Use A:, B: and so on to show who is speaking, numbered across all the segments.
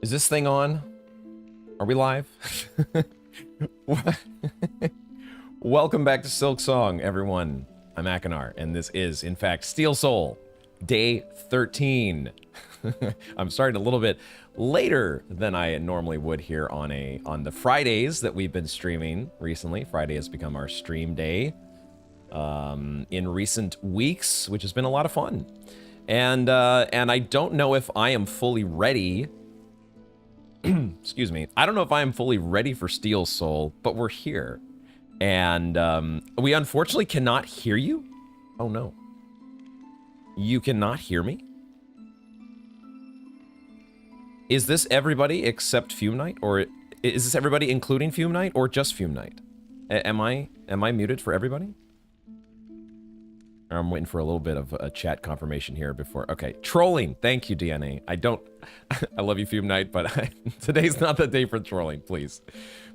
A: Is this thing on? Are we live? Welcome back to Silk Song, everyone. I'm Akinar, and this is, in fact, Steel Soul, day 13. I'm starting a little bit later than I normally would here on the Fridays that we've been streaming recently. Friday has become our stream day in recent weeks, which has been a lot of fun. And I don't know if I am fully ready. Excuse me. I don't know if I am fully ready for Steel Soul, but we're here. And we unfortunately cannot hear you. Oh no. You cannot hear me? Is this everybody except Fume Knight? Or is this everybody including Fume Knight or just Fume Knight? Am I muted for everybody? I'm waiting for a little bit of a chat confirmation here before. Okay, trolling. Thank you, DNA. I love you, Fume Knight, but today's not the day for trolling. Please,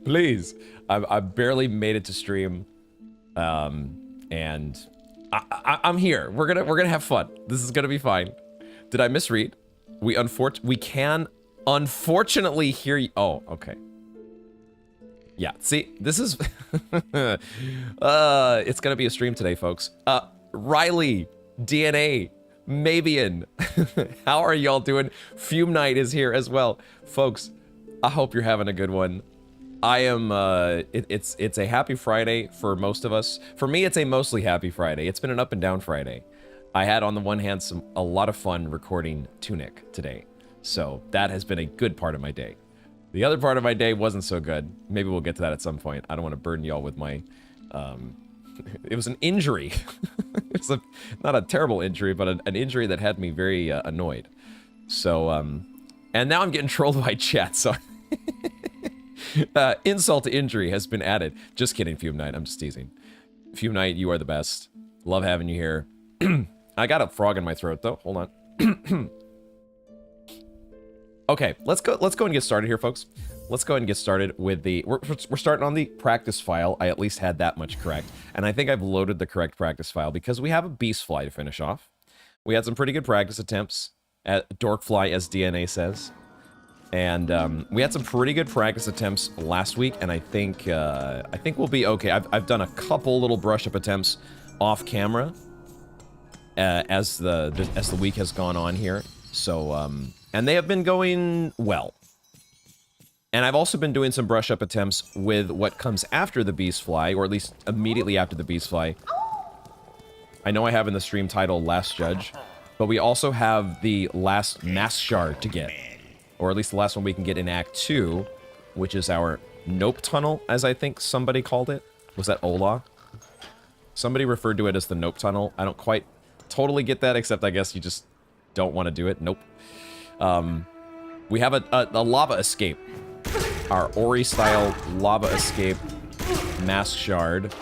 A: please. I barely made it to stream, and I'm here. We're gonna have fun. This is gonna be fine. Did I misread? We can unfortunately hear you. Oh, okay. Yeah. See, this is it's gonna be a stream today, folks. Riley, DNA, Mabian, how are y'all doing? Fume Knight is here as well. Folks, I hope you're having a good one. I am, it's a happy Friday for most of us. For me, it's a mostly happy Friday. It's been an up and down Friday. I had, on the one hand, a lot of fun recording Tunic today. So that has been a good part of my day. The other part of my day wasn't so good. Maybe we'll get to that at some point. I don't want to burden y'all with my, it was an injury. It's not a terrible injury, but an injury that had me very annoyed. So, and now I'm getting trolled by chat, so... insult to injury has been added. Just kidding, Fume Knight, I'm just teasing. Fume Knight, you are the best. Love having you here. I got a frog in my throat, though. Hold on. Okay, let's go and get started here, folks. Let's go ahead and get started with the... We're starting on the practice file. I at least had that much correct. And I think I've loaded the correct practice file because we have a Beastfly to finish off. We had some pretty good practice attempts at Dorkfly, as DNA says. And we had some pretty good practice attempts last week, and I think we'll be okay. I've done a couple little brush-up attempts off camera as the week has gone on here. So, and they have been going well. And I've also been doing some brush-up attempts with what comes after the Beastfly, or at least immediately after the Beastfly. I know I have in the stream title Last Judge, but we also have the last Mask Shard to get. Or at least the last one we can get in Act 2, which is our Nope Tunnel, as I think somebody called it. Was that Ola? Somebody referred to it as the Nope Tunnel. I don't quite totally get that, except I guess you just don't want to do it. Nope. We have a lava escape. Our Ori-style lava escape Mask Shard.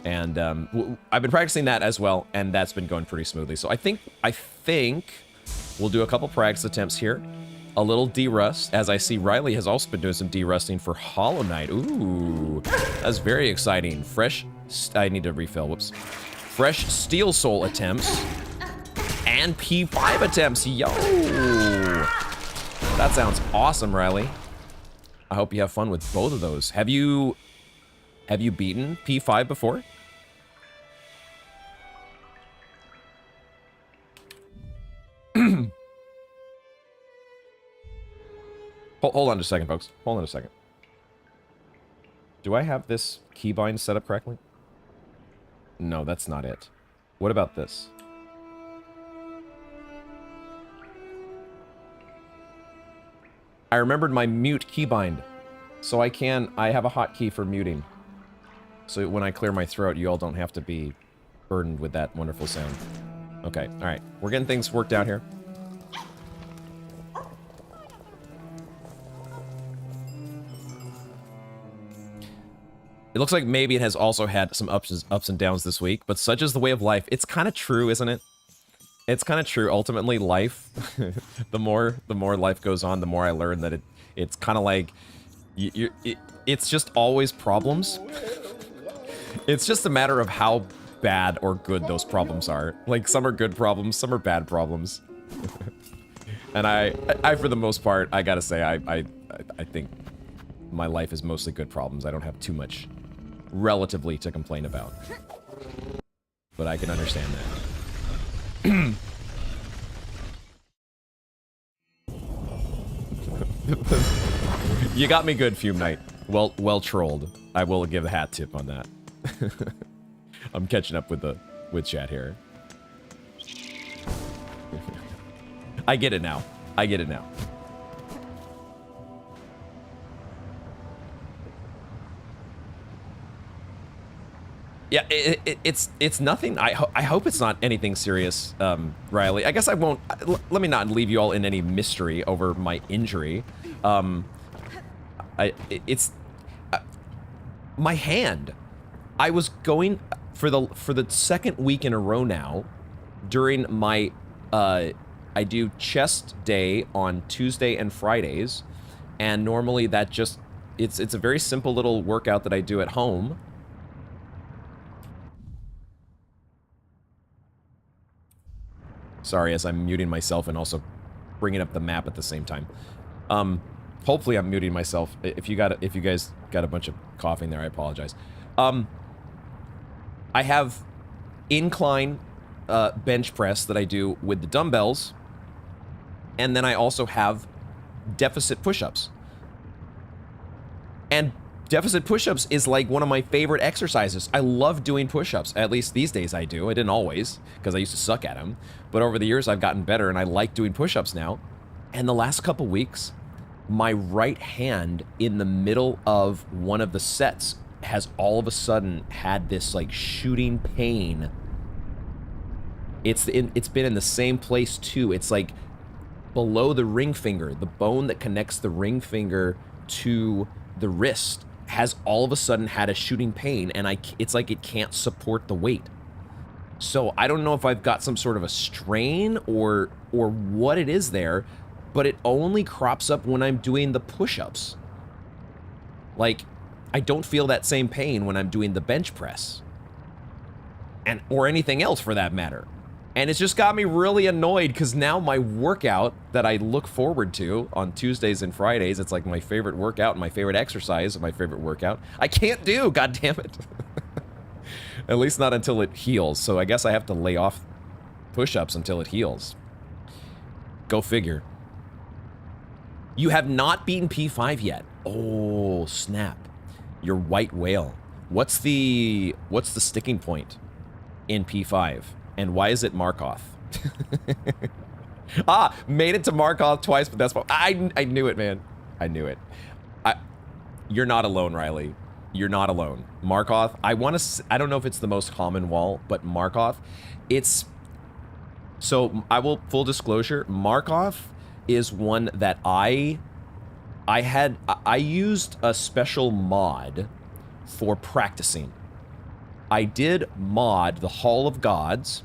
A: And I've been practicing that as well, and that's been going pretty smoothly. So I think we'll do a couple practice attempts here. A little de-rust, as I see Riley has also been doing some de-rusting for Hollow Knight. Ooh, that's very exciting. I need to refill, whoops. Fresh Steel Soul attempts and P5 attempts, yo! That sounds awesome, Riley. I hope you have fun with both of those. Have you beaten P5 before? Hold on a second, folks. Hold on a second. Do I have this keybind set up correctly? No, that's not it. What about this? I remembered my mute keybind. So I have a hotkey for muting. So when I clear my throat, you all don't have to be burdened with that wonderful sound. Okay, alright. We're getting things worked out here. It looks like maybe it has also had some ups and downs this week, but such is the way of life. It's kind of true, isn't it? It's kind of true. Ultimately, life, the more life goes on, the more I learn that it's kind of like, it's just always problems. It's just a matter of how bad or good those problems are. Like, some are good problems, some are bad problems. And I for the most part, I gotta say, I think my life is mostly good problems. I don't have too much relatively to complain about. But I can understand that. You got me good, Fume Knight. Well trolled. I will give a hat tip on that. I'm catching up with chat here. I get it now. I get it now. Yeah, it's nothing. I hope it's not anything serious, Riley. I guess I won't. Let me not leave you all in any mystery over my injury. It's my hand. I was going for the second week in a row now. During my I do chest day on Tuesday and Fridays, and normally that just it's a very simple little workout that I do at home. Sorry, as I'm muting myself and also bringing up the map at the same time. Hopefully I'm muting myself. If you guys got a bunch of coughing there, I apologize. I have incline bench press that I do with the dumbbells, and then I also have deficit push-ups. And deficit push-ups is like one of my favorite exercises. I love doing push-ups. At least these days I do. I didn't always, because I used to suck at them. But over the years I've gotten better, and I like doing push-ups now. And the last couple weeks, my right hand in the middle of one of the sets has all of a sudden had this like shooting pain. It's been in the same place too. It's like below the ring finger, the bone that connects the ring finger to the wrist has all of a sudden had a shooting pain, and it's like it can't support the weight. So I don't know if I've got some sort of a strain or what it is there, but it only crops up when I'm doing the push-ups. Like, I don't feel that same pain when I'm doing the bench press. Or anything else for that matter. And it's just got me really annoyed, because now my workout that I look forward to on Tuesdays and Fridays, it's like my favorite workout, my favorite exercise, my favorite workout, I can't do, god damn it. At least not until it heals, so I guess I have to lay off push-ups until it heals. Go figure. You have not beaten P5 yet. Oh, snap. You're white whale. What's the sticking point in P5? And why is it Markoth? Ah, made it to Markoth twice, but that's why I knew it, man. I knew it. You're not alone, Riley. You're not alone. Markoth, I don't know if it's the most common wall, but Markoth, so I will, full disclosure, Markoth is one that I used a special mod for practicing. I did mod the Hall of Gods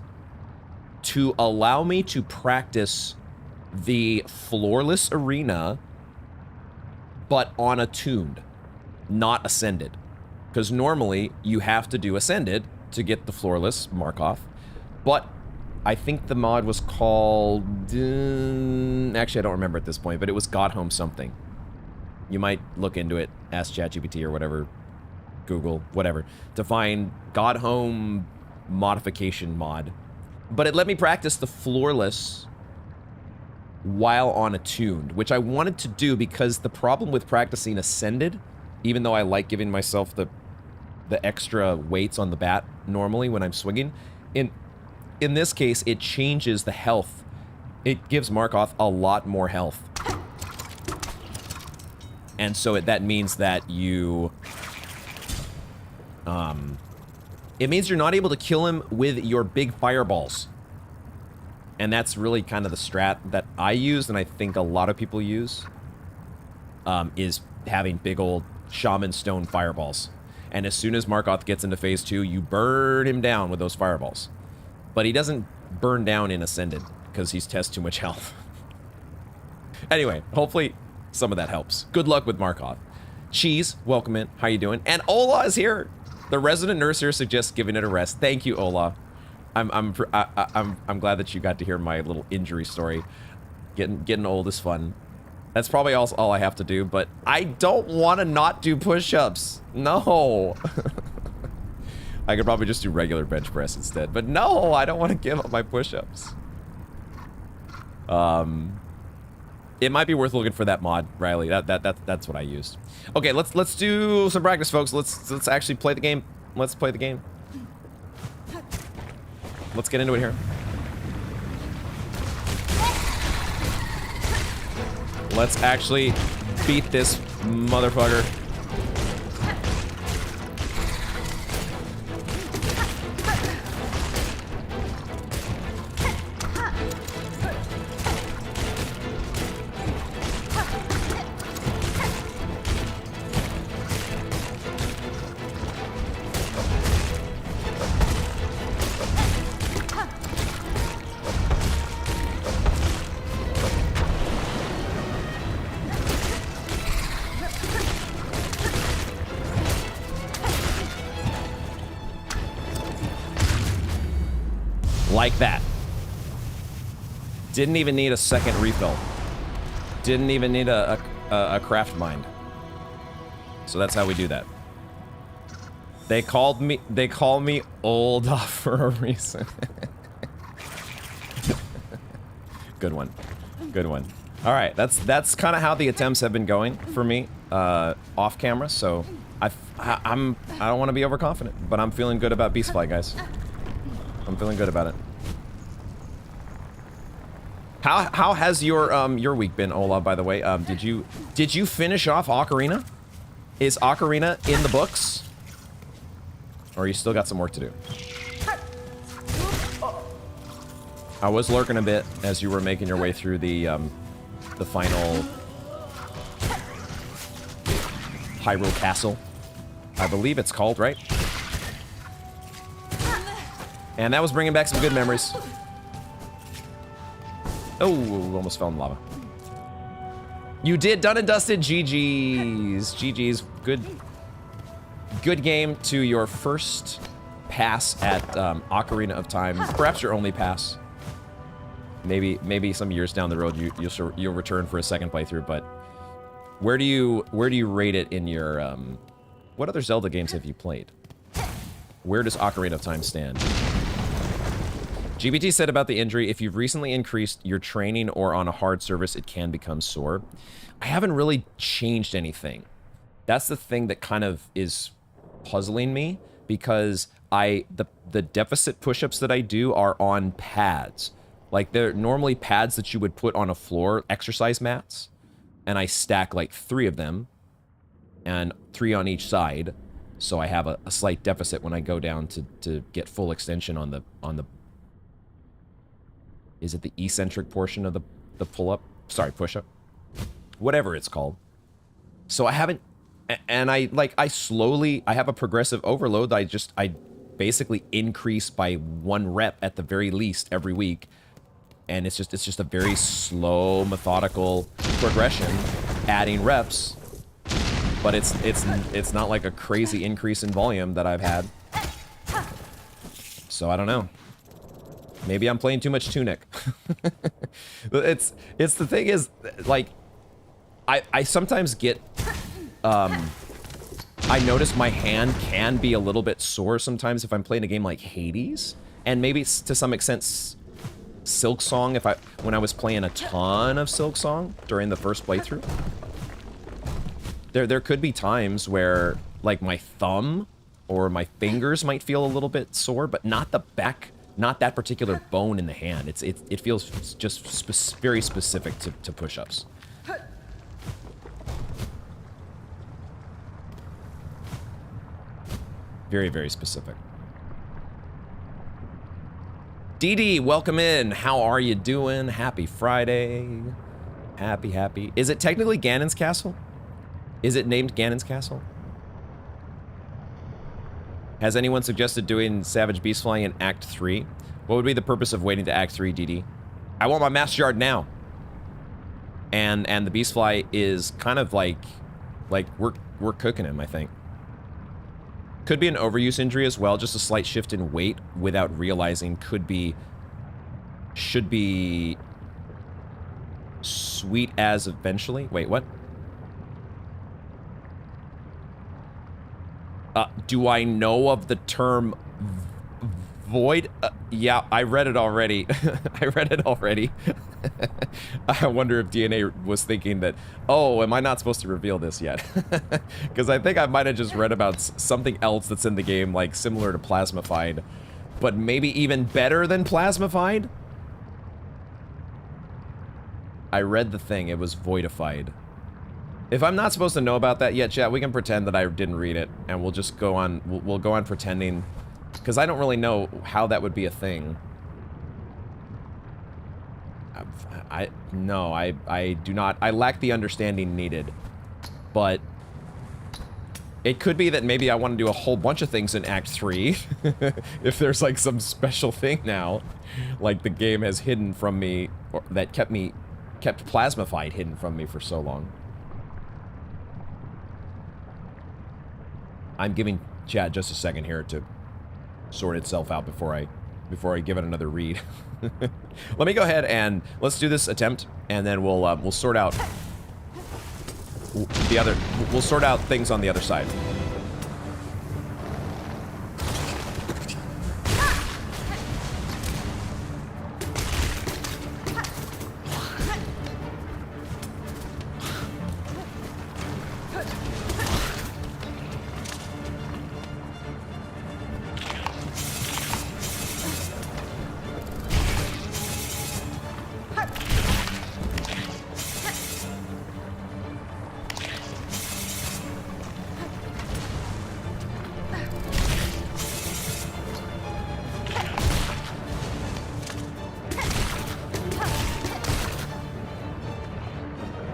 A: to allow me to practice the floorless arena, but on attuned, not ascended. Because normally you have to do ascended to get the floorless Markoth, but I think the mod was called, actually I don't remember at this point, but it was God Home something. You might look into it, ask ChatGPT or whatever, Google, whatever, to find God Home modification mod. But it let me practice the floorless while on attuned, which I wanted to do because the problem with practicing ascended, even though I like giving myself the extra weights on the bat normally when I'm swinging, in this case, it changes the health. It gives Markoth a lot more health. And so that means that you... it means you're not able to kill him with your big fireballs. And that's really kind of the strat that I use, and I think a lot of people use, is having big old Shaman Stone fireballs. And as soon as Markoth gets into phase 2, you burn him down with those fireballs. But he doesn't burn down in Ascended, because he's test too much health. Anyway, hopefully some of that helps. Good luck with Markoth. Cheese, welcome in. How you doing? And Ola is here. The resident nurse here suggests giving it a rest. Thank you, Ola. I'm glad that you got to hear my little injury story. Getting old is fun. That's probably all I have to do, but I don't want to not do push-ups. No. I could probably just do regular bench press instead, but no, I don't want to give up my push-ups. It might be worth looking for that mod, Riley. That's what I used. Okay, let's do some practice, folks. Let's actually play the game. Let's play the game. Let's get into it here. Let's actually beat this motherfucker. Like that. Didn't even need a second refill. Didn't even need a craft mind. So that's how we do that. They call me old for a reason. Good one. Good one. All right, that's kind of how the attempts have been going for me off camera. So I don't want to be overconfident, but I'm feeling good about Beastfly, guys. I'm feeling good about it. How has your week been, Ola? By the way, did you finish off Ocarina? Is Ocarina in the books, or you still got some work to do? I was lurking a bit as you were making your way through the final Hyrule Castle, I believe it's called, right? And that was bringing back some good memories. Oh, almost fell in lava. You did, done and dusted. GG's. GG's. Good game to your first pass at Ocarina of Time. Perhaps your only pass. Maybe some years down the road you'll return for a second playthrough. But where do you rate it in your what other Zelda games have you played? Where does Ocarina of Time stand? GBT said about the injury, if you've recently increased your training or on a hard surface, it can become sore. I haven't really changed anything. That's the thing that kind of is puzzling me, because the deficit push-ups that I do are on pads. Like, they're normally pads that you would put on a floor, exercise mats, and I stack like 3 of them, and 3 on each side, so I have a slight deficit when I go down to get full extension on the is it the eccentric portion of the pull-up? Sorry, push-up. Whatever it's called. So I haven't, and I have a progressive overload. I basically increase by 1 rep at the very least every week. And it's just a very slow, methodical progression, adding reps. But it's not like a crazy increase in volume that I've had. So I don't know. Maybe I'm playing too much Tunic. It's the thing is, like, I sometimes get, I notice my hand can be a little bit sore sometimes if I'm playing a game like Hades, and maybe it's to some extent Silk Song when I was playing a ton of Silk Song during the first playthrough. There could be times where, like, my thumb or my fingers might feel a little bit sore, but not the back. Not that particular bone in the hand. It feels just very specific to push-ups. Very, very specific. DD, welcome in. How are you doing? Happy Friday. Happy. Is it technically Ganon's Castle? Is it named Ganon's Castle? Has anyone suggested doing Savage Beastfly in Act 3? What would be the purpose of waiting to Act 3, DD? I want my Master Yard now. And the Beastfly is kind of like we're cooking him, I think. Could be an overuse injury as well, just a slight shift in weight without realizing should be sweet as eventually. Wait, what? Do I know of the term void? Yeah, I read it already. I read it already. I wonder if DNA was thinking that, oh, am I not supposed to reveal this yet? Because I think I might have just read about something else that's in the game, like similar to Plasmified, but maybe even better than Plasmified? I read the thing, it was voidified. If I'm not supposed to know about that yet, chat, we can pretend that I didn't read it, and we'll just go on, we'll go on pretending, because I don't really know how that would be a thing. No, I do not, I lack the understanding needed, but it could be that maybe I want to do a whole bunch of things in Act 3, if there's like some special thing now, like the game has hidden from me, or that kept Plasmified hidden from me for so long. I'm giving chat just a second here to sort itself out before I give it another read. Let me go ahead and let's do this attempt, and then we'll sort out the other. We'll sort out things on the other side.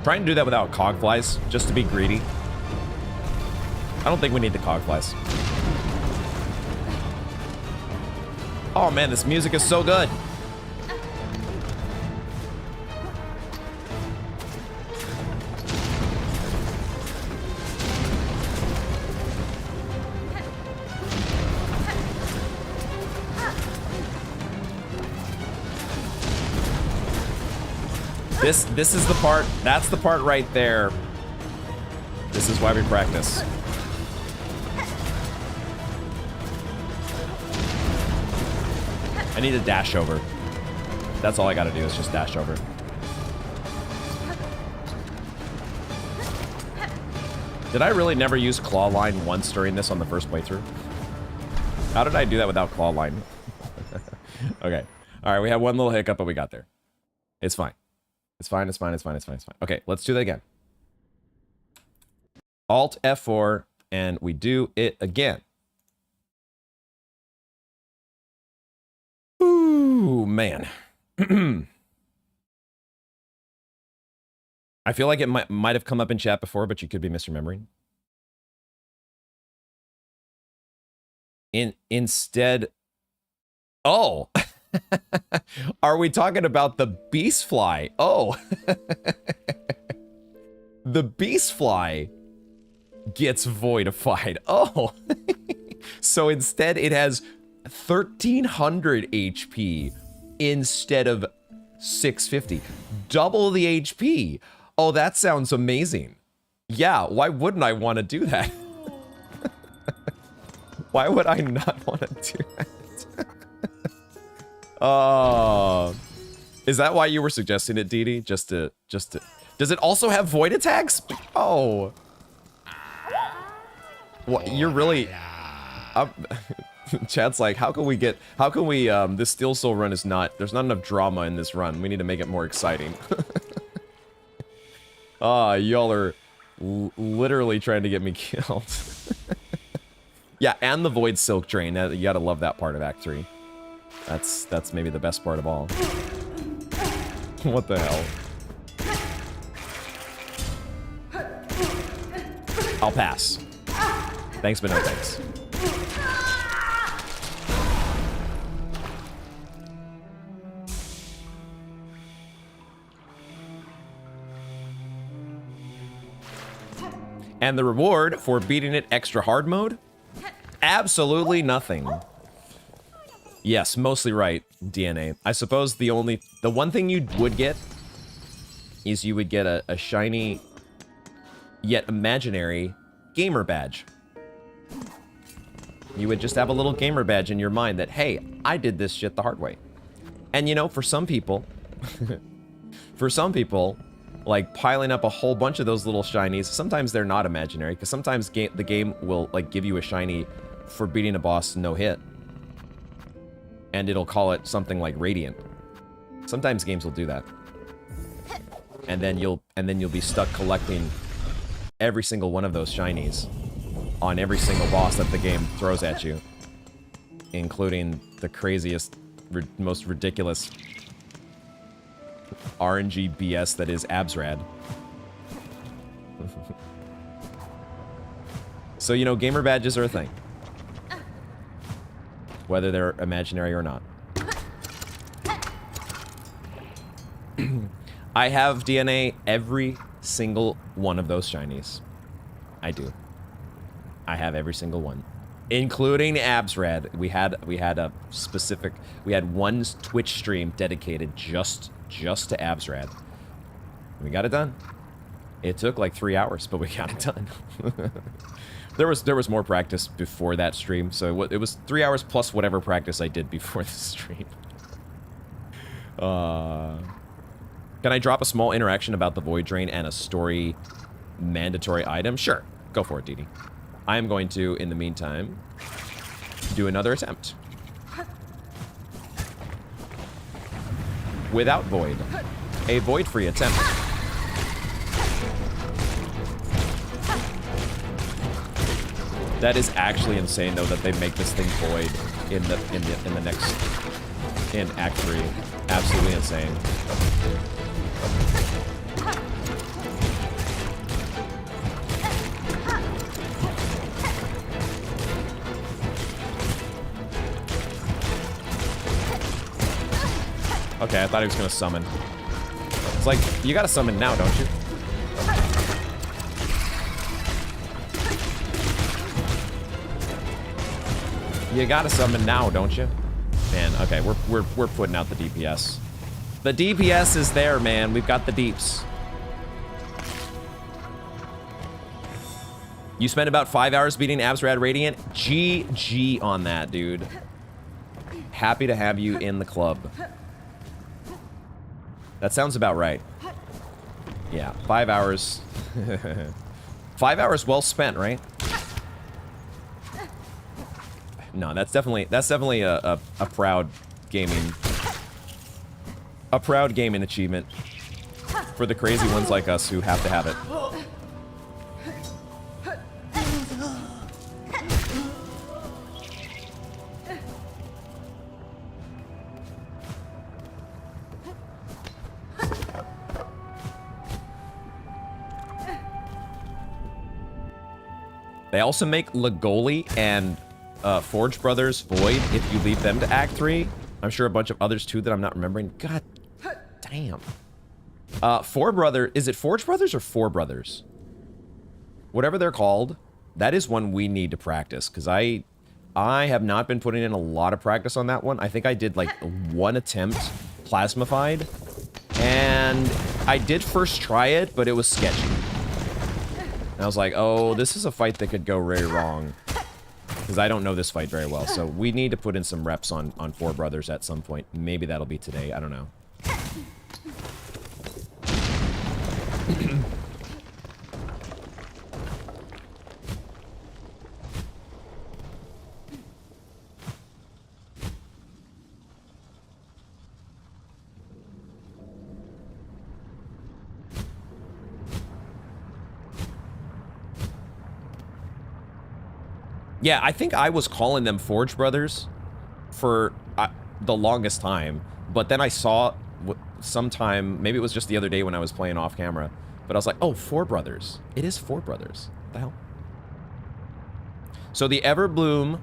A: Trying to do that without cogflies, just to be greedy. I don't think we need the cogflies. Oh man, this music is so good. This is the part, that's the part right there. This is why we practice. I need to dash over. That's all I gotta do is just dash over. Did I really never use claw line once during this on the first playthrough? How did I do that without claw line? Okay. Alright, we had one little hiccup, but we got there. It's fine. It's fine, it's fine, it's fine, it's fine, it's fine. Okay, let's do that again. Alt F4, and we do it again. Ooh, man. I feel like it might have come up in chat before, but you could be misremembering. Instead... Oh! Are we talking about the Beastfly? Oh. The Beastfly gets voidified. Oh. So instead it has 1300 HP instead of 650. Double the HP. Oh, that sounds amazing. Yeah, why wouldn't I want to do that? Why would I not want to do that? Is that why you were suggesting it, Dee Dee? Just to... Does it also have void attacks? Oh. What, you're really... Chad's like, how can we, this Steel Soul run is not, there's not enough drama in this run. We need to make it more exciting. Y'all are literally trying to get me killed. Yeah, and the Void Silk Drain. You gotta love that part of Act 3. That's maybe the best part of all. What the hell? I'll pass. Thanks, but no thanks. And the reward for beating it extra hard mode? Absolutely nothing. Yes, mostly right, DNA. I suppose the one thing you would get is you would get a shiny, yet imaginary, gamer badge. You would just have a little gamer badge in your mind that, hey, I did this shit the hard way. And you know, for some people, like piling up a whole bunch of those little shinies, sometimes they're not imaginary, because sometimes the game will like give you a shiny for beating a boss no hit. And it'll call it something like Radiant. Sometimes games will do that. And then you'll be stuck collecting every single one of those shinies on every single boss that the game throws at you, including the craziest, most ridiculous RNG BS that is Absrad. So, you know, gamer badges are a thing. Whether they're imaginary or not. I have DNA every single one of those shinies. I do. I have every single one, including Absrad. We had one Twitch stream dedicated just to Absrad. We got it done. It took like 3 hours, but we got it done. There was more practice before that stream, so it was 3 hours plus whatever practice I did before the stream. Can I drop a small interaction about the Void Drain and a story mandatory item? Sure, go for it, Didi. I am going to, in the meantime, do another attempt. Without Void. A Void-free attempt. That is actually insane, though, that they make this thing void in Act 3. Absolutely insane. Okay, I thought he was gonna summon. It's like, you gotta summon now, don't you? You gotta summon now, don't you? Man, okay, we're putting out the DPS. The DPS is there, man. We've got the deeps. You spent about 5 hours beating Absrad Radiant? GG on that, dude. Happy to have you in the club. That sounds about right. Yeah, 5 hours. 5 hours well spent, right? No, that's definitely a proud gaming achievement for the crazy ones like us who have to have it. They also make Legoli and Forge Brothers Void if you leave them to Act 3. I'm sure a bunch of others too that I'm not remembering. God damn. Is it Forge Brothers or Four Brothers? Whatever they're called, that is one we need to practice, because I have not been putting in a lot of practice on that one. I think I did like one attempt plasmified, and I did first try it, but it was sketchy. And I was like, oh, this is a fight that could go very wrong. Because I don't know this fight very well, so we need to put in some reps on Four Brothers at some point. Maybe that'll be today, I don't know. Yeah, I think I was calling them Forge Brothers for the longest time, but then I saw sometime, maybe it was just the other day when I was playing off camera, but I was like, oh, Four Brothers. It is Four Brothers. What the hell? So the Everbloom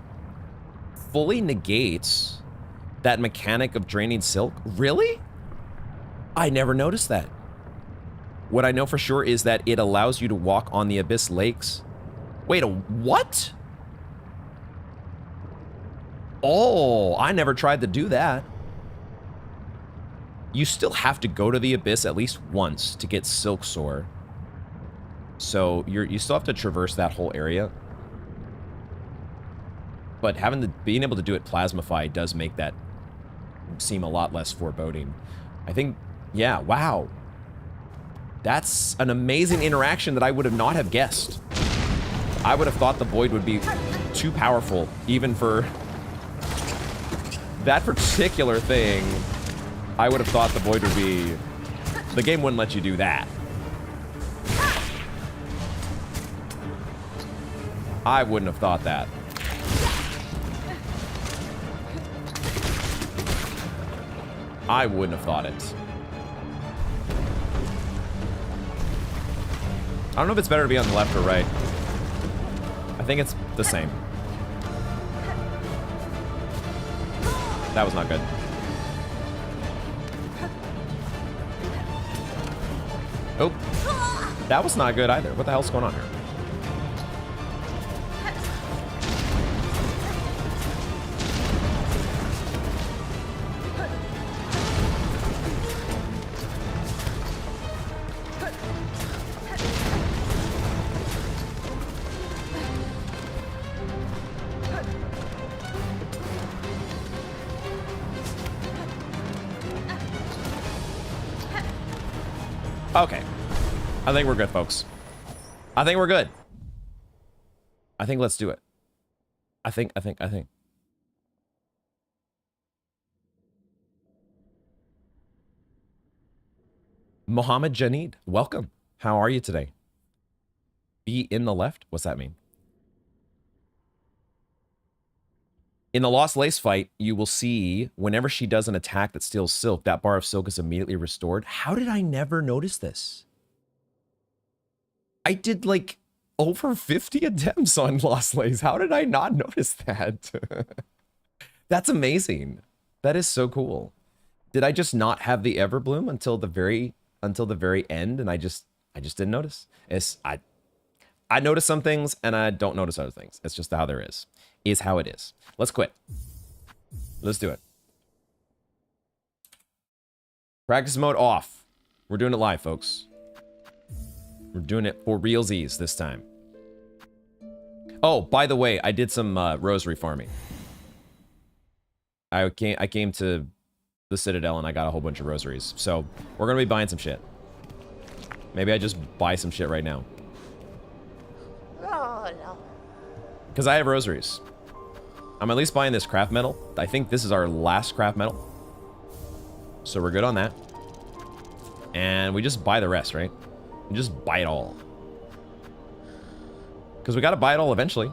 A: fully negates that mechanic of draining silk? Really? I never noticed that. What I know for sure is that it allows you to walk on the Abyss Lakes. Wait, what? Oh, I never tried to do that. You still have to go to the Abyss at least once to get Silk Sore. So you still have to traverse that whole area. But being able to do it Plasmify does make that seem a lot less foreboding. I think, yeah, wow. That's an amazing interaction that I would have not have guessed. I would have thought the Void would be too powerful, even for that particular thing. I would have thought the Void would be... The game wouldn't let you do that. I wouldn't have thought that. I wouldn't have thought it. I don't know if it's better to be on the left or right. I think it's the same. That was not good. Oh. That was not good either. What the hell's going on here? Okay. I think we're good, folks. I think we're good. I think let's do it. I think. Mohammed Janeed, welcome. How are you today? Be in the left? What's that mean? In the Lost Lace fight, you will see whenever she does an attack that steals silk, that bar of silk is immediately restored. How did I never notice this? I did like over 50 attempts on Lost Lace. How did I not notice that? That's amazing. That is so cool. Did I just not have the Everbloom until the very end, and I just didn't notice? I notice some things and I don't notice other things. It's just how there is how it is. Let's quit. Let's do it. Practice mode off. We're doing it live, folks. We're doing it for realsies this time. Oh, by the way, I did some rosary farming. I came to the Citadel and I got a whole bunch of rosaries. So we're gonna be buying some shit. Maybe I just buy some shit right now.
B: Oh, no.
A: Because I have rosaries. I'm at least buying this craft metal. I think this is our last craft metal. So we're good on that. And we just buy the rest, right? We just buy it all. Because we got to buy it all eventually.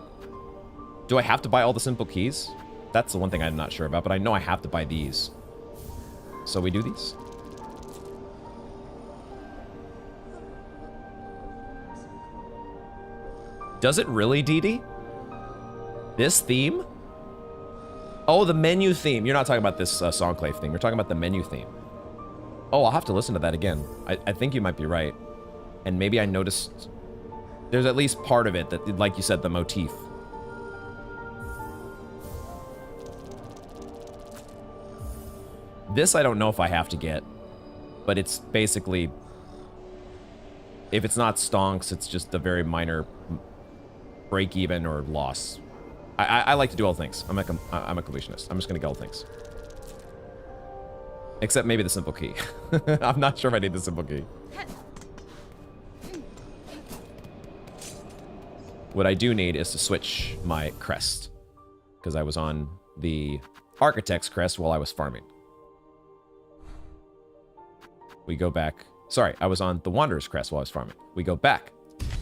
A: Do I have to buy all the simple keys? That's the one thing I'm not sure about, but I know I have to buy these. So we do these. Does it really, Dee Dee? This theme? Oh, the menu theme. You're not talking about this Songclave thing. You're talking about the menu theme. Oh, I'll have to listen to that again. I think you might be right. And maybe I noticed... There's at least part of it that, like you said, the motif. This I don't know if I have to get. But it's basically... If it's not stonks, it's just a very minor break even or loss. I like to do all things. I'm a completionist. I'm just gonna get all things. Except maybe the simple key. I'm not sure if I need the simple key. What I do need is to switch my crest. Because I was on the Architect's crest while I was farming. We go back. Sorry, I was on the Wanderer's crest while I was farming. We go back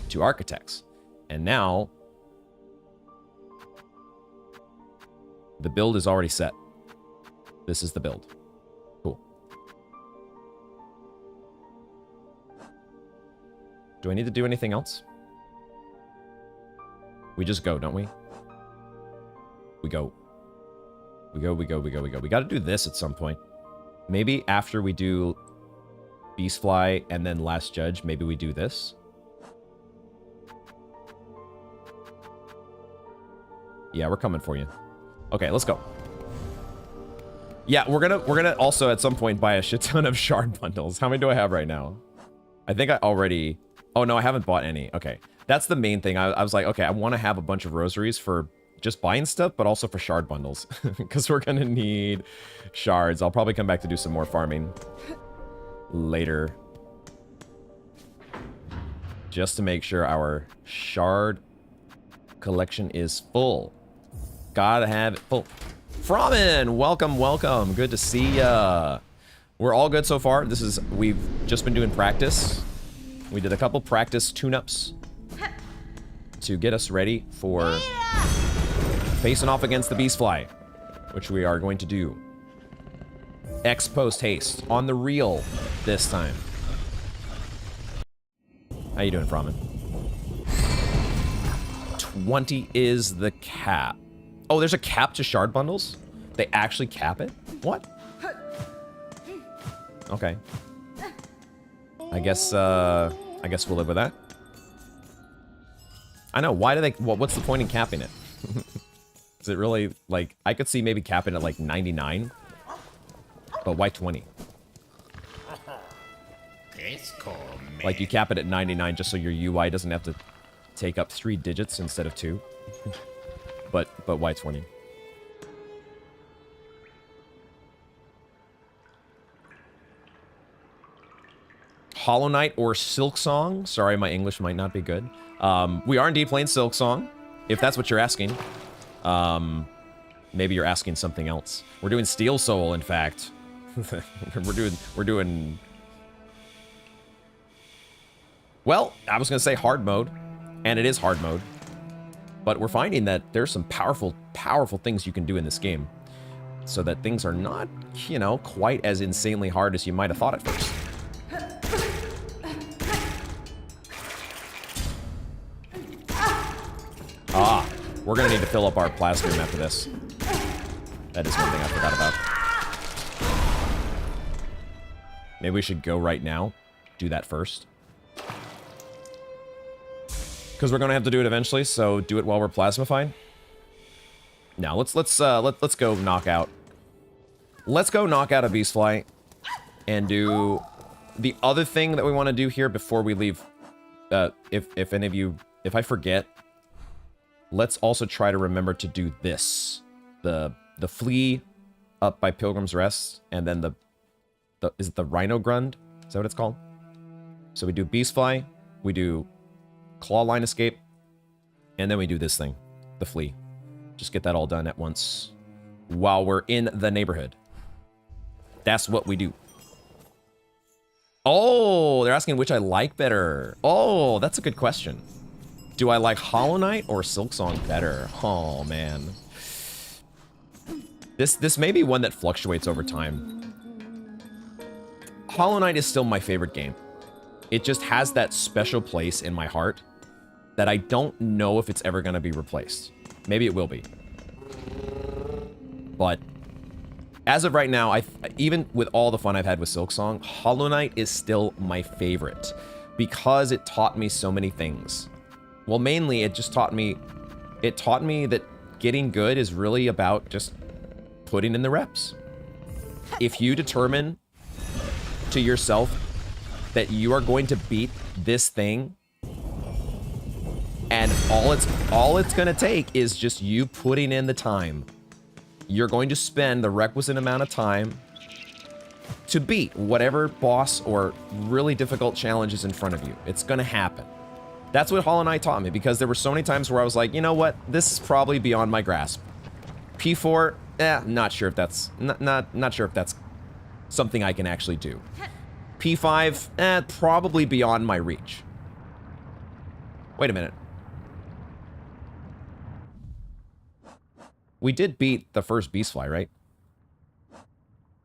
A: to Architect's. And now... the build is already set. This is the build. Cool. Do I need to do anything else? We just go, don't we? We go. We go. We got to do this at some point. Maybe after we do Beastfly and then Last Judge, maybe we do this. Yeah, we're coming for you. Okay, let's go. Yeah, we're gonna also at some point buy a shit ton of shard bundles. How many do I have right now? I think I already... Oh, no, I haven't bought any. Okay. That's the main thing. I was like, okay, I want to have a bunch of rosaries for just buying stuff, but also for shard bundles. Because we're going to need shards. I'll probably come back to do some more farming later. Just to make sure our shard collection is full. Gotta have it full. Fromin, welcome, welcome. Good to see ya. We're all good so far. We've just been doing practice. We did a couple practice tune-ups to get us ready for facing off against the Beastfly, which we are going to do. X post haste on the reel this time. How you doing, Fromin? 20 is the cap. Oh, there's a cap to shard bundles? They actually cap it? What? Okay. I guess we'll live with that. I know, why do they... what's the point in capping it? Is it really, like... I could see maybe capping at, like, 99. But why 20? Like, you cap it at 99 just so your UI doesn't have to take up 3 digits instead of 2. But why 20? Hollow Knight or Silksong? Sorry, my English might not be good. We are indeed playing Silksong, if that's what you're asking. Maybe you're asking something else. We're doing Steel Soul, in fact. we're doing... Well, I was gonna say hard mode, and it is hard mode. But we're finding that there's some powerful, powerful things you can do in this game. So that things are not, you know, quite as insanely hard as you might have thought at first. Ah, we're gonna need to fill up our plasma room after this. That is one thing I forgot about. Maybe we should go right now. Do that first. Because we're gonna have to do it eventually, so do it while we're plasmifying. Now let's go knock out. Let's go knock out a Beastfly and do the other thing that we want to do here before we leave. If any of you, if I forget, let's also try to remember to do this. The flea up by Pilgrim's Rest, and then is it the Rhino Grund? Is that what it's called? So we do Beastfly, we do Claw Line Escape, and then we do this thing, the flea. Just get that all done at once while we're in the neighborhood. That's what we do. Oh, they're asking which I like better. Oh, that's a good question. Do I like Hollow Knight or Silksong better? Oh, man. This may be one that fluctuates over time. Hollow Knight is still my favorite game. It just has that special place in my heart that I don't know if it's ever going to be replaced. Maybe it will be. But as of right now, even with all the fun I've had with Silksong, Hollow Knight is still my favorite because it taught me so many things. Well, mainly it just taught me that getting good is really about just putting in the reps. If you determine to yourself that you are going to beat this thing, and all it's gonna take is just you putting in the time. You're going to spend the requisite amount of time to beat whatever boss or really difficult challenge is in front of you. It's gonna happen. That's what Hollow Knight taught me, because there were so many times where I was like, you know what, this is probably beyond my grasp. P4, not sure if that's not sure if that's something I can actually do. P5, probably beyond my reach. Wait a minute. We did beat the first Beastfly, right?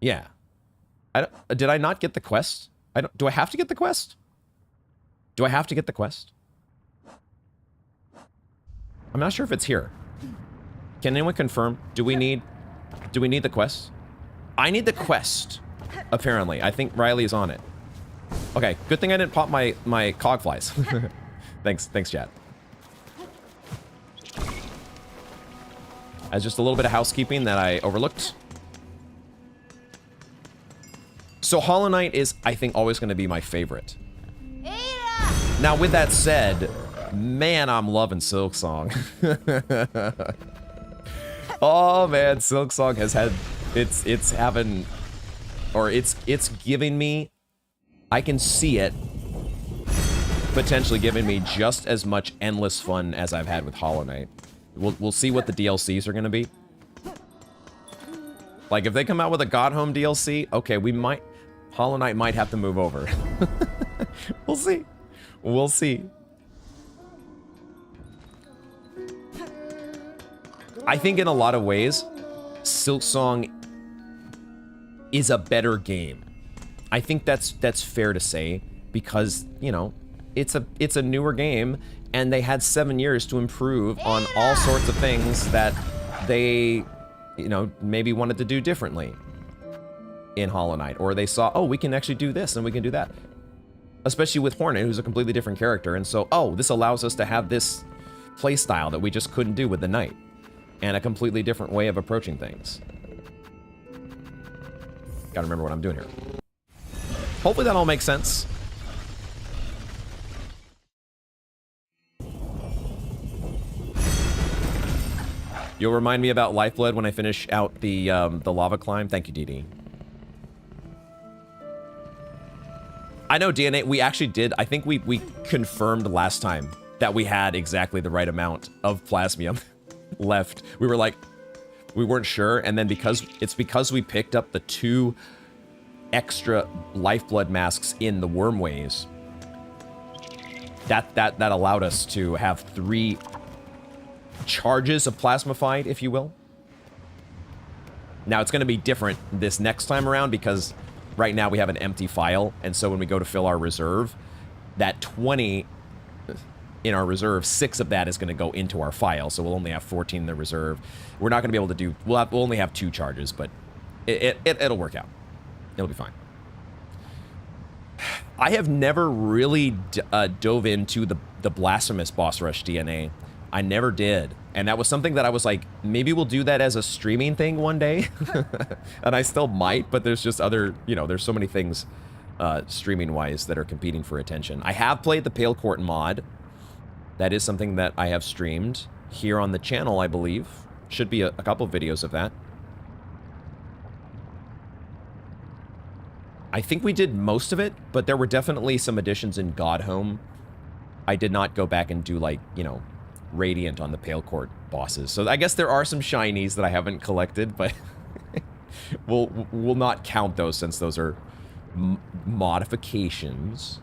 A: Yeah. Did I not get the quest? Do I have to get the quest? Do I have to get the quest? I'm not sure if it's here. Can anyone confirm? Do we need the quest? I need the quest, apparently. I think Riley is on it. Okay, good thing I didn't pop my cogflies. Thanks, chat. As just a little bit of housekeeping that I overlooked. So Hollow Knight is, I think, always going to be my favorite. Now, with that said, man, I'm loving Silksong. Oh man, Silksong has had, it's having, or it's giving me, I can see it potentially giving me just as much endless fun as I've had with Hollow Knight. We'll see what the DLCs are going to be. Like, if they come out with a God Home DLC, okay, we might... Hollow Knight might have to move over. We'll see. We'll see. I think in a lot of ways, Silksong is a better game. I think that's fair to say, because, you know, it's a newer game, and they had 7 years to improve on all sorts of things that they, you know, maybe wanted to do differently in Hollow Knight. Or they saw, oh, we can actually do this and we can do that. Especially with Hornet, who's a completely different character. And so, oh, this allows us to have this playstyle that we just couldn't do with the Knight. And a completely different way of approaching things. Gotta remember what I'm doing here. Hopefully that all makes sense. You'll remind me about Lifeblood when I finish out the lava climb. Thank you, DD. I know, DNA, we actually did. I think we confirmed last time that we had exactly the right amount of plasmium left. We were like, we weren't sure, and then because we picked up the 2 extra Lifeblood masks in the Wormways, that allowed us to have 3 charges of Plasmified, if you will. Now, it's going to be different this next time around, because right now we have an empty file, and so when we go to fill our reserve, that 20 in our reserve, 6 of that is going to go into our file, so we'll only have 14 in the reserve. We're not going to be able to do... We'll only have 2 charges, but it'll work out. It'll be fine. I have never really dove into the Blasphemous boss rush DNA. I never did. And that was something that I was like, maybe we'll do that as a streaming thing one day. And I still might, but there's just other, you know, there's so many things streaming-wise that are competing for attention. I have played the Pale Court mod. That is something that I have streamed here on the channel, I believe. Should be a couple videos of that. I think we did most of it, but there were definitely some additions in God Home. I did not go back and do, like, you know, Radiant on the Pale Court bosses. So I guess there are some shinies that I haven't collected, but we'll not count those since those are modifications.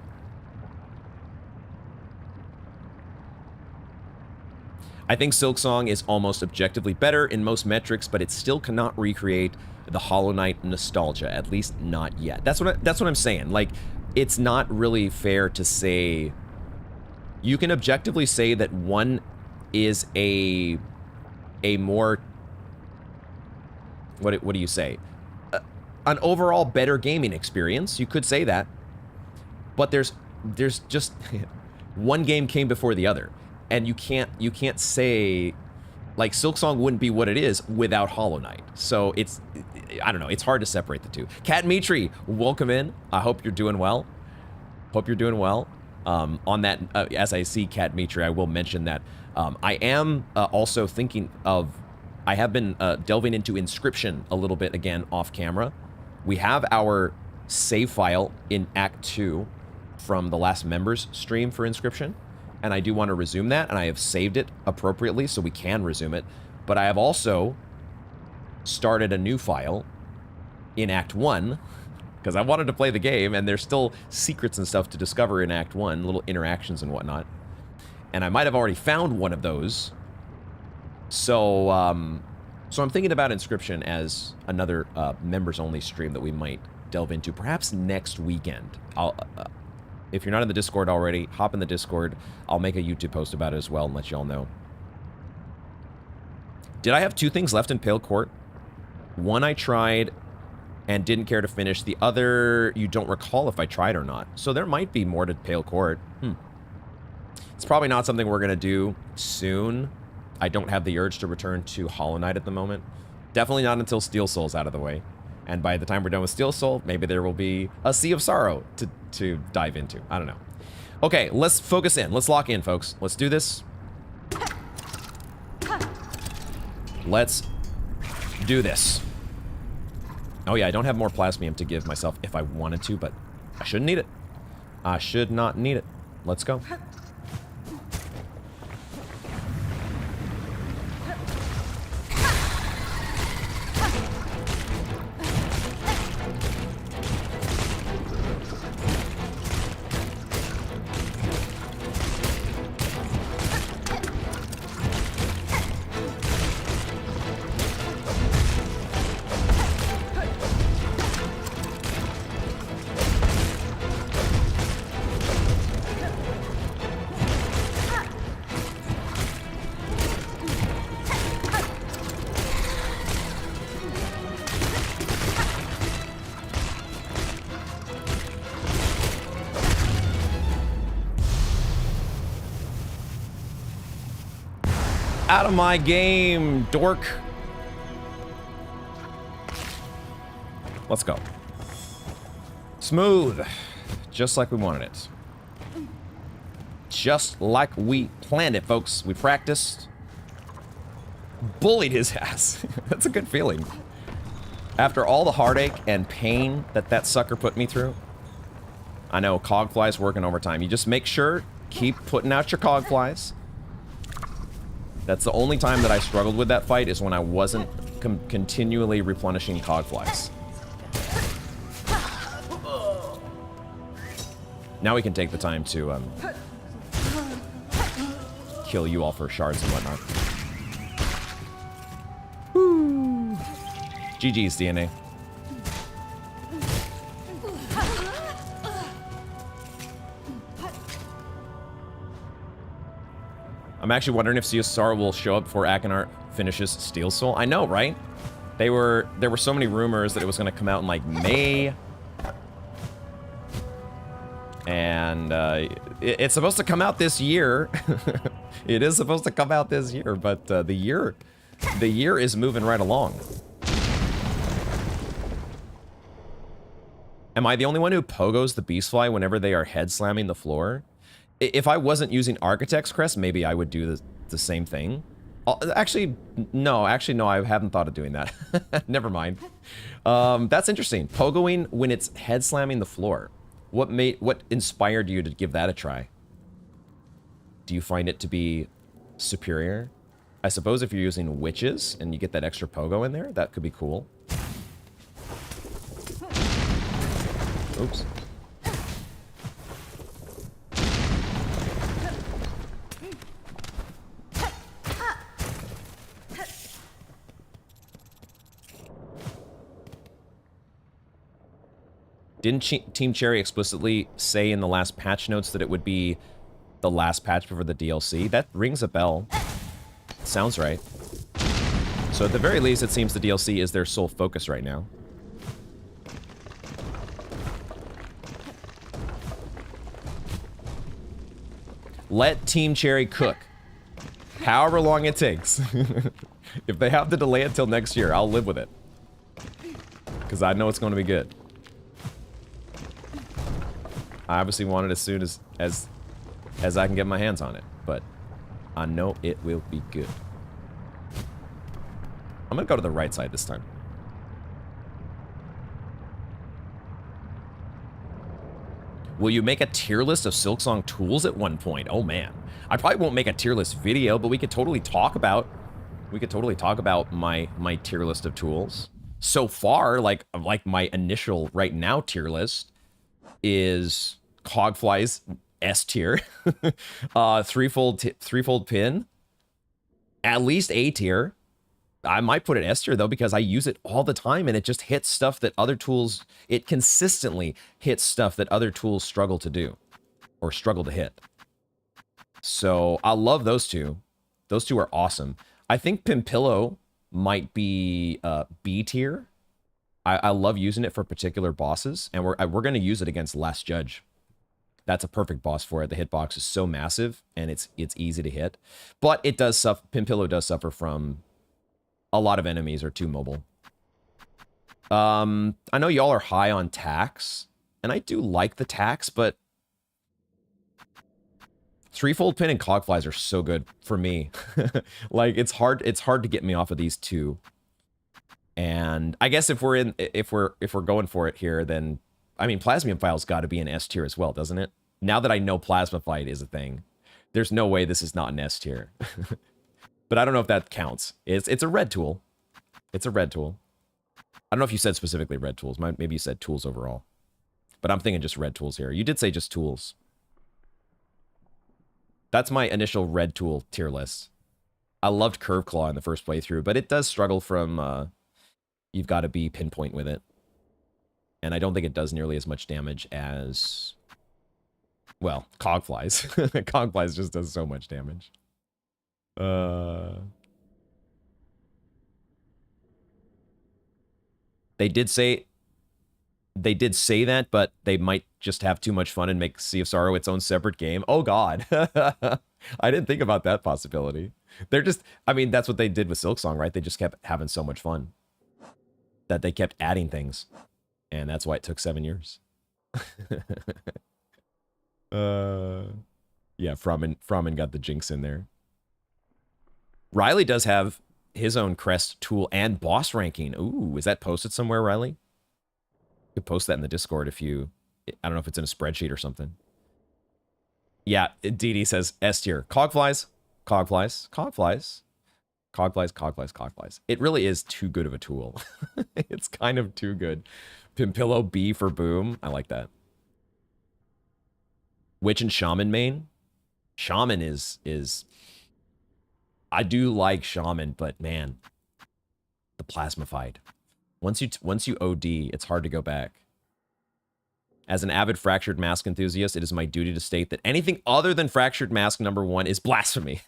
A: I think Silksong is almost objectively better in most metrics, but it still cannot recreate the Hollow Knight nostalgia, at least not yet. That's what I'm saying. Like, it's not really fair to say... You can objectively say that one is a more... What do you say? An overall better gaming experience. You could say that. But there's just... one game came before the other. And you can't say... Like, Silksong wouldn't be what it is without Hollow Knight. So it's... I don't know. It's hard to separate the two. Cat Mitri, welcome in. I hope you're doing well. Hope you're doing well. On that, as I see Cat Mitri, I will mention that I am also thinking of... I have been delving into Inscription a little bit again off camera. We have our save file in Act 2 from the last members stream for Inscription. And I do want to resume that, and I have saved it appropriately so we can resume it. But I have also started a new file in Act 1, because I wanted to play the game, and there's still secrets and stuff to discover in Act 1, little interactions and whatnot. And I might have already found one of those. So, so I'm thinking about Inscription as another members-only stream that we might delve into, perhaps next weekend. If you're not in the Discord already, hop in the Discord. I'll make a YouTube post about it as well and let y'all know. Did I have 2 things left in Pale Court? One I tried and didn't care to finish. The other, you don't recall if I tried or not. So there might be more to Pale Court. It's probably not something we're going to do soon. I don't have the urge to return to Hollow Knight at the moment. Definitely not until Steel Soul's out of the way. And by the time we're done with Steel Soul, maybe there will be a Sea of Sorrow to dive into. I don't know. Okay, let's focus in. Let's lock in, folks. Let's do this. Let's do this. Oh yeah, I don't have more plasmium to give myself if I wanted to, but I shouldn't need it. I should not need it. Let's go. Out of my game, dork. Let's go. Smooth. Just like we wanted it. Just like we planned it, folks. We practiced. Bullied his ass. That's a good feeling. After all the heartache and pain that sucker put me through. I know, Cogfly's working overtime. You just make sure, keep putting out your Cogflies. That's the only time that I struggled with that fight, is when I wasn't continually replenishing Cogflies. Now we can take the time to kill you all for shards and whatnot. Woo. GG's, DNA. I'm actually wondering if CSR will show up before Akinart finishes Steel Soul. I know, right? There were so many rumors that it was going to come out in like May. And it's supposed to come out this year. It is supposed to come out this year, but the year is moving right along. Am I the only one who pogos the Beastfly whenever they are head slamming the floor? If I wasn't using Architect's Crest, maybe I would do the same thing. Actually, no, I haven't thought of doing that. Never mind. That's interesting. Pogoing when it's head slamming the floor. What inspired you to give that a try? Do you find it to be superior? I suppose if you're using witches and you get that extra pogo in there, that could be cool. Oops. Didn't Team Cherry explicitly say in the last patch notes that it would be the last patch before the DLC? That rings a bell. Sounds right. So at the very least, it seems the DLC is their sole focus right now. Let Team Cherry cook. However long it takes. If they have to delay it till next year, I'll live with it. Because I know it's going to be good. I obviously want it as soon as I can get my hands on it, but I know it will be good. I'm gonna go to the right side this time. Will you make a tier list of Silksong tools at one point? Oh man, I probably won't make a tier list video, but we could totally talk about my tier list of tools. So far, like my initial right now tier list is Cogfly's S tier, threefold pin, at least A tier. I might put it S tier though, because I use it all the time and it just hits stuff that other tools, it consistently hits stuff that other tools struggle to do or struggle to hit. So I love those two. Those two are awesome. I think Pimpillo might be B tier. I love using it for particular bosses, and we're going to use it against Last Judge. That's a perfect boss for it. The hitbox is so massive, and it's easy to hit. But it does suffer. Pimpillo does suffer from a lot of enemies are too mobile. I know y'all are high on tax, and I do like the tax, but threefold pin and cogflies are so good for me. Like it's hard to get me off of these two. And I guess if we're going for it here, then I mean Plasmium File's got to be an S tier as well, doesn't it? Now that I know Plasma Fight is a thing, there's no way this is not an S tier. But I don't know if that counts. It's a red tool. It's a red tool. I don't know if you said specifically red tools. Maybe you said tools overall. But I'm thinking just red tools here. You did say just tools. That's my initial red tool tier list. I loved Curve Claw in the first playthrough, but it does struggle from... you've got to be pinpoint with it. And I don't think it does nearly as much damage as... Well, Cogflies. Cogflies just does so much damage. They did say that, but they might just have too much fun and make Sea of Sorrow its own separate game. Oh god. I didn't think about that possibility. They're just, I mean, that's what they did with Silksong, right? They just kept having so much fun that they kept adding things. And that's why it took 7 years. Yeah, Frommen got the jinx in there. Riley does have his own crest tool and boss ranking. Ooh, is that posted somewhere, Riley? You could post that in the Discord if you... I don't know if it's in a spreadsheet or something. Yeah, DD says S tier. Cogflies. Cogflies. Cogflies. Cogflies, cogflies, cogflies. It really is too good of a tool. It's kind of too good. Pimpillo B for boom. I like that. Witch and Shaman main. Shaman is... I do like Shaman, but man, the Plasma Fight. Once you OD, it's hard to go back. As an avid Fractured Mask enthusiast, it is my duty to state that anything other than Fractured Mask #1 is blasphemy.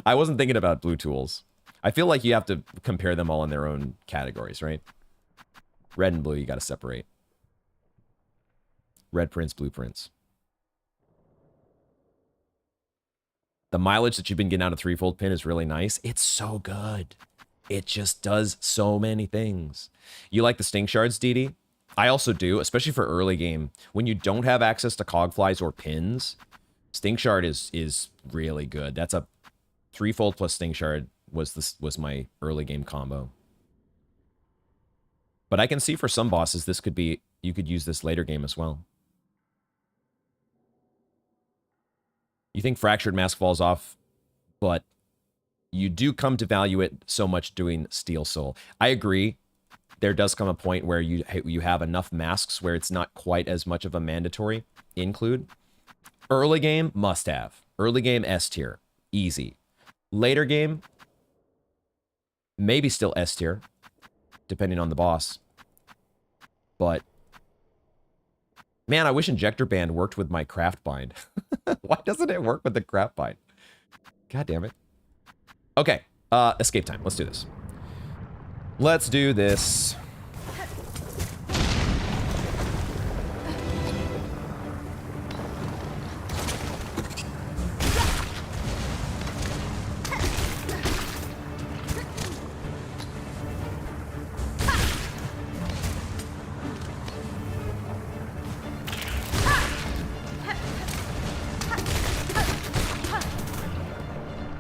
A: I wasn't thinking about blue tools. I feel like you have to compare them all in their own categories, right? Red and blue, you got to separate. Red prints, blue prints. The mileage that you've been getting out of threefold pin is really nice. It's so good. It just does so many things. You like the Sting Shards, DD? I also do, especially for early game. When you don't have access to Cogflies or pins, Sting Shard is really good. That's a threefold plus Sting Shard was my early game combo. But I can see for some bosses this could be, you could use this later game as well. You think Fractured Mask falls off, but you do come to value it so much doing Steel Soul. I agree. There does come a point where you have enough masks where it's not quite as much of a mandatory include. Early game, must have. Early game, S tier. Easy. Later game, maybe still S tier, depending on the boss. But man, I wish Injector Band worked with my craft bind. Why doesn't it work with the craft bind? God damn it. Okay, escape time. Let's do this. Let's do this.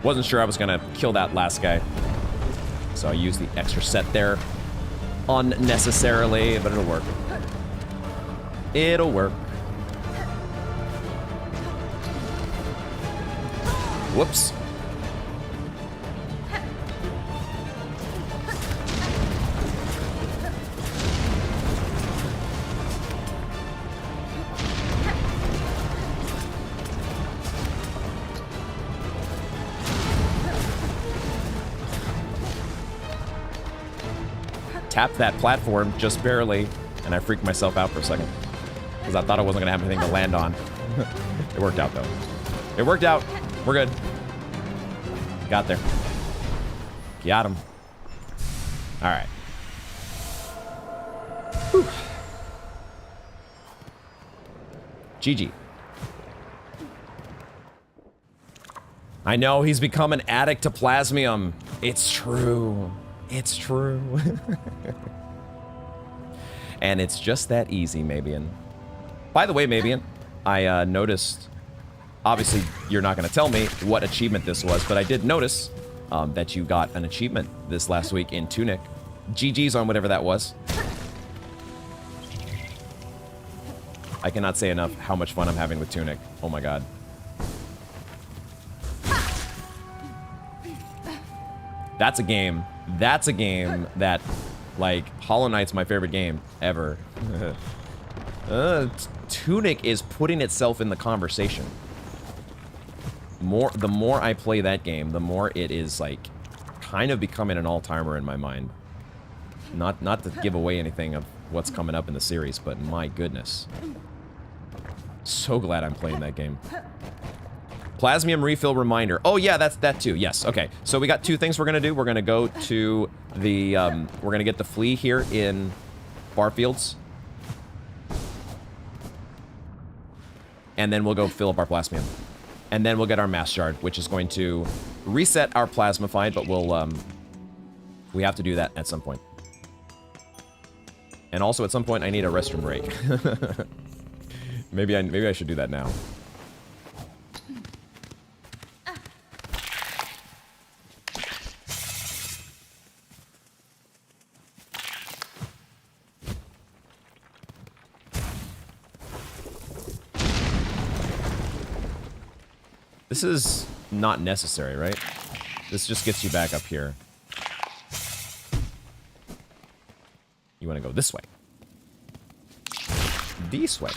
A: Wasn't sure I was gonna kill that last guy, so I used the extra set there unnecessarily, but it'll work. It'll work. Whoops. Tapped that platform just barely, and I freaked myself out for a second because I thought I wasn't gonna have anything to land on. It worked out though. It worked out. We're good. Got there. Got him. All right. Whew. GG. I know he's become an addict to Plasmium. It's true. It's true. And it's just that easy, Mabian. By the way, Mabian, I noticed... Obviously, you're not going to tell me what achievement this was, but I did notice that you got an achievement this last week in Tunic. GG's on whatever that was. I cannot say enough how much fun I'm having with Tunic. Oh my god. That's a game. That's a game that, like, Hollow Knight's my favorite game ever. Tunic is putting itself in the conversation. The more I play that game, the more it is, like, kind of becoming an all-timer in my mind. Not to give away anything of what's coming up in the series, but my goodness. So glad I'm playing that game. Plasmium refill reminder. Oh yeah, that's that too. Yes. Okay. So we got two things we're gonna do. We're gonna go to the we're gonna get the flea here in Barfields, and then we'll go fill up our plasmium, and then we'll get our mass shard, which is going to reset our plasmified. But we'll we have to do that at some point. And also at some point I need a restroom break. maybe I should do that now. This is not necessary, right? This just gets you back up here. You want to go this way. This way.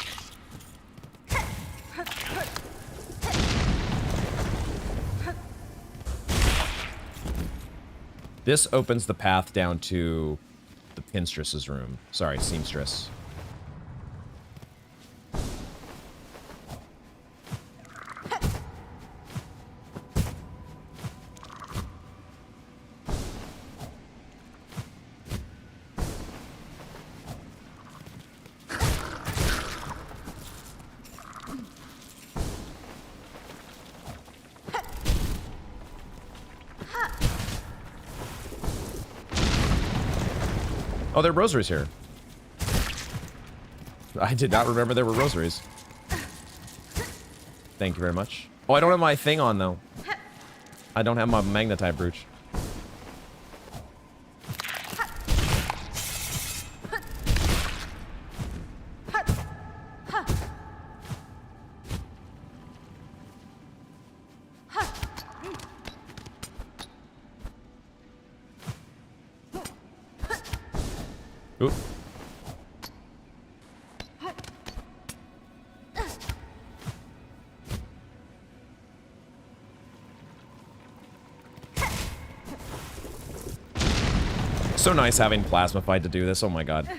A: This opens the path down to the Pinstress's room. Sorry, Seamstress. Oh, there are rosaries here. I did not remember there were rosaries. Thank you very much. Oh, I don't have my thing on, though. I don't have my magnetite brooch. Oop. So nice having Plasmified to do this. Oh my god.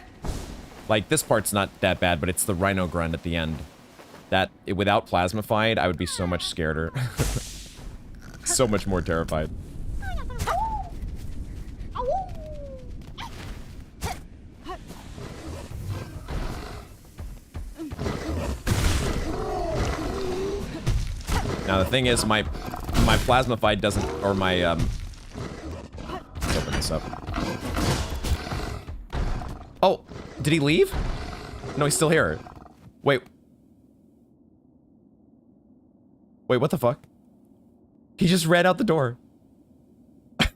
A: Like, this part's not that bad, but it's the Rhino Grunt at the end. That, without Plasmified, I would be so much scareder. So much more terrified. Now the thing is, my Plasmified doesn't, or my, let's open this up. Oh, did he leave? No, he's still here. Wait. Wait, what the fuck? He just ran out the door. I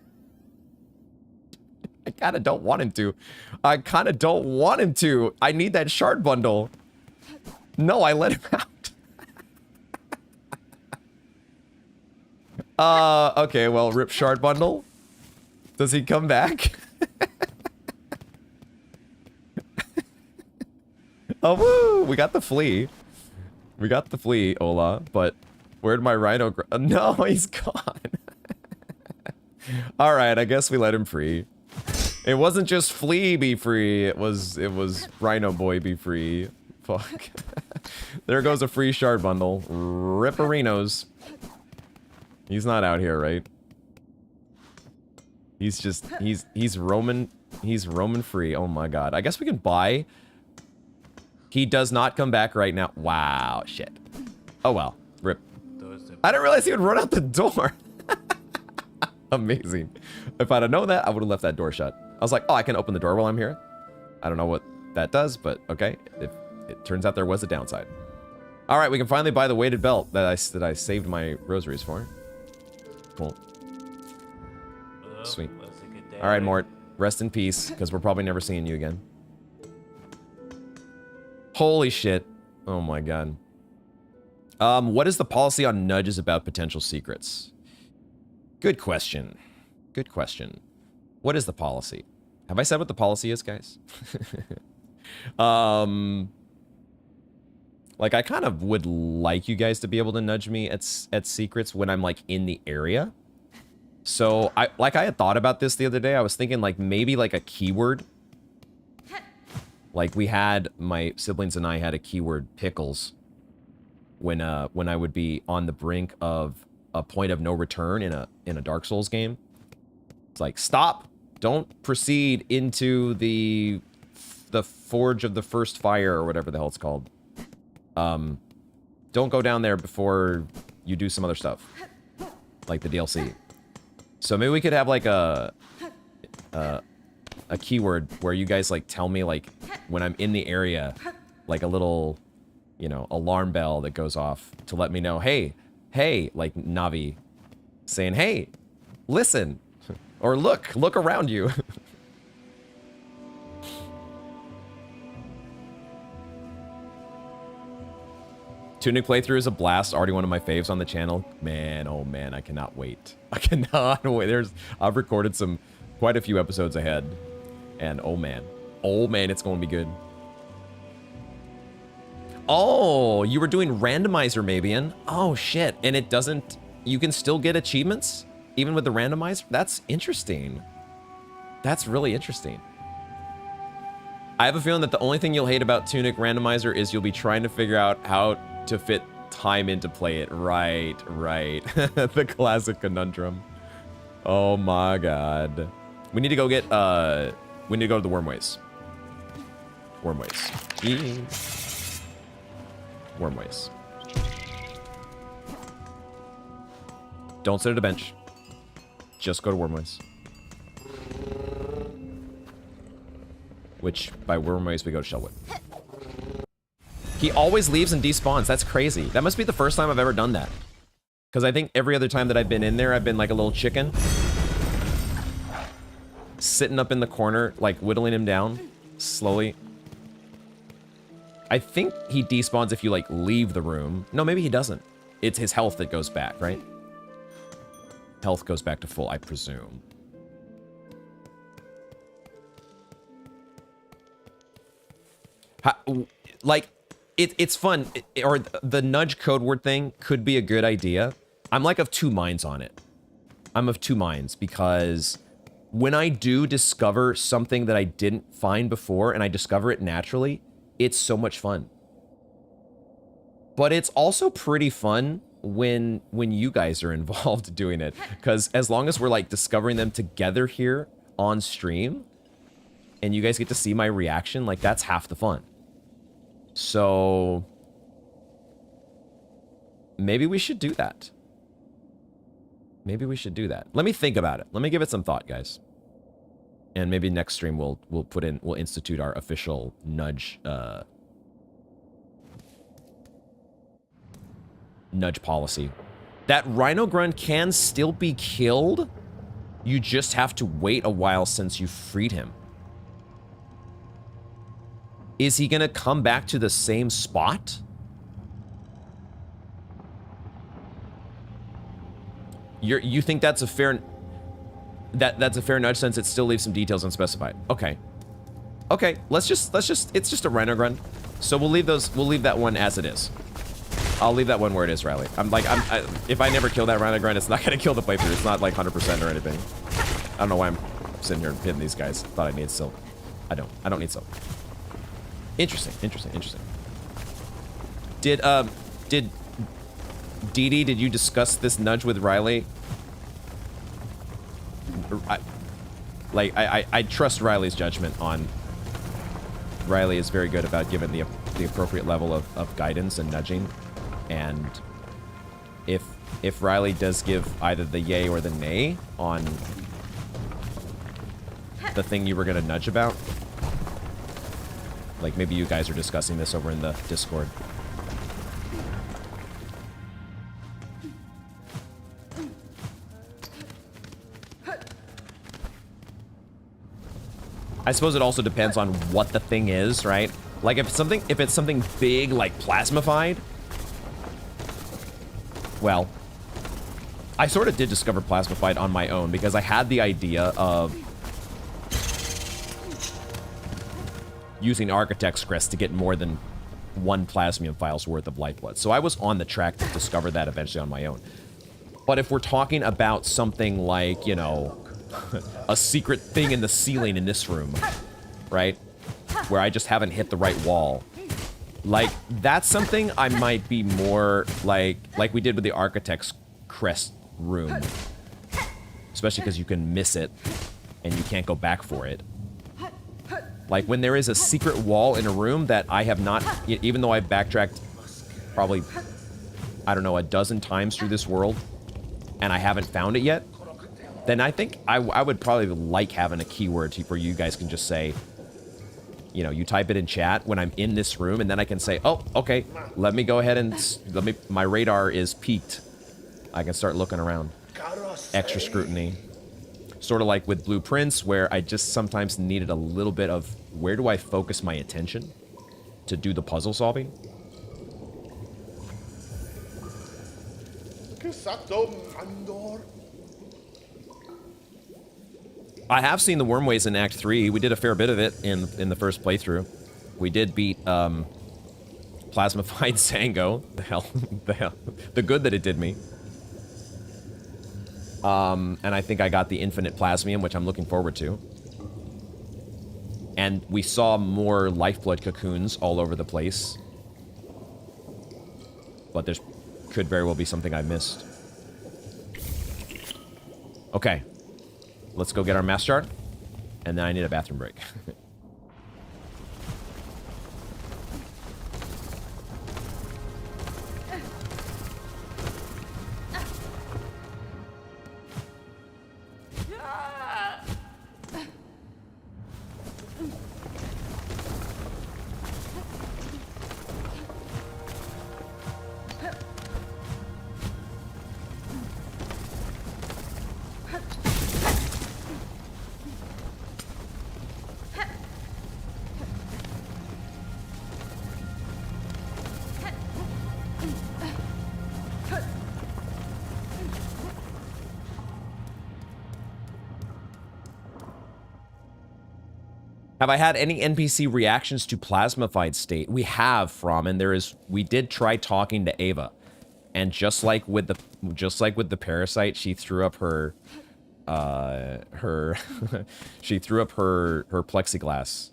A: kinda don't want him to. I kinda don't want him to. I need that shard bundle. No, I let him out. Okay, well, rip shard bundle. Does he come back? Oh, woo! We got the flea. We got the flea, Ola, but where'd my rhino no, he's gone. Alright, I guess we let him free. It wasn't just flea be free, it was rhino boy be free. Fuck. There goes a free shard bundle. Ripperinos. He's not out here, right? He's just, he's roaming free. Oh my god. I guess we can buy. He does not come back right now. Wow, shit. Oh well, rip. I didn't realize he would run out the door. Amazing. If I'd have known that, I would have left that door shut. I was like, oh, I can open the door while I'm here. I don't know what that does, but okay. If it turns out there was a downside. All right, we can finally buy the weighted belt that I saved my rosaries for. Cool. Sweet. All right, Mort. Rest in peace, because we're probably never seeing you again. Holy shit. Oh my god. What is the policy on nudges about potential secrets? Good question. Good question. What is the policy? Have I said what the policy is, guys? Like, I kind of would like you guys to be able to nudge me at secrets when I'm, like, in the area. So, I had thought about this the other day. I was thinking, like, maybe, like, a keyword. Like, my siblings and I had a keyword, pickles, when I would be on the brink of a point of no return in a Dark Souls game. It's like, stop! Don't proceed into the Forge of the First Fire, or whatever the hell it's called. Don't go down there before you do some other stuff. Like the DLC. So maybe we could have, like, a keyword where you guys, like, tell me, like, when I'm in the area, like a little, you know, alarm bell that goes off to let me know, hey, like Navi saying, hey, listen, or look around you. Tunic playthrough is a blast. Already one of my faves on the channel. Man, oh man, I cannot wait. I cannot wait. I've recorded quite a few episodes ahead. And oh man, it's going to be good. Oh, you were doing randomizer, Mabian. Oh shit, and it doesn't, you can still get achievements even with the randomizer? That's interesting. That's really interesting. I have a feeling that the only thing you'll hate about Tunic randomizer is you'll be trying to figure out how to fit time in to play it. Right. The classic conundrum. Oh my god. We need to go get, we need to go to the Wormways. Wormways. Don't sit at a bench. Just go to Wormways. Which, by Wormways, we go to Shellwood. He always leaves and despawns. That's crazy. That must be the first time I've ever done that. Because I think every other time that I've been in there, I've been like a little chicken. Sitting up in the corner, like whittling him down. Slowly. I think he despawns if you, like, leave the room. No, maybe he doesn't. It's his health that goes back, right? Health goes back to full, I presume. Like, it's fun. Or the nudge code word thing could be a good idea. I'm, like, of two minds on it. I'm of two minds because when I do discover something that I didn't find before and I discover it naturally, it's so much fun. But it's also pretty fun when you guys are involved doing it. Because as long as we're, like, discovering them together here on stream, and you guys get to see my reaction, like, that's half the fun. So maybe we should do that. Maybe we should do that. Let me think about it. Let me give it some thought, guys. And maybe next stream we'll institute our official nudge nudge policy. That Rhino Grunt can still be killed. You just have to wait a while since you freed him. Is he gonna come back to the same spot? You think that's a fair... That's a fair nudge since it still leaves some details unspecified. Okay. Okay, let's just it's just a Rhino Grunt. So we'll leave that one as it is. I'll leave that one where it is, Riley. If I never kill that Rhino Grunt, it's not gonna kill the playthrough. It's not like 100% or anything. I don't know why I'm sitting here hitting these guys. Thought I needed silk. I don't need silk. Interesting. Did Dee, did you discuss this nudge with Riley? I trust Riley's judgment on... Riley is very good about giving the appropriate level of guidance and nudging. And if Riley does give either the yay or the nay on the thing you were going to nudge about, Like, maybe you guys are discussing this over in the Discord. I suppose it also depends on what the thing is, right? Like, if it's something big, like plasmified, well, I sort of did discover plasmified on my own because I had the idea of using Architect's Crest to get more than one plasmium file's worth of lifeblood. So I was on the track to discover that eventually on my own. But if we're talking about something like, you know, a secret thing in the ceiling in this room, right? Where I just haven't hit the right wall. Like, that's something I might be more like we did with the Architect's Crest room. Especially because you can miss it and you can't go back for it. Like, when there is a secret wall in a room that I have not, even though I've backtracked probably, I don't know, a dozen times through this world, and I haven't found it yet, then I think I would probably like having a keyword where you guys can just say, you know, you type it in chat when I'm in this room, and then I can say, oh, okay, let me go ahead and, my radar is peaked. I can start looking around. Extra scrutiny. Sort of like with Blueprints, where I just sometimes needed a little bit of, where do I focus my attention to do the puzzle solving? I have seen the Wormways in Act 3. We did a fair bit of it in the first playthrough. We did beat Plasmified Sango. The good that it did me. And I think I got the Infinite Plasmium, which I'm looking forward to. And we saw more Lifeblood cocoons all over the place. But there's could very well be something I missed. Okay. Let's go get our mass shard. And then I need a bathroom break. Have I had any NPC reactions to Plasmified State? We have, From, and we did try talking to Ava. And just like with the parasite, she threw up her she threw up her plexiglass.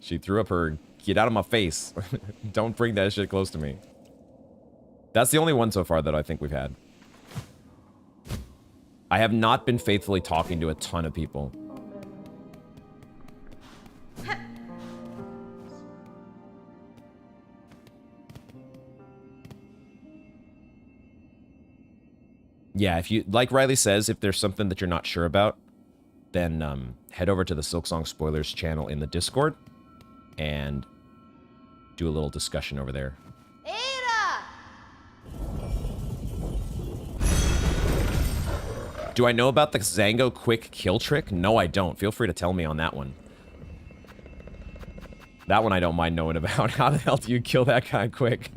A: She threw up her, get out of my face. Don't bring that shit close to me. That's the only one so far that I think we've had. I have not been faithfully talking to a ton of people. Yeah, if you, like Riley says, if there's something that you're not sure about, then head over to the Silksong Spoilers channel in the Discord and do a little discussion over there. Ada! Do I know about the Zango quick kill trick? No, I don't. Feel free to tell me on that one. That one I don't mind knowing about. How the hell do you kill that guy quick?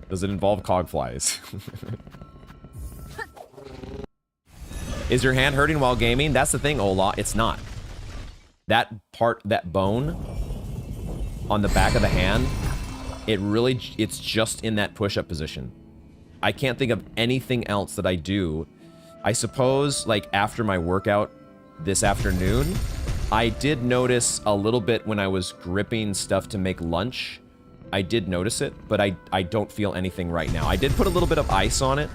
A: Does it involve cogflies? Is your hand hurting while gaming? That's the thing, Ola. It's not. That part, that bone on the back of the hand, it's just in that push-up position. I can't think of anything else that I do. I suppose, like, after my workout this afternoon, I did notice a little bit when I was gripping stuff to make lunch. I did notice it, but I don't feel anything right now. I did put a little bit of ice on it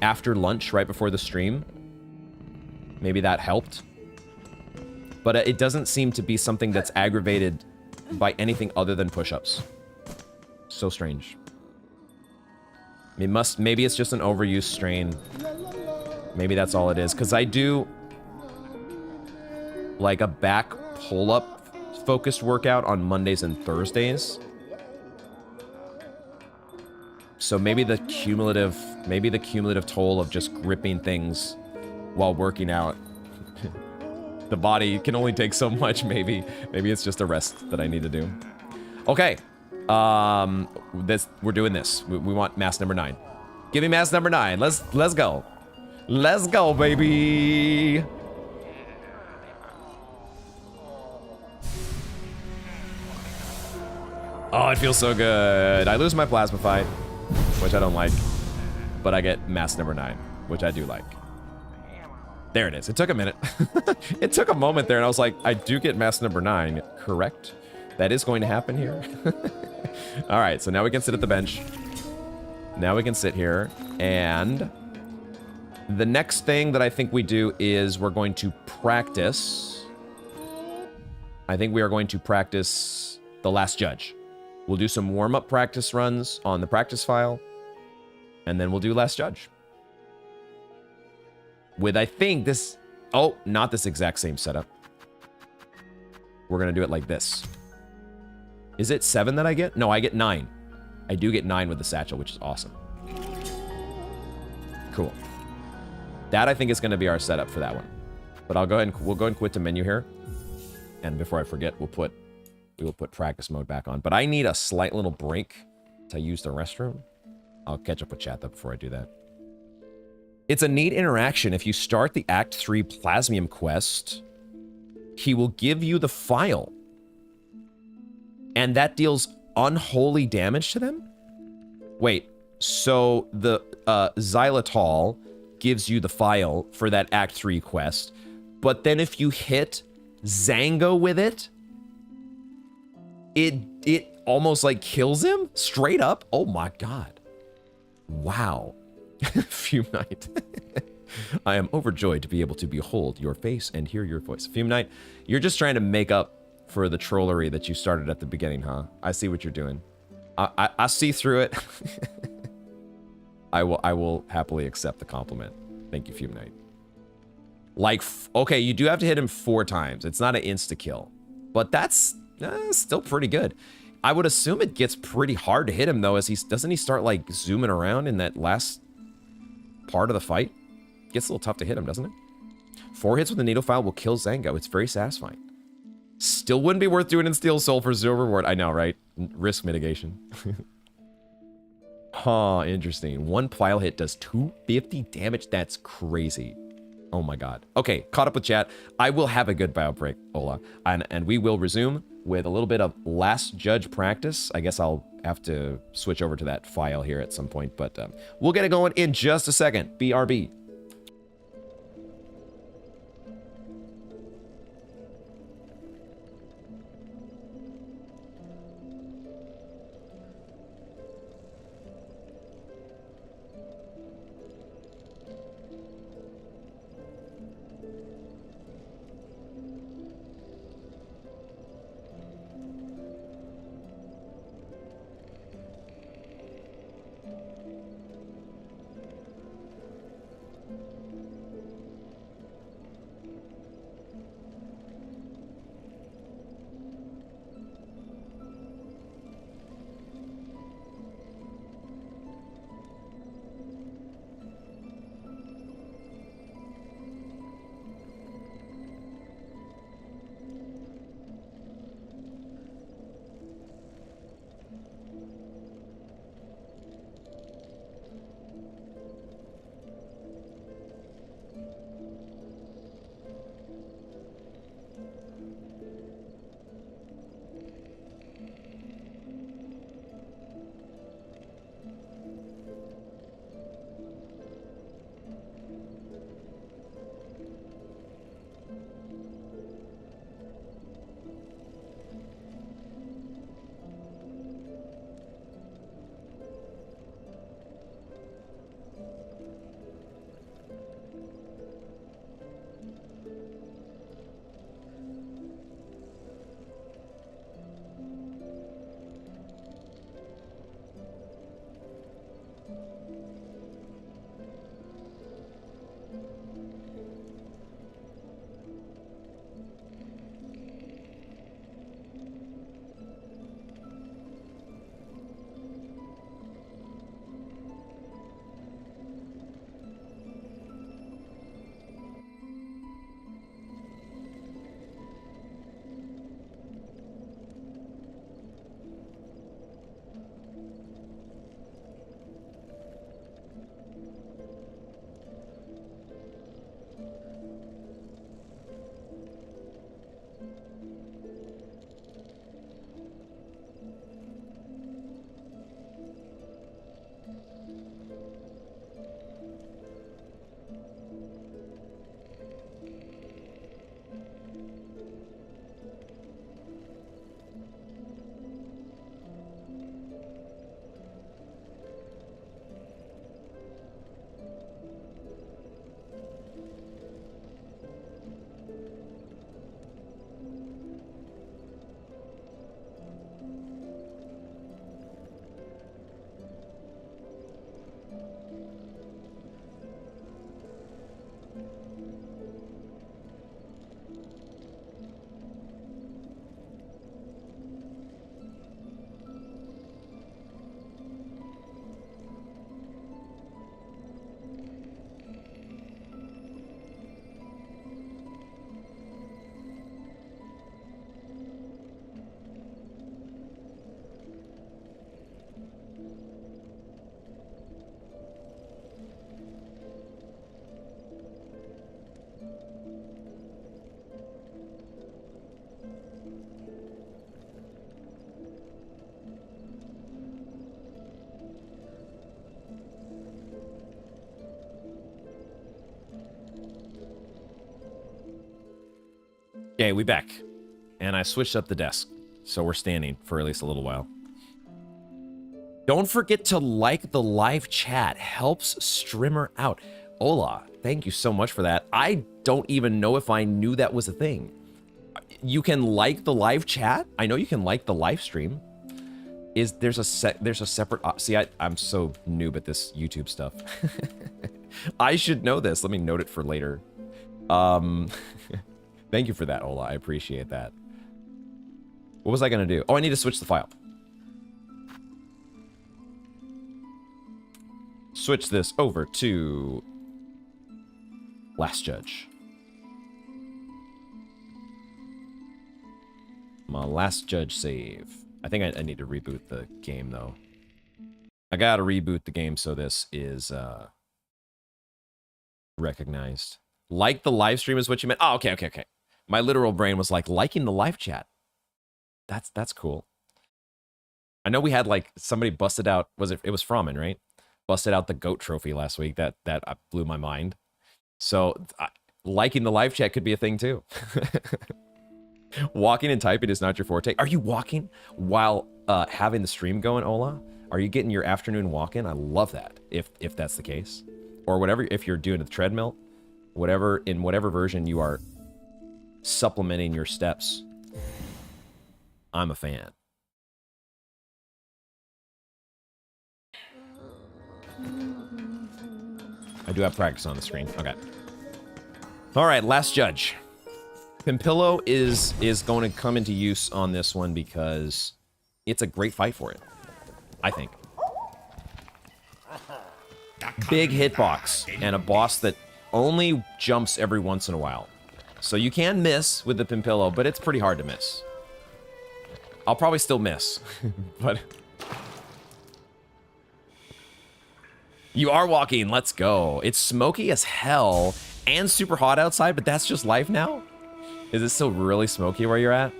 A: after lunch, right before the stream. Maybe that helped. But it doesn't seem to be something that's aggravated by anything other than push-ups. So strange. Maybe it's just an overuse strain. Maybe that's all it is. Because I do... like a back pull-up focused workout on Mondays and Thursdays. So maybe the cumulative toll of just gripping things while working out. The body can only take so much, maybe. Maybe it's just a rest that I need to do. Okay. We're doing this. We want mass number 9. Give me mass number 9. Let's go. Let's go, baby. Oh, it feels so good. I lose my plasma fight, which I don't like, but I get mass number 9, which I do like. There it is. It took a minute. It took a moment there, and I was like, I do get mass number 9, correct? That is going to happen here. All right, so now we can sit at the bench. Now we can sit here, and the next thing that I think we do is we're going to practice. I think we are going to practice the Last Judge. We'll do some warm-up practice runs on the practice file, and then we'll do Last Judge. With, I think, this... Oh, not this exact same setup. We're going to do it like this. Is it 7 that I get? No, I get 9. I do get 9 with the satchel, which is awesome. Cool. That, I think, is going to be our setup for that one. But we'll go ahead and quit the menu here. And before I forget, we will put practice mode back on. But I need a slight little break to use the restroom. I'll catch up with chat, though, before I do that. It's a neat interaction. If you start the Act 3 Plasmium quest, he will give you the file. And that deals unholy damage to them? Wait, so the xylitol gives you the file for that Act 3 quest, but then if you hit Zango with it, it almost like kills him? Straight up? Oh my god. Wow. Fume Knight. I am overjoyed to be able to behold your face and hear your voice. Fume Knight, you're just trying to make up for the trollery that you started at the beginning, huh? I see what you're doing. I see through it. I will happily accept the compliment. Thank you, Fume Knight. Like, okay, you do have to hit him 4 times. It's not an insta-kill. But that's still pretty good. I would assume it gets pretty hard to hit him, though, as doesn't he start, like, zooming around in that last part of the fight? Gets a little tough to hit him, doesn't it? 4 hits with the needle file will kill Zango. It's very satisfying. Still wouldn't be worth doing in Steel Soul for 0 reward. I know, right? Risk mitigation. Huh, interesting. 1 plile hit does 250 damage. That's crazy. Oh my god. Okay, caught up with chat. I will have a good bio break, Ola. And we will resume with a little bit of Last Judge practice. I guess I'll have to switch over to that file here at some point, but we'll get it going in just a second. BRB. Okay, we back. And I switched up the desk. So we're standing for at least a little while. Don't forget to like the live chat. Helps streamer out. Hola, thank you so much for that. I don't even know if I knew that was a thing. You can like the live chat? I know you can like the live stream. There's a separate see, I'm so noob at this YouTube stuff. I should know this. Let me note it for later. Thank you for that, Ola. I appreciate that. What was I gonna do? Oh, I need to switch the file. Switch this over to Last Judge. My Last Judge save. I think I need to reboot the game, though. I gotta reboot the game so this is recognized. Like the live stream is what you meant? Oh, okay. My literal brain was like, liking the live chat. That's cool. I know we had, like, somebody busted out, it was Fromen, right? Busted out the GOAT trophy last week. That blew my mind. So, liking the live chat could be a thing, too. Walking and typing is not your forte. Are you walking while having the stream going, Ola? Are you getting your afternoon walk in? I love that, if that's the case. Or whatever, if you're doing the treadmill, in whatever version you are supplementing your steps. I'm a fan. I do have practice on the screen. Okay. All right, Last Judge. Pimpillo is going to come into use on this one because it's a great fight for it, I think. Big hitbox and a boss that only jumps every once in a while. So you can miss with the Pimpillo, but it's pretty hard to miss. I'll probably still miss, but... You are walking, let's go. It's smoky as hell and super hot outside, but that's just life now? Is it still really smoky where you're at?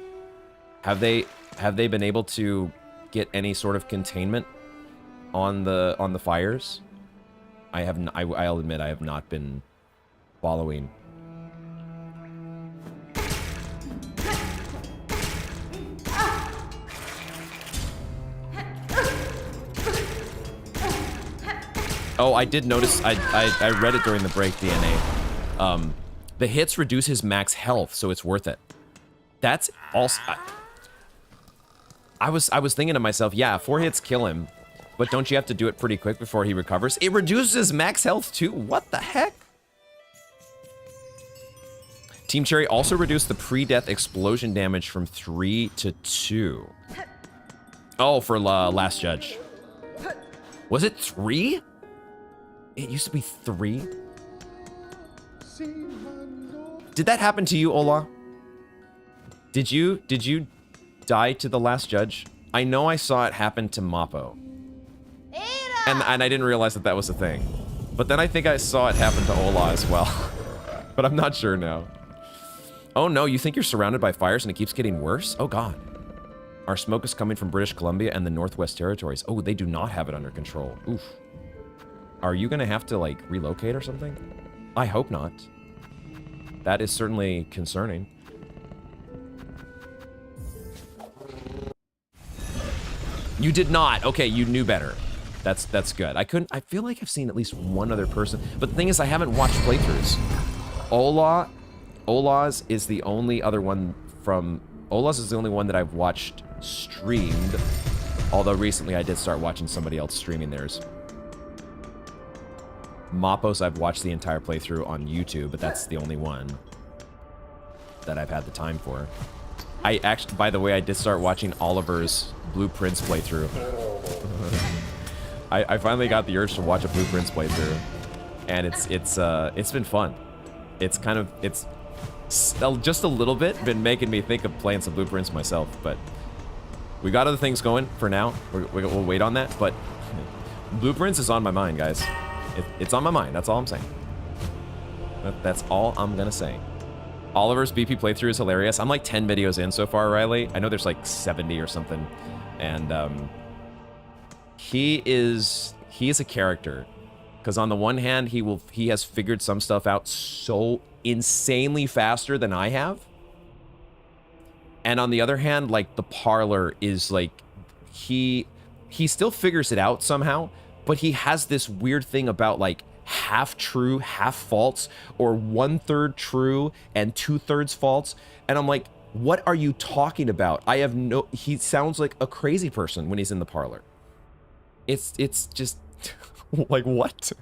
A: Have they been able to get any sort of containment on the fires? I'll admit I have not been following. Oh, I did notice, I read it during the break, DNA. The hits reduce his max health, so it's worth it. That's also... I was thinking to myself, yeah, 4 hits kill him, but don't you have to do it pretty quick before he recovers? It reduces his max health too? What the heck? Team Cherry also reduced the pre-death explosion damage from 3 to 2. Oh, for Last Judge. Was it 3? It used to be 3? Did that happen to you, Ola? Did you die to the Last Judge? I know I saw it happen to Mappo. And I didn't realize that was a thing. But then I think I saw it happen to Ola as well. But I'm not sure now. Oh no, you think you're surrounded by fires and it keeps getting worse? Oh god. Our smoke is coming from British Columbia and the Northwest Territories. Oh, they do not have it under control. Oof. Are you gonna have to, like, relocate or something? I hope not. That is certainly concerning. You did not. Okay, you knew better. That's good. I feel like I've seen at least one other person, but the thing is I haven't watched playthroughs. Ola's is the only other one from... Ola's is the only one that I've watched streamed, although recently I did start watching somebody else streaming theirs. Mappo's I've watched the entire playthrough on YouTube, but that's the only one that I've had the time for. I actually, by the way, I did start watching Oliver's Blueprints playthrough. I finally got the urge to watch a Blueprints playthrough, and it's been fun. It's just a little bit been making me think of playing some Blueprints myself, but we got other things going for now. We'll wait on that, but Blueprints is on my mind, guys. It's on my mind. That's all I'm saying. That's all I'm gonna say. Oliver's BP playthrough is hilarious. I'm like 10 videos in so far, Riley. I know there's like 70 or something, and he is a character, because on the one hand he has figured some stuff out so insanely faster than I have, And on the other hand, like, the parlor is like, he still figures it out somehow, but he has this weird thing about like half true, half false, or 1/3 true and 2/3 false. And I'm like, what are you talking about? I have no, he sounds like a crazy person when he's in the parlor. It's just like, what?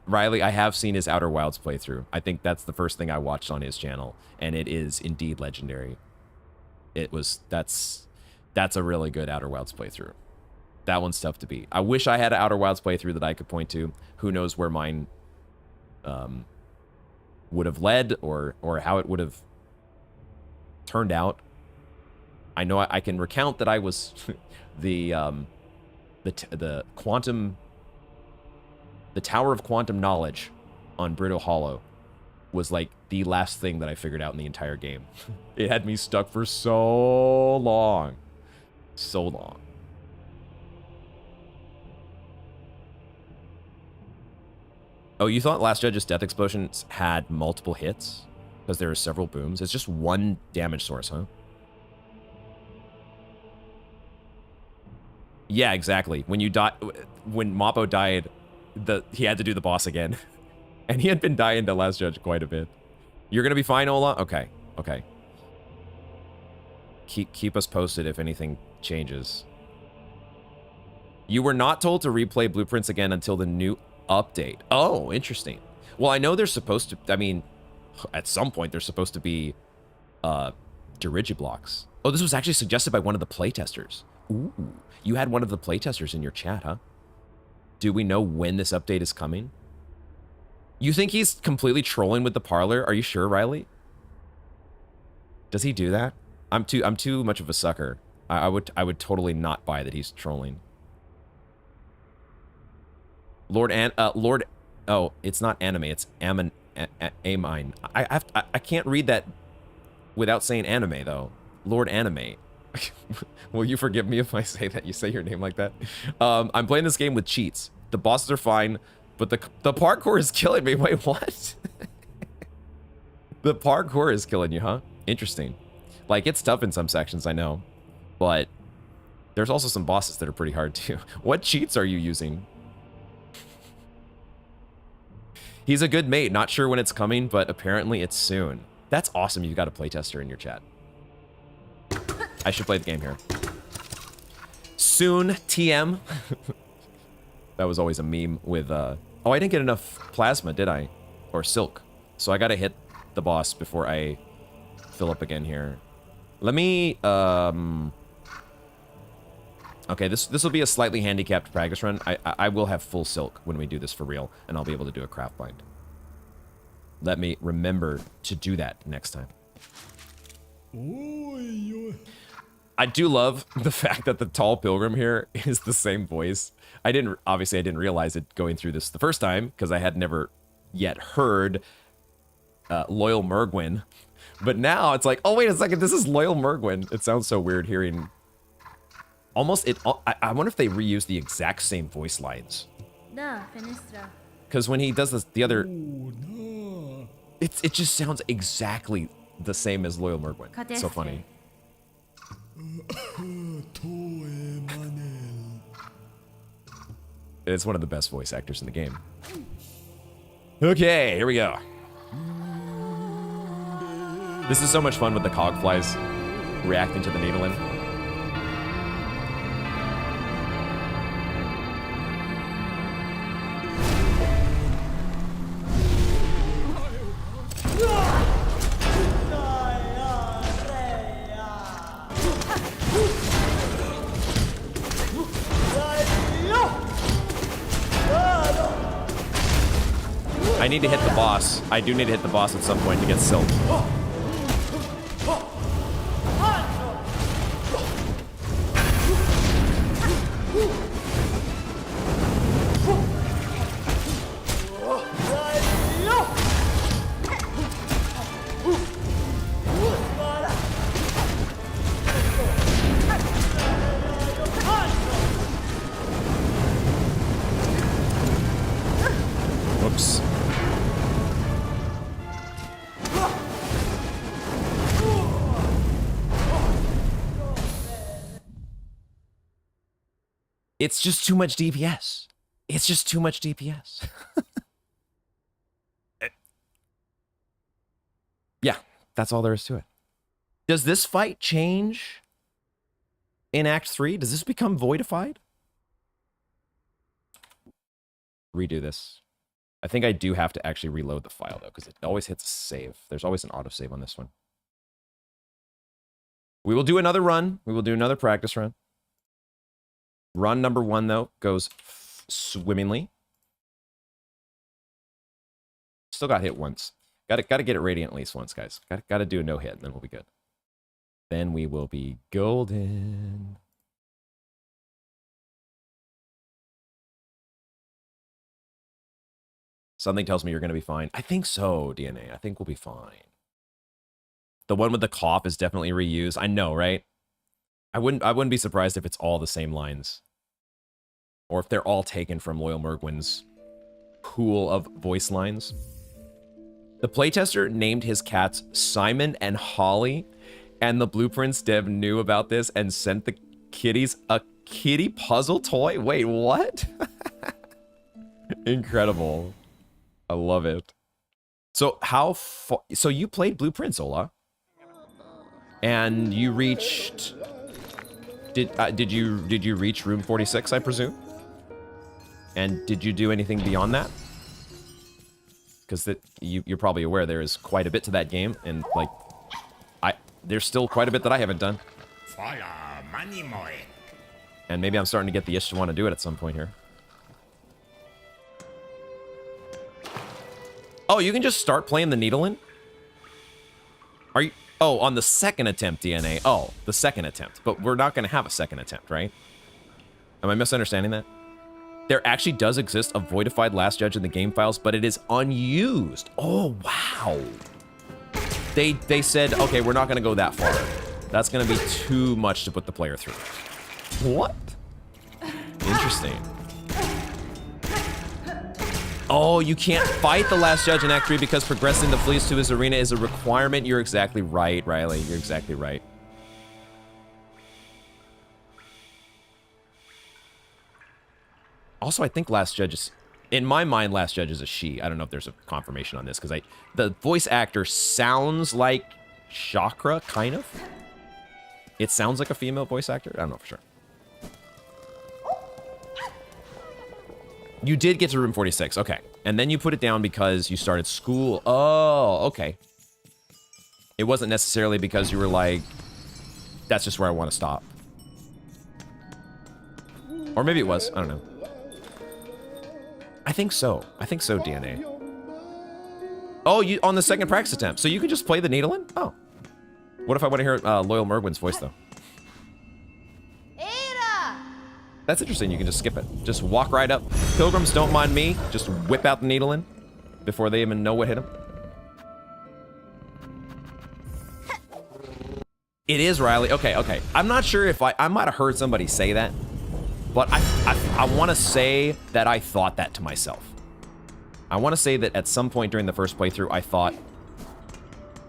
A: Riley, I have seen his Outer Wilds playthrough. I think that's the first thing I watched on his channel, and it is indeed legendary. That's a really good Outer Wilds playthrough. That one's tough to beat. I wish I had an Outer Wilds playthrough that I could point to. Who knows where mine would have led, or how it would have turned out. I know I can recount that I was the Tower of Quantum Knowledge on Brittle Hollow was like the last thing that I figured out in the entire game. It had me stuck for so long. So long. Oh, you thought Last Judge's Death Explosions had multiple hits? Because there are several booms? It's just one damage source, huh? Yeah, exactly. When Mappo died, he had to do the boss again. And he had been dying to Last Judge quite a bit. You're gonna be fine, Ola? Okay. Okay. Keep us posted if anything changes. You were not told to replay Blueprints again until the new update. Oh, interesting. Well, I know they're supposed to, I mean, at some point they're supposed to be Dirigiblocks. Oh, this was actually suggested by one of the playtesters. Ooh, you had one of the playtesters in your chat, huh? Do we know when this update is coming? You think he's completely trolling with the parlor? Are you sure, Riley? Does he do that? I'm too much of a sucker. I would totally not buy that he's trolling. Oh, it's not anime, it's amine. I can't read that without saying anime though. Lord Anime. Will you forgive me if I say that? You say your name like that? I'm playing this game with cheats. The bosses are fine, but the parkour is killing me. Wait, what? The parkour is killing you, huh? Interesting. Like, it's tough in some sections, I know. But there's also some bosses that are pretty hard too. What cheats are you using? He's a good mate. Not sure when it's coming, but apparently it's soon. That's awesome. You've got a playtester in your chat. I should play the game here. Soon, TM. That was always a meme with, oh, I didn't get enough plasma, did I? Or silk. So I gotta hit the boss before I fill up again here. Let me, okay, this will be a slightly handicapped practice run. I will have full silk when we do this for real, and I'll be able to do a craft bind. Let me remember to do that next time. I do love the fact that the tall pilgrim here is the same voice. Obviously I didn't realize it going through this the first time, because I had never yet heard Loyal Mergwyn. But now it's like, oh, wait a second, this is Loyal Mergwyn. It sounds so weird hearing... Almost, I wonder if they reuse the exact same voice lines. Because when he does this, the other... It just sounds exactly the same as Loyal Mergwyn. It's so funny. It's one of the best voice actors in the game. Okay, here we go. This is so much fun with the cogflies reacting to the needling. I need to hit the boss. I do need to hit the boss at some point to get silk. Whoops. It's just too much DPS. It's just too much DPS. Yeah, that's all there is to it. Does this fight change in Act 3? Does this become voidified? Redo this. I think I do have to actually reload the file, though, because it always hits save. There's always an autosave on this one. We will do another run. We will do another practice run. Run number 1, though, goes swimmingly. Still got hit once. Got to get it radiant at least once, guys. Got to do a no hit, and then we'll be good. Then we will be golden. Something tells me you're going to be fine. I think so, DNA. I think we'll be fine. The one with the cough is definitely reused. I know, right? I wouldn't be surprised if it's all the same lines. Or if they're all taken from Loyal Mergwyn's pool of voice lines. The playtester named his cats Simon and Holly, and the Blueprints dev knew about this and sent the kitties a kitty puzzle toy. Wait, what? Incredible. I love it. So how far? So you played Blueprints, Ola, and you reached. Did you reach room 46? I presume. And did you do anything beyond that? Because you're probably aware there is quite a bit to that game, and like, there's still quite a bit that I haven't done. And maybe I'm starting to get the itch to want to do it at some point here. Oh, you can just start playing the Needle-In? Are you? Oh, on the second attempt, DNA. Oh, the second attempt. But we're not going to have a second attempt, right? Am I misunderstanding that? There actually does exist a voidified Last Judge in the game files, but it is unused. Oh, wow. They said, okay, we're not going to go that far. That's going to be too much to put the player through. What? Interesting. Oh, you can't fight the Last Judge in Act 3 because progressing the fleas to his arena is a requirement. You're exactly right, Riley. You're exactly right. Also, I think Last Judge is... In my mind, Last Judge is a she. I don't know if there's a confirmation on this, because the voice actor sounds like Chakra, kind of. It sounds like a female voice actor. I don't know for sure. You did get to room 46. Okay. And then you put it down because you started school. Oh, okay. It wasn't necessarily because you were like, that's just where I want to stop. Or maybe it was. I don't know. I think so. I think so, DNA. Oh, you on the second practice attempt. So you can just play the Needle-In? Oh. What if I want to hear Loyal Mergwyn's voice, though? That's interesting. You can just skip it. Just walk right up. Pilgrims, don't mind me. Just whip out the Needle-In before they even know what hit them. It is, Riley. Okay, okay. I'm not sure if I might have heard somebody say that, but I want to say that I thought that to myself. I want to say that at some point during the first playthrough, I thought,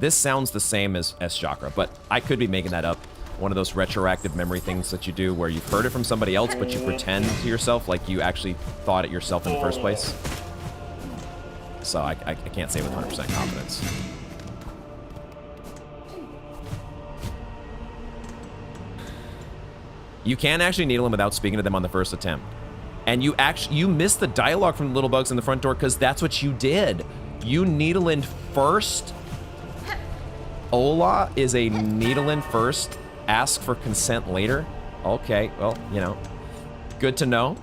A: this sounds the same as Chakra, but I could be making that up. One of those retroactive memory things that you do where you've heard it from somebody else, but you pretend to yourself like you actually thought it yourself in the first place. So I can't say with 100% confidence. You can actually needle him without speaking to them on the first attempt. And you missed the dialogue from the little bugs in the front door because that's what you did. You needle-in first. Ola is a needle-in first. Ask for consent later. Okay, well, you know. Good to know.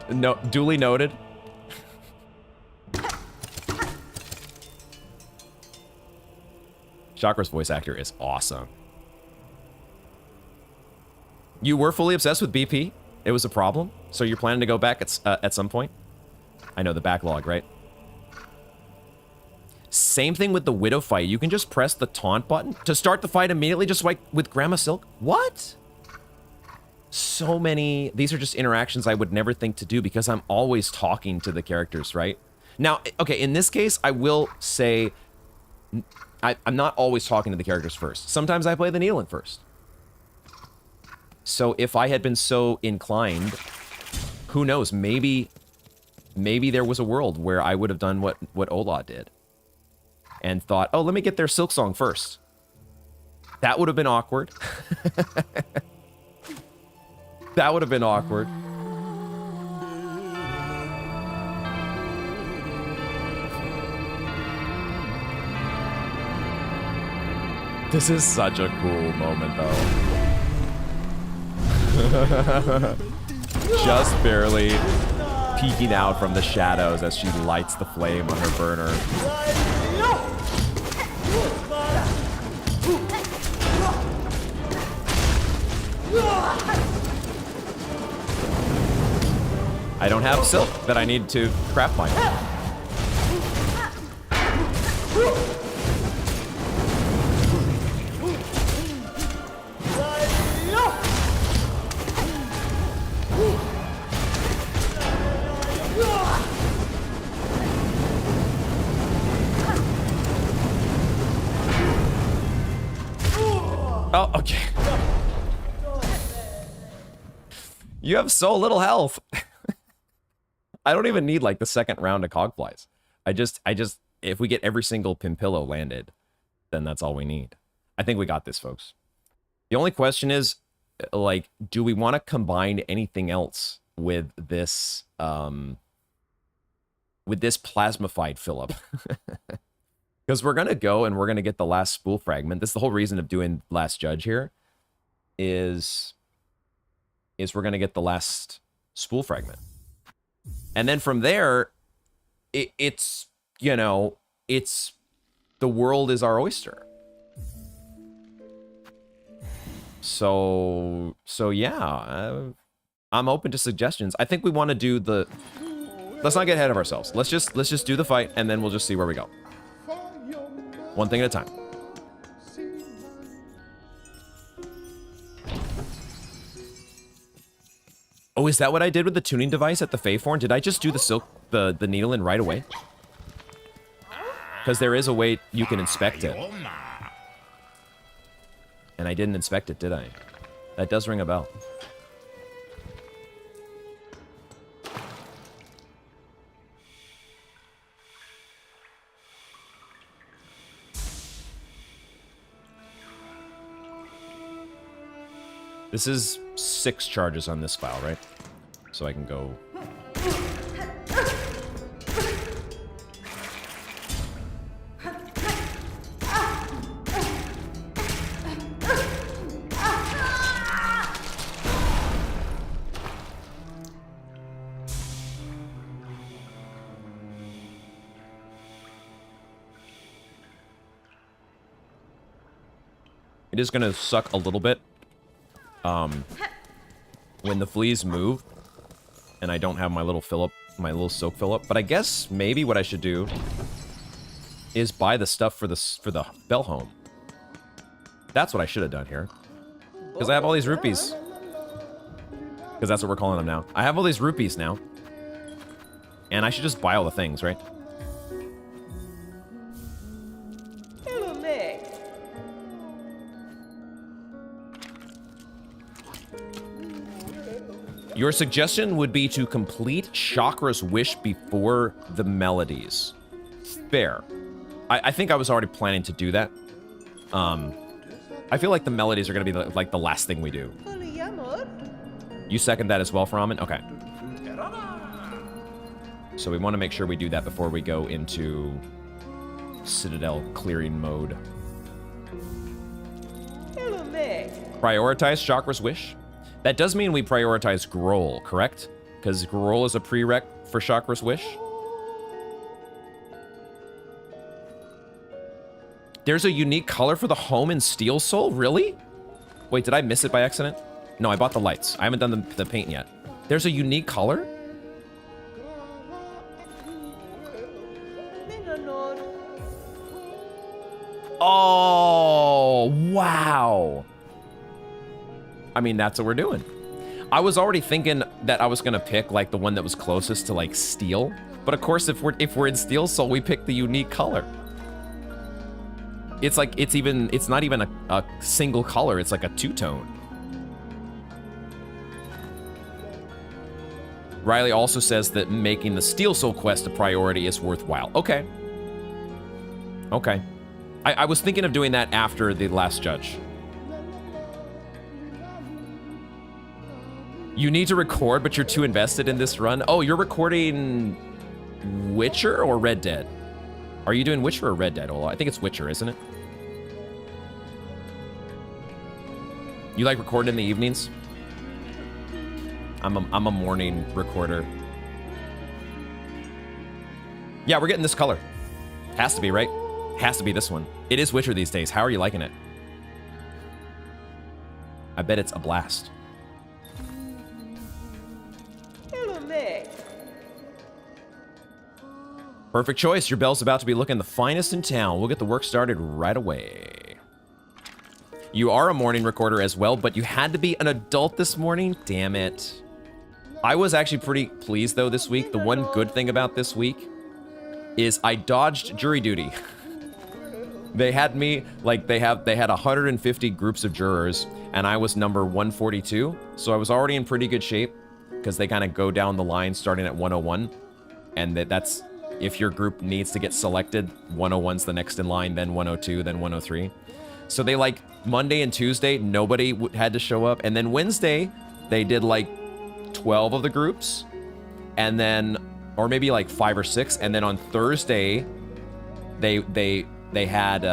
A: No, duly noted. Chakra's voice actor is awesome. You were fully obsessed with BP? It was a problem? So you're planning to go back at some point? I know, the backlog, right? Same thing with the Widow fight. You can just press the taunt button to start the fight immediately, just like with Grandma Silk. What? So many... These are just interactions I would never think to do because I'm always talking to the characters, right? Now, okay, in this case, I will say... I'm not always talking to the characters first. Sometimes I play the Needle-In first. So if I had been so inclined, who knows? Maybe there was a world where I would have done what Ola did. And thought, oh, let me get their Silk Song first. That would have been awkward. That would have been awkward. This is such a cool moment, though. Just barely peeking out from the shadows as she lights the flame on her burner. I don't have silk that I need to craft mine. Oh, okay. You have so little health. I don't even need like the second round of cogflies. I just, if we get every single Pimpillo landed, then that's all we need. I think we got this, folks. The only question is, like, do we want to combine anything else with this plasmified Phillip? Because we're going to go and we're going to get the last spool fragment. This is the whole reason of doing Last Judge here, is we're going to get the last spool fragment. And then from there, it's, you know, it's, the world is our oyster. So yeah, I'm open to suggestions. I think we want to do the, let's not get ahead of ourselves. Let's just do the fight and then we'll just see where we go. One thing at a time. Oh, is that what I did with the tuning device at the Faeforn? Did I just do the silk, the needle in right away? Because there is a way you can inspect it. And I didn't inspect it, did I? That does ring a bell. This is 6 charges on this file, right? So I can go... It is going to suck a little bit. When the fleas move, and I don't have my little Phillip, my little silk Phillip, but I guess maybe what I should do is buy the stuff for the bell home. That's what I should have done here, because I have all these rupees. Because that's what we're calling them now. I have all these rupees now, and I should just buy all the things, right? Your suggestion would be to complete Chakra's wish before the melodies. Fair. I think I was already planning to do that. I feel like the melodies are going to be like the last thing we do. You second that as well, Ramen? Okay. So we want to make sure we do that before we go into Citadel clearing mode. Prioritize Chakra's wish? That does mean we prioritize Grohl, correct? Because Grohl is a prereq for Chakra's wish. There's a unique color for the home in Steel Soul? Really? Wait, did I miss it by accident? No, I bought the lights. I haven't done the paint yet. There's a unique color? Oh, wow. I mean, that's what we're doing. I was already thinking that I was gonna pick like the one that was closest to like steel, but of course, if we're in Steel Soul, we pick the unique color. It's like it's not even a single color. It's like a two-tone. Riley also says that making the Steel Soul quest a priority is worthwhile. Okay. Okay. I was thinking of doing that after the last judge. You need to record, but you're too invested in this run. Oh, you're recording Witcher or Red Dead? Are you doing Witcher or Red Dead, Ola? I think it's Witcher, isn't it? You like recording in the evenings? I'm a morning recorder. Yeah, we're getting this color. Has to be, right? Has to be this one. It is Witcher these days. How are you liking it? I bet it's a blast. Perfect choice. Your bell's about to be looking the finest in town. We'll get the work started right away. You are a morning recorder as well, but you had to be an adult this morning? Damn it. I was actually pretty pleased, though, this week. The one good thing about this week is I dodged jury duty. They had me, like, they had 150 groups of jurors, and I was number 142, so I was already in pretty good shape, because they kind of go down the line starting at 101, and that's... If your group needs to get selected, 101's the next in line, then 102, then 103. So they, like, Monday and Tuesday, nobody had to show up. And then Wednesday, they did, like, 12 of the groups. And then, or maybe, like, 5 or 6. And then on Thursday, they had,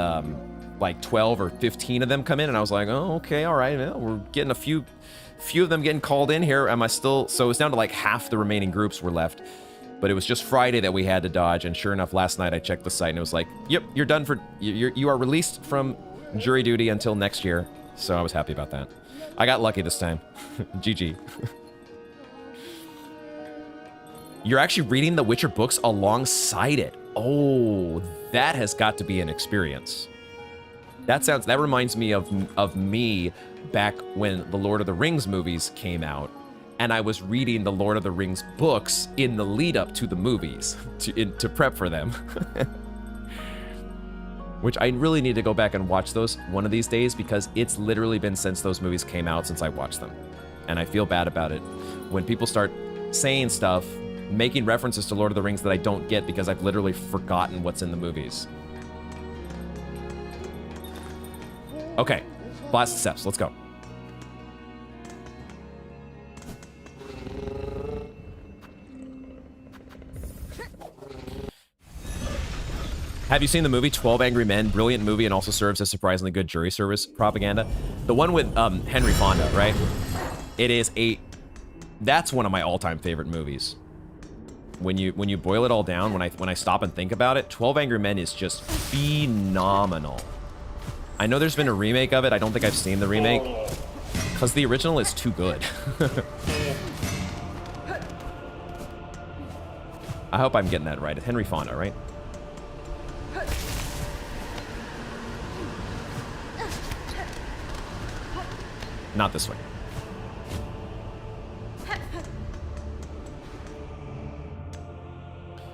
A: like, 12 or 15 of them come in. And I was like, oh, okay, all right. Well, we're getting a few of them getting called in here. Am I still... So it's down to, like, half the remaining groups were left. But it was just Friday that we had to dodge, and sure enough, last night I checked the site and it was like, yep, you're done for, you are released from jury duty until next year. So I was happy about that. I got lucky this time. GG. You're actually reading the Witcher books alongside it. Oh, that has got to be an experience. That reminds me of me back when the Lord of the Rings movies came out. And I was reading the Lord of the Rings books in the lead up to the movies to prep for them. Which I really need to go back and watch those one of these days because it's literally been since those movies came out since I watched them. And I feel bad about it. When people start saying stuff, making references to Lord of the Rings that I don't get because I've literally forgotten what's in the movies. Okay, blast steps, let's go. Have you seen the movie 12 Angry Men? Brilliant movie and also serves as surprisingly good jury service propaganda. The one with Henry Fonda, right? It is that's one of my all-time favorite movies. When you boil it all down, when I stop and think about it, 12 Angry Men is just phenomenal. I know there's been a remake of it. I don't think I've seen the remake because the original is too good. I hope I'm getting that right. It's Henry Fonda, right? Not this way.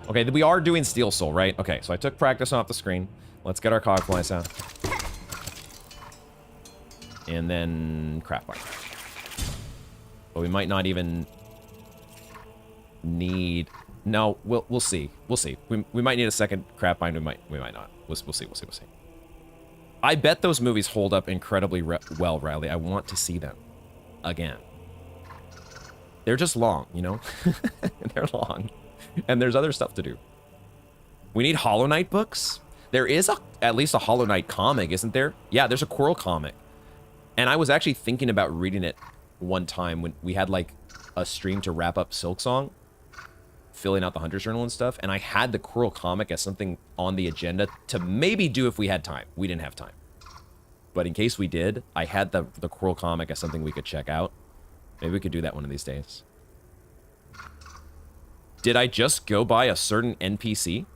A: Okay, we are doing Steel Soul, right? Okay, so I took practice off the screen. Let's get our cogfly out. And then craft bind. But we might not even need... No, we'll see. We'll see. We might need a second craft bind. We might not. We'll see. I bet those movies hold up incredibly well, Riley. I want to see them again. They're just long, you know? They're long. And there's other stuff to do. We need Hollow Knight books? There is at least a Hollow Knight comic, isn't there? Yeah, there's a Quirrell comic. And I was actually thinking about reading it one time when we had, like, a stream to wrap up Silksong, filling out the Hunter's Journal and stuff, and I had the Quirrell comic as something on the agenda to maybe do if we had time. We didn't have time. But in case we did, I had the Quirrell comic as something we could check out. Maybe we could do that one of these days. Did I just go by a certain NPC?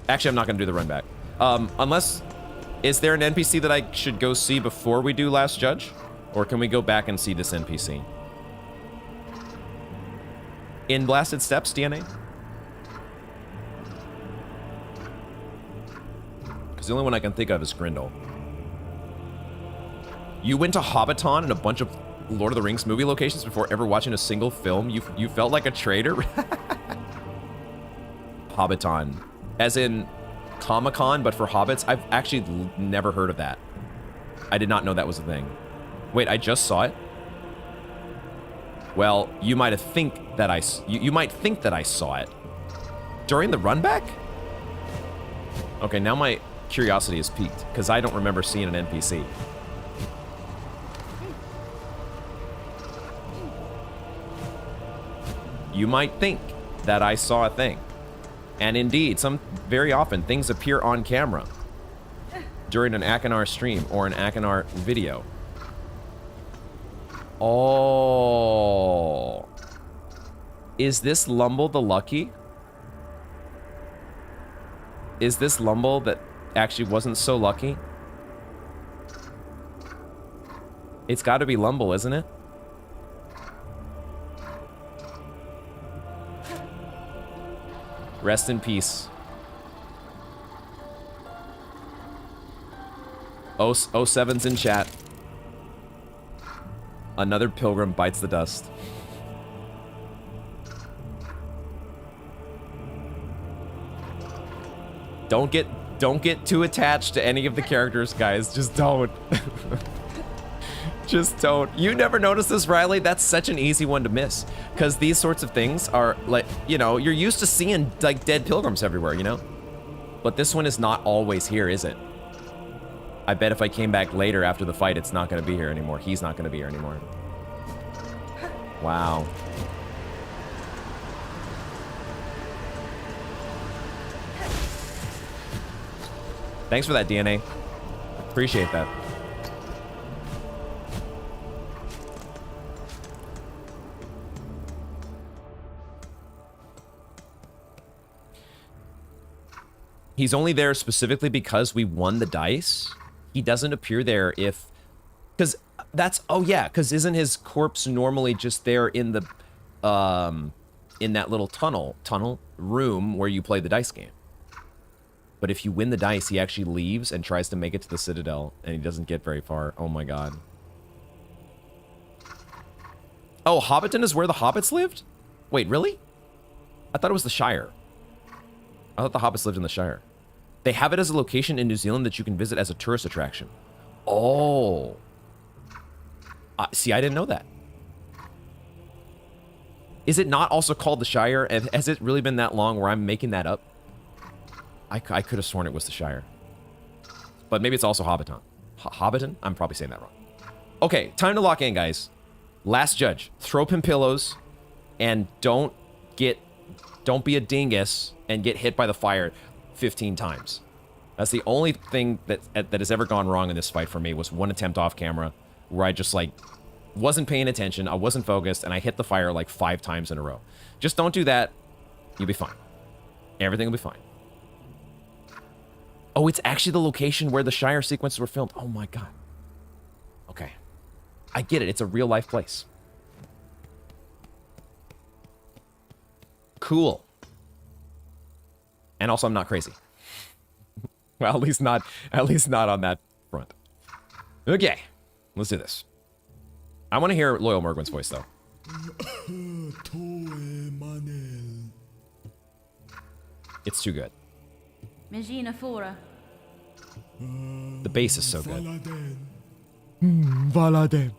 A: Actually, I'm not going to do the run back. Unless... Is there an NPC that I should go see before we do Last Judge? Or can we go back and see this NPC? In Blasted Steps, DNA? Because the only one I can think of is Grindel. You went to Hobbiton and a bunch of Lord of the Rings movie locations before ever watching a single film? You felt like a traitor? Hobbiton. As in Comic-Con, but for hobbits? I've actually never heard of that. I did not know that was a thing. Wait, I just saw it? Well, you might think that I saw it. During the run back? Okay, now my curiosity is piqued, because I don't remember seeing an NPC. You might think that I saw a thing. And indeed, very often, things appear on camera during an Akinar stream or an Akinar video. Oh. Is this Lumble the Lucky? Is this Lumble that actually wasn't so lucky? It's got to be Lumble, isn't it? Rest in peace. Oh, 07's in chat. Another pilgrim bites the dust. Don't get too attached to any of the characters, guys. Just don't. Just don't. You never noticed this, Riley? That's such an easy one to miss. Because these sorts of things are, like, you know, you're used to seeing, like, dead pilgrims everywhere, you know? But this one is not always here, is it? I bet if I came back later after the fight, it's not going to be here anymore. He's not going to be here anymore. Wow. Thanks for that, DNA. Appreciate that. He's only there specifically because we won the dice. He doesn't appear there if... Because that's... Oh, yeah, because isn't his corpse normally just there in the... in that little tunnel room where you play the dice game? But if you win the dice, he actually leaves and tries to make it to the Citadel, and he doesn't get very far. Oh my god. Oh, Hobbiton is where the hobbits lived? Wait, really? I thought it was the Shire. I thought the hobbits lived in the Shire. They have it as a location in New Zealand that you can visit as a tourist attraction. Oh. See, I didn't know that. Is it not also called the Shire? And has it really been that long where I'm making that up? I could have sworn it was the Shire. But maybe it's also Hobbiton. Hobbiton? I'm probably saying that wrong. Okay, time to lock in, guys. Last judge. Throw pin pillows and don't be a dingus and get hit by the fire 15 times. That's the only thing that has ever gone wrong in this fight for me, was one attempt off camera where I just, like, wasn't paying attention, I wasn't focused, and I hit the fire like 5 times in a row. Just don't do that. You'll be fine. Everything will be fine. Oh, it's actually the location where the Shire sequences were filmed. Oh my god. Okay. I get it. It's a real-life place. Cool. And also, I'm not crazy. Well, at least not on that front. Okay. Let's do this. I want to hear Loyal Mergwin's voice, though. It's too good. The bass is so good.
B: Valaden.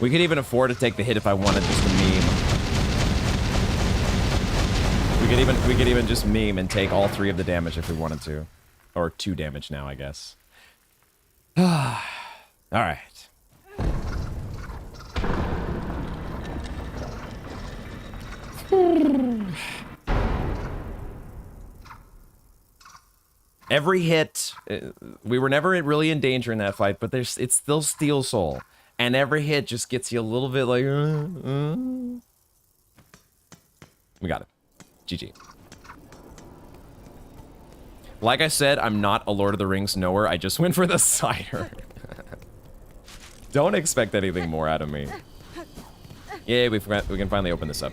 A: We could even afford to take the hit if I wanted just to meme. We could even just meme and take all 3 of the damage if we wanted to. Or 2 damage now, I guess. Alright. Every hit, we were never really in danger in that fight, but it's still Steel Soul. And every hit just gets you a little bit like, We got it. GG. Like I said, I'm not a Lord of the Rings knower. I just went for the cider. Don't expect anything more out of me. Yeah, we can finally open this up.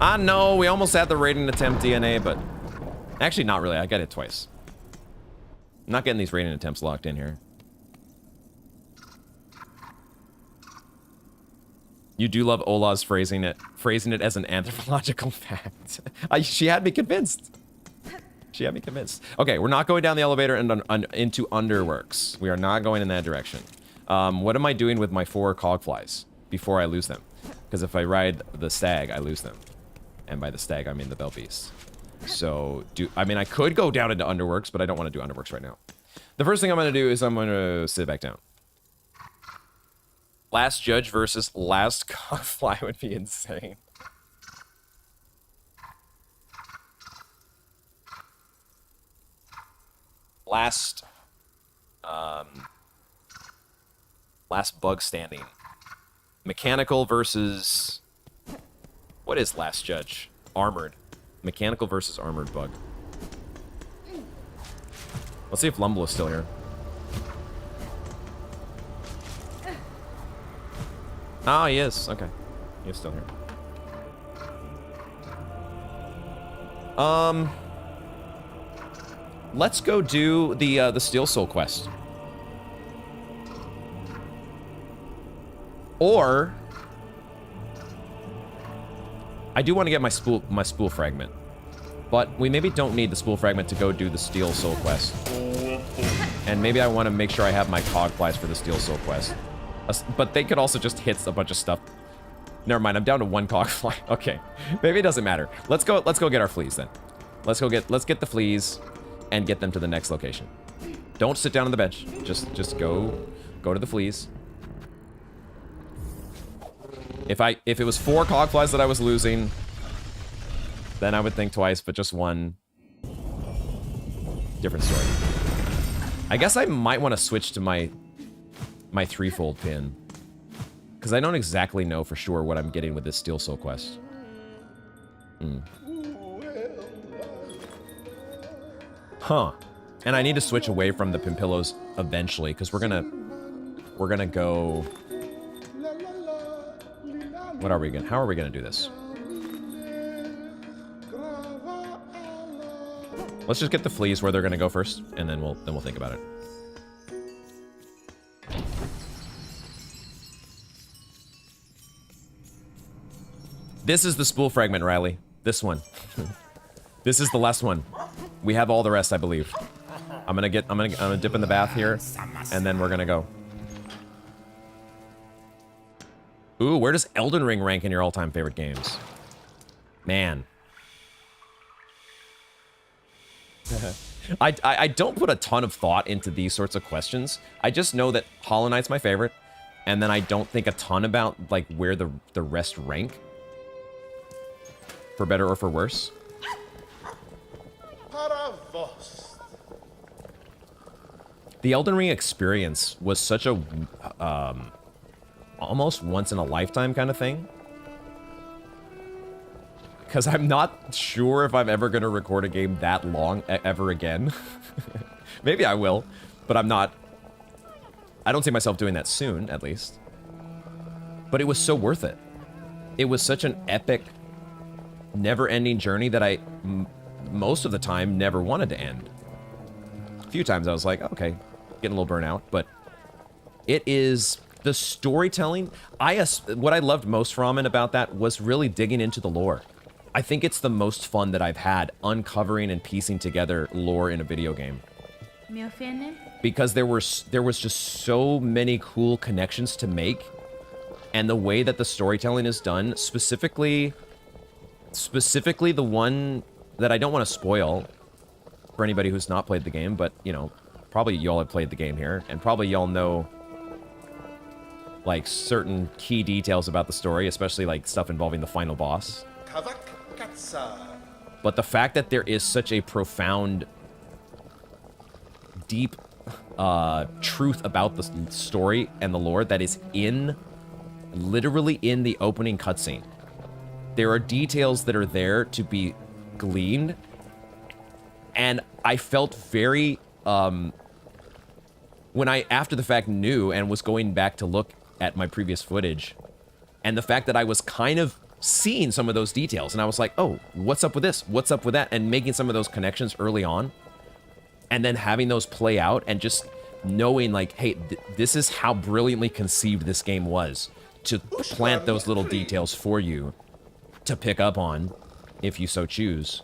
A: I know, we almost had the raiding attempt DNA, but... Actually, not really. I got it twice. I'm not getting these raiding attempts locked in here. You do love Ola's phrasing it as an anthropological fact. She had me convinced. She had me convinced. Okay, we're not going down the elevator and into Underworks. We are not going in that direction. What am I doing with my 4 cogflies before I lose them? Because if I ride the stag, I lose them. And by the stag, I mean the bell beast. So, I mean, I could go down into Underworks, but I don't want to do Underworks right now. The first thing I'm going to do is I'm going to sit back down. Last Judge versus Last Cogfly would be insane. Last Bug standing. Mechanical versus... What is Last Judge? Armored. Mechanical versus armored bug. Let's see if Lumble is still here. Oh, he is. Okay. He is still here. Let's go do the Steel Soul quest. Or I do want to get my spool fragment, but we maybe don't need the spool fragment to go do the Steel Soul quest. And maybe I want to make sure I have my cogflies for the Steel Soul quest. But they could also just hit a bunch of stuff. Never mind, I'm down to 1 cogfly. Okay, maybe it doesn't matter. Let's go get our fleas then. Let's get the fleas and get them to the next location. Don't sit down on the bench. Just go to the fleas. If it was 4 cogflies that I was losing, then I would think twice, but just 1. Different story. I guess I might want to switch to my 3-fold pin. Because I don't exactly know for sure what I'm getting with this Steel Soul quest. Huh. And I need to switch away from the Pimpillos eventually, because we're gonna go... How are we gonna do this? Let's just get the fleas where they're gonna go first, and then we'll think about it. This is the spool fragment, Riley. This one. This is the last one. We have all the rest, I believe. I'm gonna dip in the bath here, and then we're gonna go. Ooh, where does Elden Ring rank in your all-time favorite games? Man. I don't put a ton of thought into these sorts of questions. I just know that Hollow Knight's my favorite, and then I don't think a ton about like where the rest rank. For better or for worse. The Elden Ring experience was such a almost once in a lifetime kind of thing. Because I'm not sure if I'm ever going to record a game that long ever again. Maybe I will, but I'm not. I don't see myself doing that soon, at least. But it was so worth it. It was such an epic, never-ending journey that I, most of the time, never wanted to end. A few times I was like, okay, getting a little burnt out, but it is the storytelling. What I loved most from it about that was really digging into the lore. I think it's the most fun that I've had uncovering and piecing together lore in a video game. Because there was just so many cool connections to make and the way that the storytelling is done, specifically the one that I don't want to spoil for anybody who's not played the game, but, you know, probably y'all have played the game here, and probably y'all know, like, certain key details about the story, especially, like, stuff involving the final boss. But the fact that there is such a profound, deep truth about the story and the lore that is literally in the opening cutscene. There are details that are there to be gleaned, and I felt very, when I, after the fact, knew and was going back to look at my previous footage, and the fact that I was kind of seeing some of those details, and I was like, oh, what's up with this? What's up with that? And making some of those connections early on, and then having those play out, and just knowing, like, hey, this is how brilliantly conceived this game was, to plant those little details for you to pick up on, if you so choose.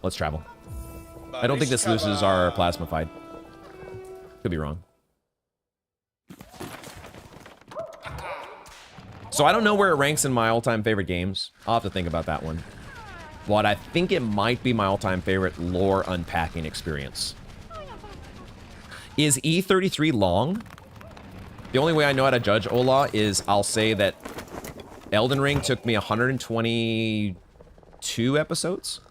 A: Let's travel. I don't think this loses our plasmified. Could be wrong. So I don't know where it ranks in my all-time favorite games. I'll have to think about that one. But I think it might be my all-time favorite lore unpacking experience. Is E33 long? The only way I know how to judge Ola is I'll say that Elden Ring took me 122 episodes?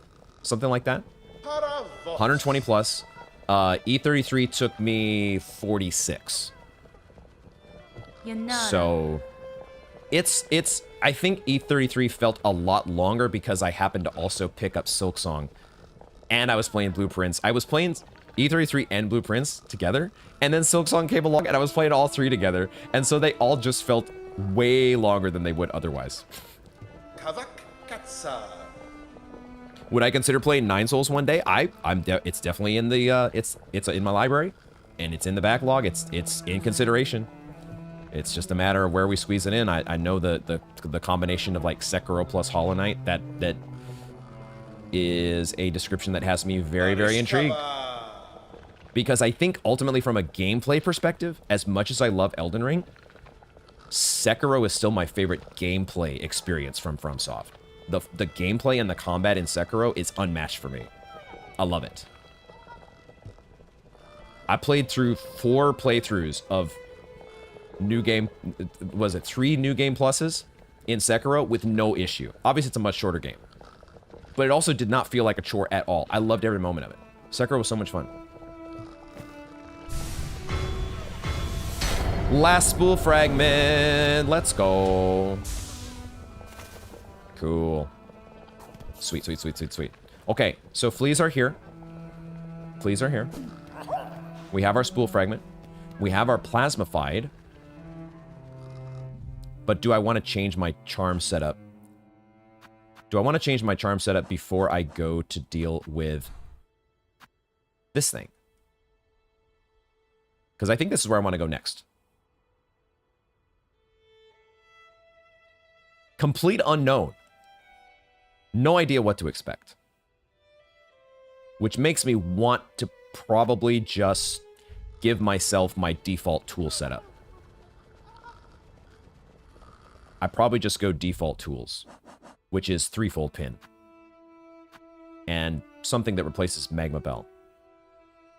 A: Something like that? 120 plus. E33 took me 46. So I think E33 felt a lot longer because I happened to also pick up Silksong. And I was playing Blueprints. I was playing E33 and Blueprints together, and then Silksong came along and I was playing all three together, and so they all just felt way longer than they would otherwise. Would I consider playing Nine Souls one day? It's definitely in the it's in my library, and it's in the backlog. It's in consideration. It's just a matter of where we squeeze it in. I know the combination of like Sekiro plus Hollow Knight that is a description that has me very, very intrigued. Because I think ultimately from a gameplay perspective, as much as I love Elden Ring, Sekiro is still my favorite gameplay experience from FromSoft. The gameplay and the combat in Sekiro is unmatched for me. I love it. I played through 4 playthroughs of new game, was it 3 new game pluses in Sekiro with no issue. Obviously, it's a much shorter game. But it also did not feel like a chore at all. I loved every moment of it. Sekiro was so much fun. Last spool fragment. Let's go. Cool. Sweet, sweet, sweet, sweet, sweet. Okay, so fleas are here. Fleas are here. We have our spool fragment. We have our plasmified. But do I want to change my charm setup? Do I want to change my charm setup before I go to deal with this thing? Because I think this is where I want to go next. Complete unknown. No idea what to expect. Which makes me want to probably just give myself my default tool setup. I probably just go default tools, which is 3-fold pin. And something that replaces Magma Bell.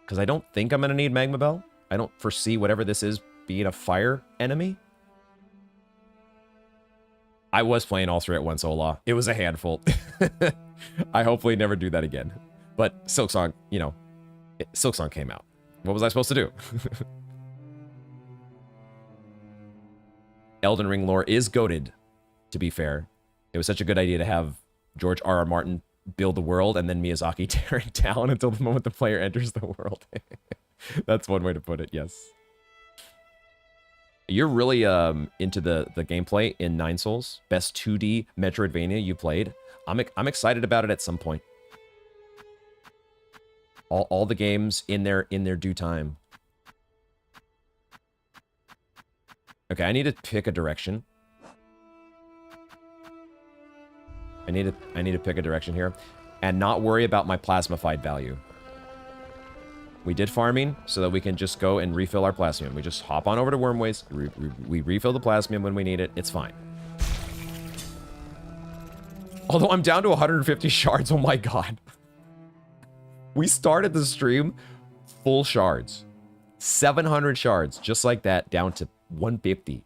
A: Because I don't think I'm going to need Magma Bell. I don't foresee whatever this is being a fire enemy. I was playing all 3 at once, Ola. It was a handful. I hopefully never do that again. But Silksong, you know, Silksong came out. What was I supposed to do? Elden Ring lore is goated, to be fair. It was such a good idea to have George R.R. Martin build the world and then Miyazaki tear it down until the moment the player enters the world. That's one way to put it, yes. You're really into the gameplay in Nine Souls, best 2D Metroidvania you played. I'm excited about it at some point. All the games in their due time. Okay, I need to pick a direction. I need to pick a direction here, and not worry about my plasmified value. We did farming so that we can just go and refill our plasmium. We just hop on over to Wormways. We refill the plasmium when we need it. It's fine. Although I'm down to 150 shards. Oh my god. We started the stream full shards. 700 shards. Just like that. Down to 150.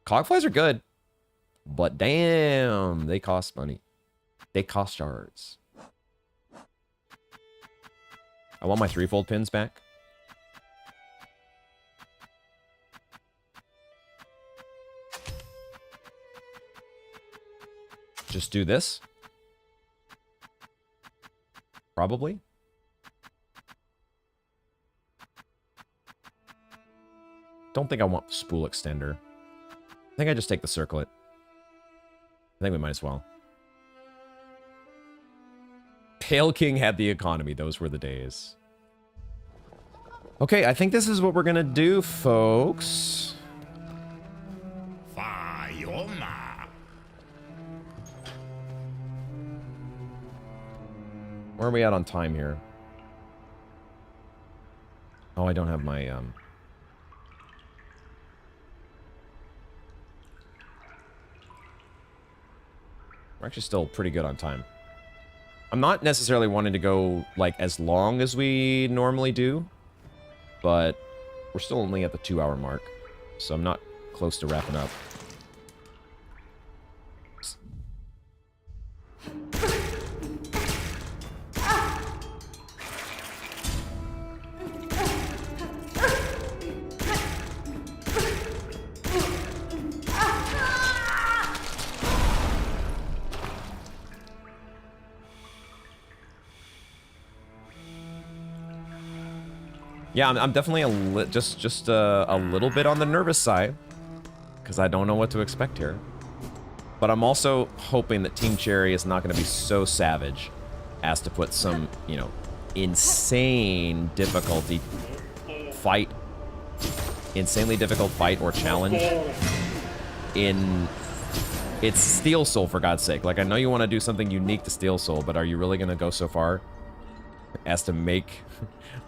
A: Cogflies are good. But damn. They cost money. They cost shards. I want my threefold pins back. Just do this. Probably. Don't think I want spool extender. I think I just take the circlet. I think we might as well. Pale King had the economy. Those were the days. Okay, I think this is what we're gonna do, folks. Where are we at on time here? Oh, I don't have my, We're actually still pretty good on time. I'm not necessarily wanting to go, like, as long as we normally do, but we're still only at the 2-hour mark, so I'm not close to wrapping up. Yeah, I'm definitely just a little bit on the nervous side, because I don't know what to expect here. But I'm also hoping that Team Cherry is not going to be so savage as to put some, you know, insane difficulty fight, insanely difficult fight or challenge in its Steel Soul, for God's sake. Like, I know you want to do something unique to Steel Soul, but are you really going to go so far as to make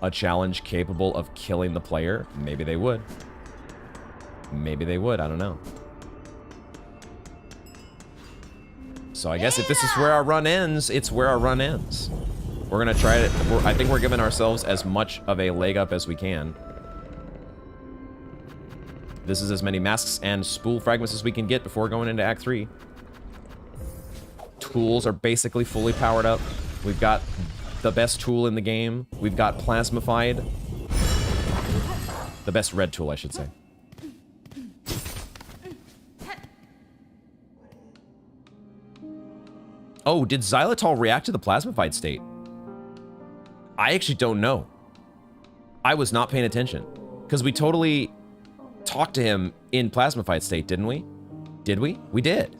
A: a challenge capable of killing the player? Maybe they would. Maybe they would. I don't know. So I guess if this is where our run ends, it's where our run ends. We're going to try it. I think we're giving ourselves as much of a leg up as we can. This is as many masks and spool fragments as we can get before going into Act 3. Tools are basically fully powered up. We've got the best tool in the game. We've got Plasmified. The best red tool, I should say. Oh, did Xylitol react to the Plasmified state? I actually don't know. I was not paying attention. Because we totally talked to him in Plasmified state, didn't we? Did we? We did.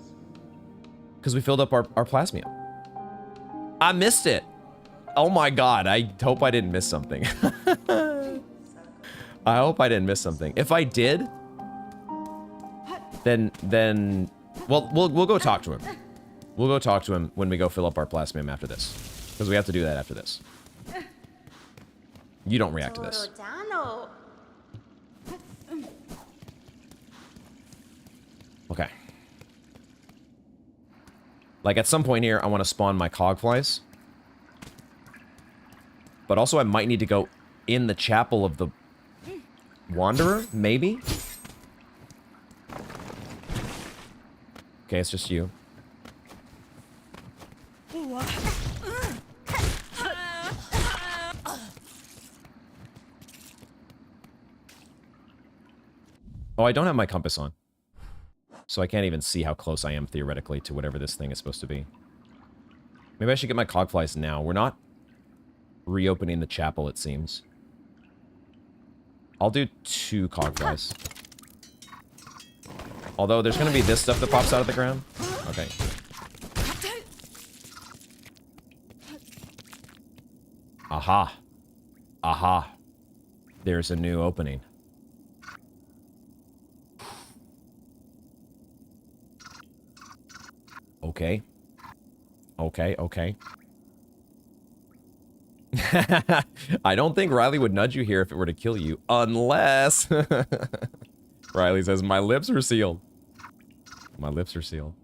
A: Because we filled up our Plasmium. I missed it. Oh my god, I hope I didn't miss something. I hope I didn't miss something. If I did, then well, we'll go talk to him. We'll go talk to him when we go fill up our plasmium after this. Because we have to do that after this. You don't react to this. Okay. Like, at some point here, I want to spawn my cogflies. But also, I might need to go in the chapel of the Wanderer, maybe? Okay, it's just you. Oh, I don't have my compass on. So I can't even see how close I am, theoretically, to whatever this thing is supposed to be. Maybe I should get my cogflies now. We're not reopening the chapel, it seems. I'll do 2 cogflies. Although, there's going to be this stuff that pops out of the ground. Okay. Aha. Aha. There's a new opening. Okay. Okay, okay. I don't think Riley would nudge you here if it were to kill you, unless... Riley says, my lips are sealed. My lips are sealed.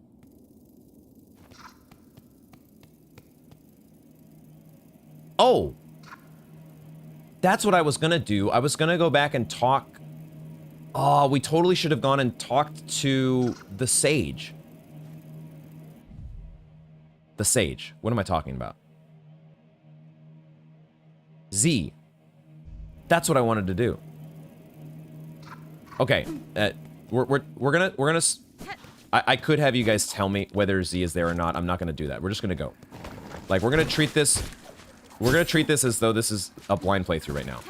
A: Oh! That's what I was gonna do. I was gonna go back and talk... Oh, we totally should have gone and talked to the sage. The sage. What am I talking about? Z. That's what I wanted to do. Okay, we're gonna. I could have you guys tell me whether Z is there or not. I'm not gonna do that. We're just gonna go. Like we're gonna treat this. We're gonna treat this as though this is a blind playthrough right now,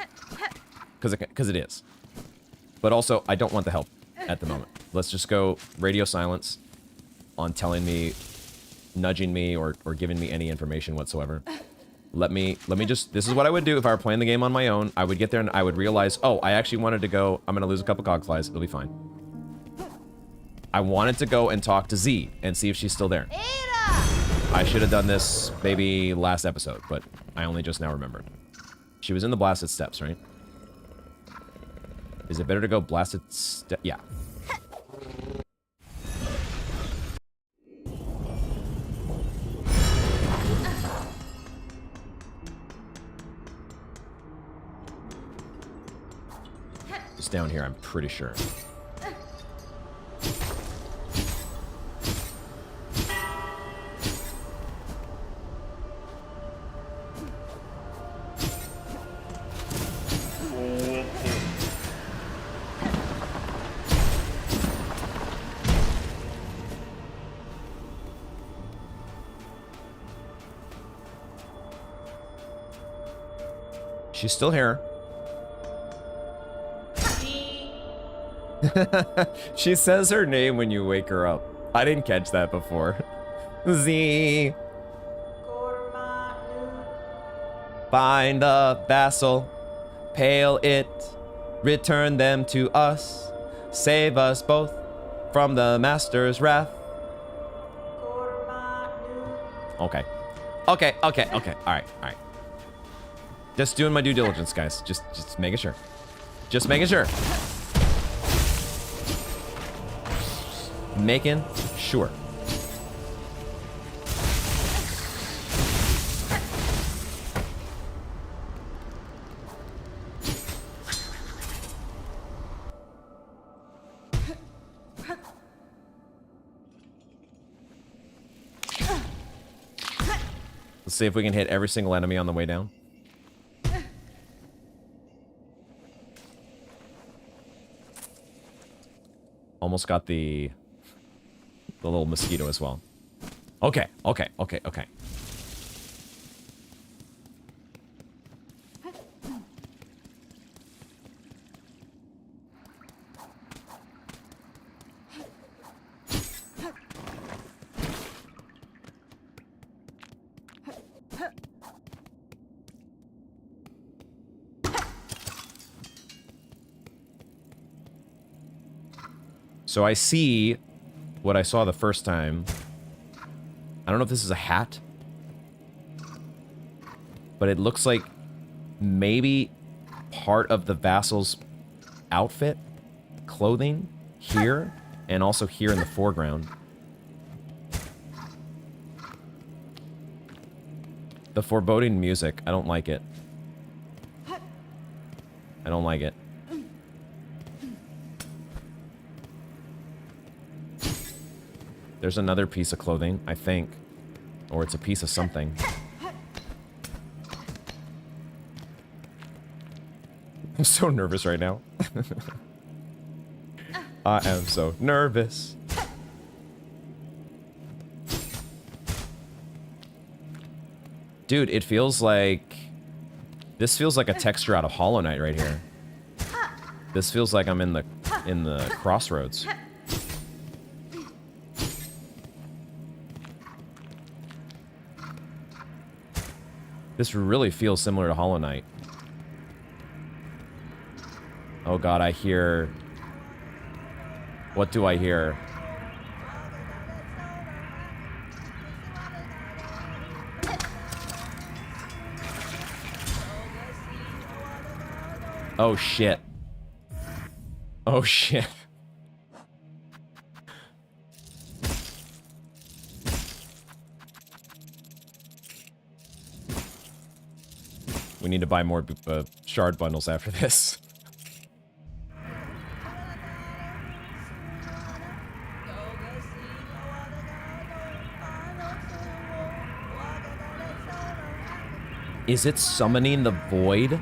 A: because it is. But also, I don't want the help at the moment. Let's just go radio silence on telling me, nudging me, or giving me any information whatsoever. Let me just, this is what I would do if I were playing the game on my own. I would get there and I would realize, oh, I actually wanted to go, I'm gonna lose a couple cogflies, it'll be fine. I wanted to go and talk to Z and see if she's still there. I should have done this maybe last episode, but I only just now remembered. She was in the blasted steps, right? Is it better to go blasted step? Yeah. It's down here, I'm pretty sure. She's still here. She says her name when you wake her up. I didn't catch that before. Z. Find the vassal, pale it, return them to us, save us both from the master's wrath. Okay. Okay, okay, okay. Alright, alright. Just doing my due diligence, guys. Just making sure. Just making sure. Making sure. Let's see if we can hit every single enemy on the way down. Almost got the little mosquito as well. Okay, okay, okay, okay. So I see what I saw the first time. I don't know if this is a hat, but it looks like maybe part of the vassal's outfit, clothing, here, and also here in the foreground. The foreboding music, I don't like it. I don't like it. There's another piece of clothing, I think. Or it's a piece of something. I'm so nervous right now. I am so nervous. Dude, it feels like... This feels like a texture out of Hollow Knight right here. This feels like I'm in the crossroads. This really feels similar to Hollow Knight. Oh god, I hear... What do I hear? Oh, shit. Oh, shit. We need to buy more shard bundles after this. Is it summoning the void?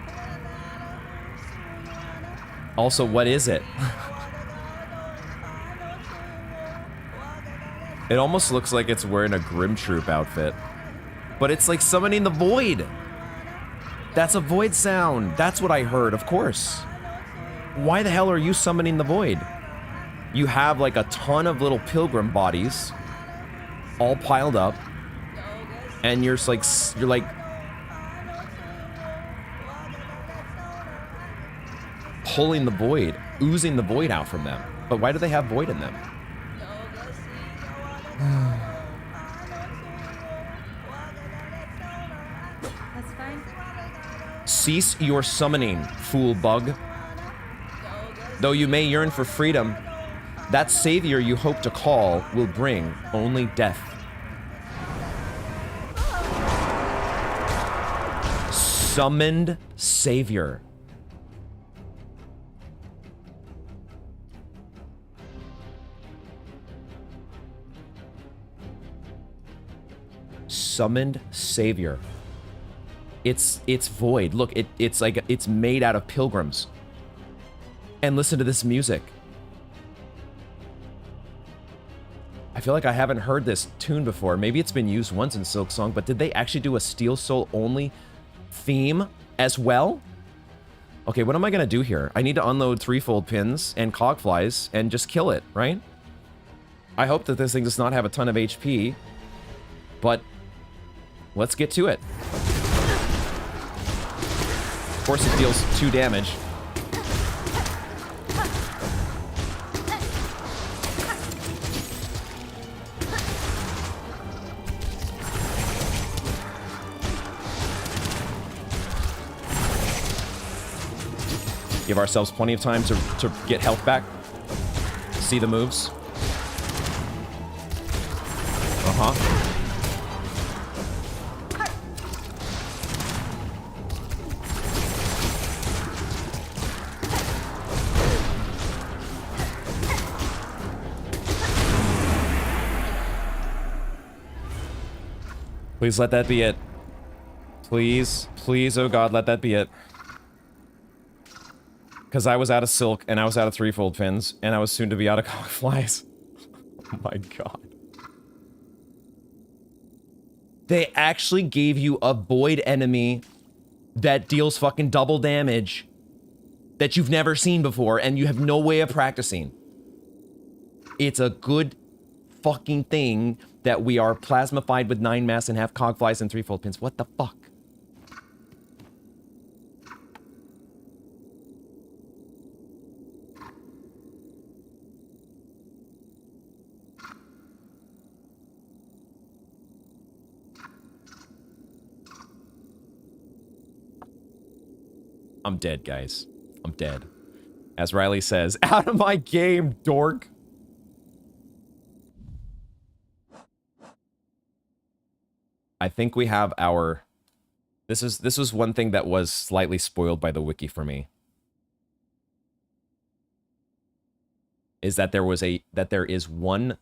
A: Also, what is it? It almost looks like it's wearing a Grim Troop outfit. But it's like summoning the void. That's a void sound. That's what I heard, of course. Why the hell are you summoning the void? You have like a ton of little pilgrim bodies all piled up. And you're like pulling the void, oozing the void out from them. But why do they have void in them?
B: That's fine.
A: Cease your summoning, fool bug. Though you may yearn for freedom, that savior you hope to call will bring only death. Summoned savior. Summoned savior. It's void. Look, it's like it's made out of pilgrims. And listen to this music. I feel like I haven't heard this tune before. Maybe it's been used once in Silk Song, but did they actually do a Steel Soul only theme as well? Okay, what am I gonna do here? I need to unload threefold pins and cogflies and just kill it, right? I hope that this thing does not have a ton of HP, but let's get to it. Of course, it deals 2 damage. Give ourselves plenty of time to get health back. See the moves. Uh-huh. Please let that be it. Please, please, oh god, let that be it. Because I was out of silk, and I was out of threefold pins, and I was soon to be out of cogflies. Oh my god. They actually gave you a void enemy that deals fucking double damage that you've never seen before, and you have no way of practicing. It's a good fucking thing that we are plasmified with 9 mass and have cogflies and threefold pins. What the fuck? I'm dead, guys. I'm dead. As Riley says, out of my game, dork. I think we have our... This was one thing that was slightly spoiled by the wiki for me. Is that there is one...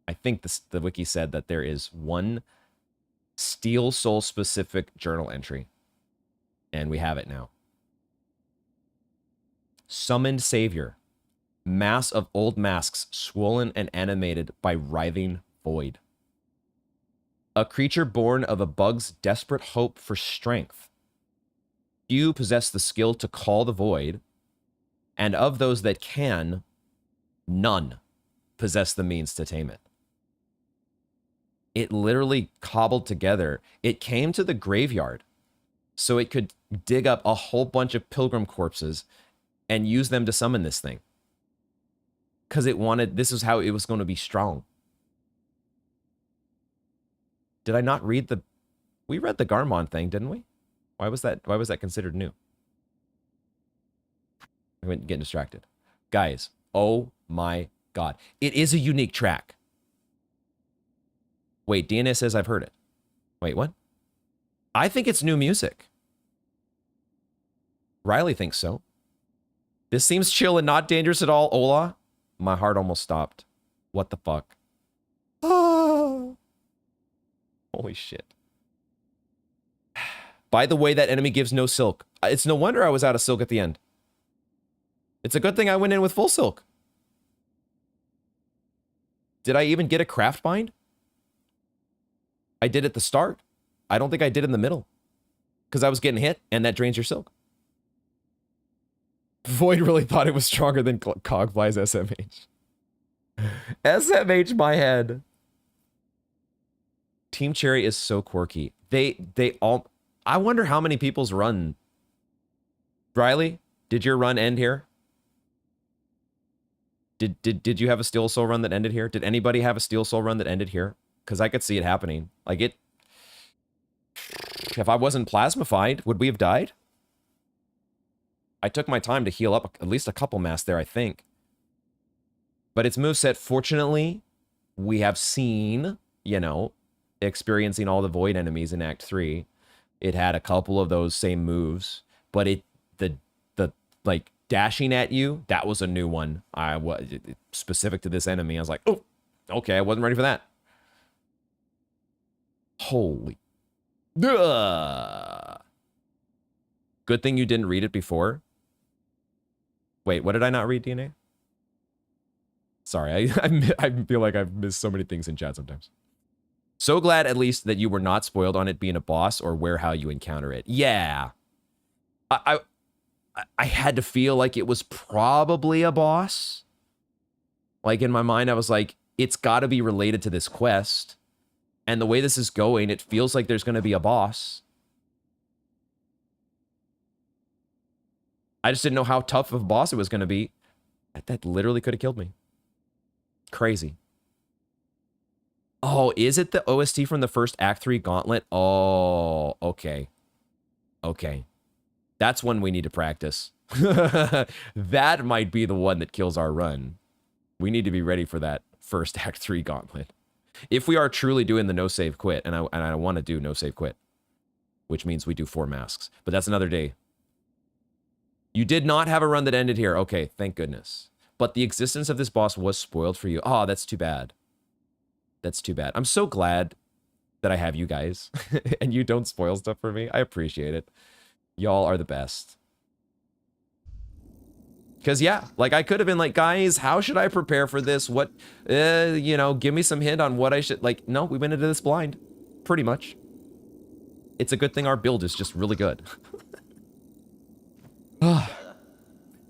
A: I think the wiki said that there is one Steel Soul specific journal entry. And we have it now. Summoned Savior. Mass of old masks swollen and animated by writhing void. A creature born of a bug's desperate hope for strength. Few possess the skill to call the void, and of those that can, none possess the means to tame it. It literally cobbled together. It came to the graveyard so it could dig up a whole bunch of pilgrim corpses and use them to summon this thing. Because it wanted, this is how it was going to be strong. Did I not read the... We read the Garmon thing, didn't we? Why was that considered new? I went getting distracted. Guys, oh my god. It is a unique track. Wait, DNS says I've heard it. Wait, what? I think it's new music. Riley thinks so. This seems chill and not dangerous at all, Ola. My heart almost stopped. What the fuck? Oh. Holy shit. By the way, that enemy gives no silk. It's no wonder I was out of silk at the end. It's a good thing I went in with full silk. Did I even get a craft bind? I did at the start. I don't think I did in the middle. Because I was getting hit, and that drains your silk. Void really thought it was stronger than Cogfly's SMH. SMH my head. Team Cherry is so quirky. They all... I wonder how many people's run... Riley, did your run end here? Did you have a Steel Soul run that ended here? Did anybody have a Steel Soul run that ended here? Because I could see it happening. Like it... If I wasn't plasmified, would we have died? I took my time to heal up at least a couple mass there, I think. But its moveset, fortunately, we have seen, you know, experiencing all the Void enemies in Act 3. It had a couple of those same moves, but the like dashing at you, that was a new one. I was specific to this enemy. I was like, oh, okay, I wasn't ready for that. Holy. Ugh. Good thing you didn't read it before. Wait, what did I not read, DNA? Sorry, I feel like I've missed so many things in chat sometimes. So glad at least that you were not spoiled on it being a boss or where how you encounter it. Yeah. I had to feel like it was probably a boss. Like in my mind, I was like, it's got to be related to this quest. And the way this is going, it feels like there's going to be a boss. I just didn't know how tough of a boss it was going to be. That literally could have killed me. Crazy. Oh, is it the OST from the first Act 3 Gauntlet? Oh, okay. Okay. That's one we need to practice. That might be the one that kills our run. We need to be ready for that first Act 3 Gauntlet. If we are truly doing the no save quit, and I want to do no save quit, which means we do 4 masks, but that's another day. You did not have a run that ended here. Okay, thank goodness. But the existence of this boss was spoiled for you. Oh, that's too bad. That's too bad. I'm so glad that I have you guys and you don't spoil stuff for me. I appreciate it. Y'all are the best. Because, yeah, like I could have been like, guys, how should I prepare for this? What, you know, give me some hint on what I should, like, no, we went into this blind. Pretty much. It's a good thing our build is just really good.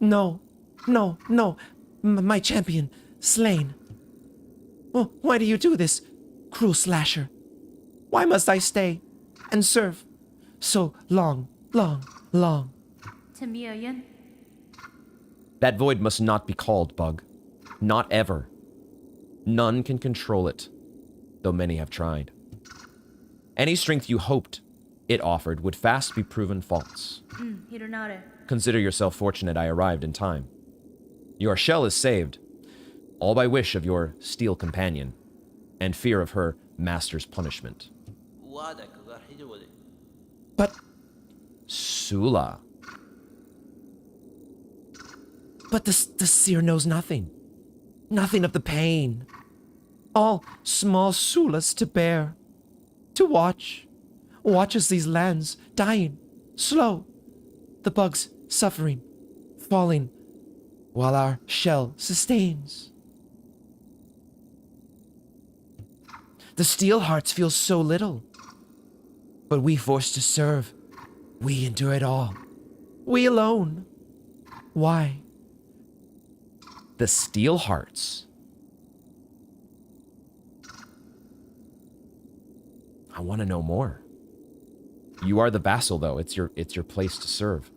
A: No, no, no. My champion, slain. Oh, why do you do this, cruel slasher? Why must I stay and serve so long, long, long? That void must not be called, Bug. Not ever. None can control it, though many have tried. Any strength you hoped it offered would fast be proven false. Consider yourself fortunate I arrived in time. Your shell is saved, all by wish of your steel companion, and fear of her master's punishment. But, Sula. But the seer knows nothing. Nothing of the pain. All small Sulas to bear. To watch. Watch as these lands dying. Slow. The bugs suffering. Falling. While our shell sustains. The steel hearts feel so little. But we forced to serve. We endure it all. We alone. Why? The steel hearts. I want to know more. You are the vassal, though. It's your place to serve.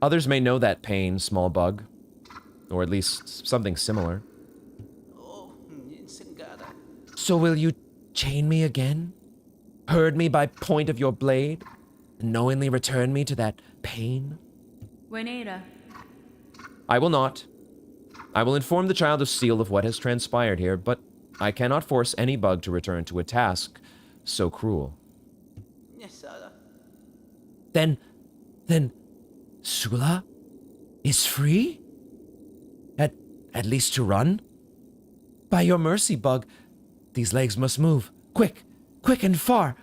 A: Others may know that pain, small bug, or at least something similar. So will you chain me again? Herd me by point of your blade? knowingly return me to that pain?
B: Wineta.
A: I will not. I will inform the Child of Steel of what has transpired here, but I cannot force any bug to return to a task so cruel. Then Sula is free? At least to run? By your mercy, Bug, these legs must move. Quick and far.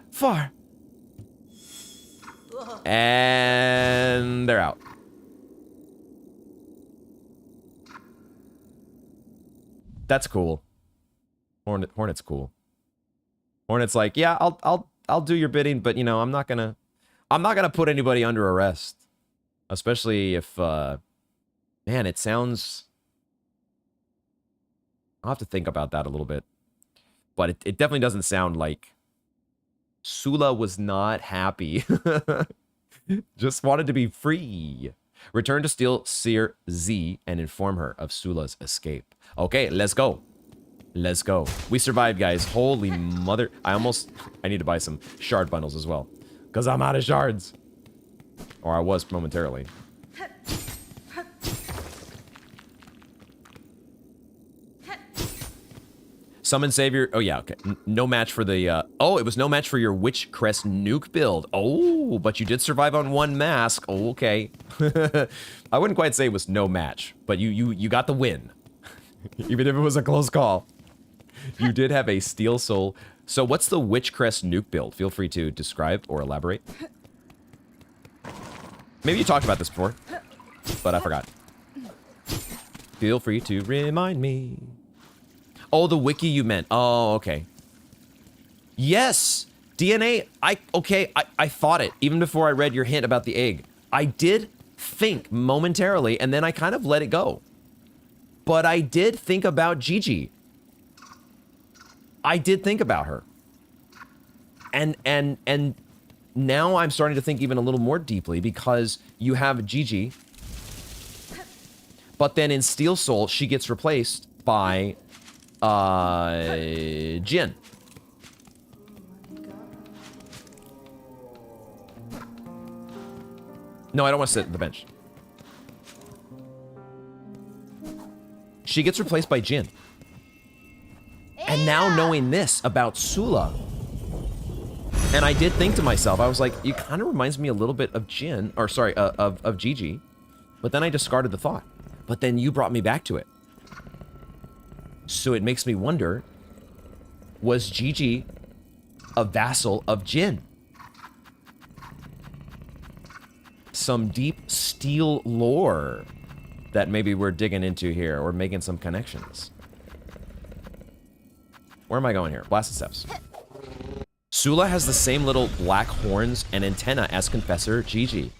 A: And they're out. That's cool. Hornet's cool. Hornet's like, yeah, I'll do your bidding, but you know, I'm not gonna put anybody under arrest. Especially if man, it sounds, I'll have to think about that a little bit. But it definitely doesn't sound like Sula was not happy. Just wanted to be free. Return to Steel Seer Z and inform her of Sula's escape. Okay, let's go. Let's go. We survived, guys. Holy mother. I need to buy some shard bundles as well. Because I'm out of shards. Or I was momentarily. Summon Savior. Oh, yeah, okay. No match for the... oh, it was no match for your Witch Crest nuke build. Oh, but you did survive on one mask. Oh, okay. I wouldn't quite say it was no match, but you got the win. Even if it was a close call. You did have a Steel Soul. So what's the Witch Crest nuke build? Feel free to describe or elaborate. Maybe you talked about this before, but I forgot. Feel free to remind me. Oh, the wiki you meant. Oh, okay. Yes! DNA, I thought it, even before I read your hint about the egg. I did think momentarily, and then I kind of let it go. But I did think about Gigi. I did think about her. And now I'm starting to think even a little more deeply, because you have Gigi, but then in Steel Soul, she gets replaced by Jin. No, I don't want to sit on the bench. She gets replaced by Jin. And now knowing this about Sula, and I did think to myself, I was like, it kind of reminds me a little bit of Jin, or sorry, of Gigi. But then I discarded the thought. But then you brought me back to it. So it makes me wonder, was Gigi a vassal of Jin? Some deep steel lore that maybe we're digging into here, or making some connections. Where am I going here? Blasted Steps. Sula has the same little black horns and antenna as Confessor Gigi.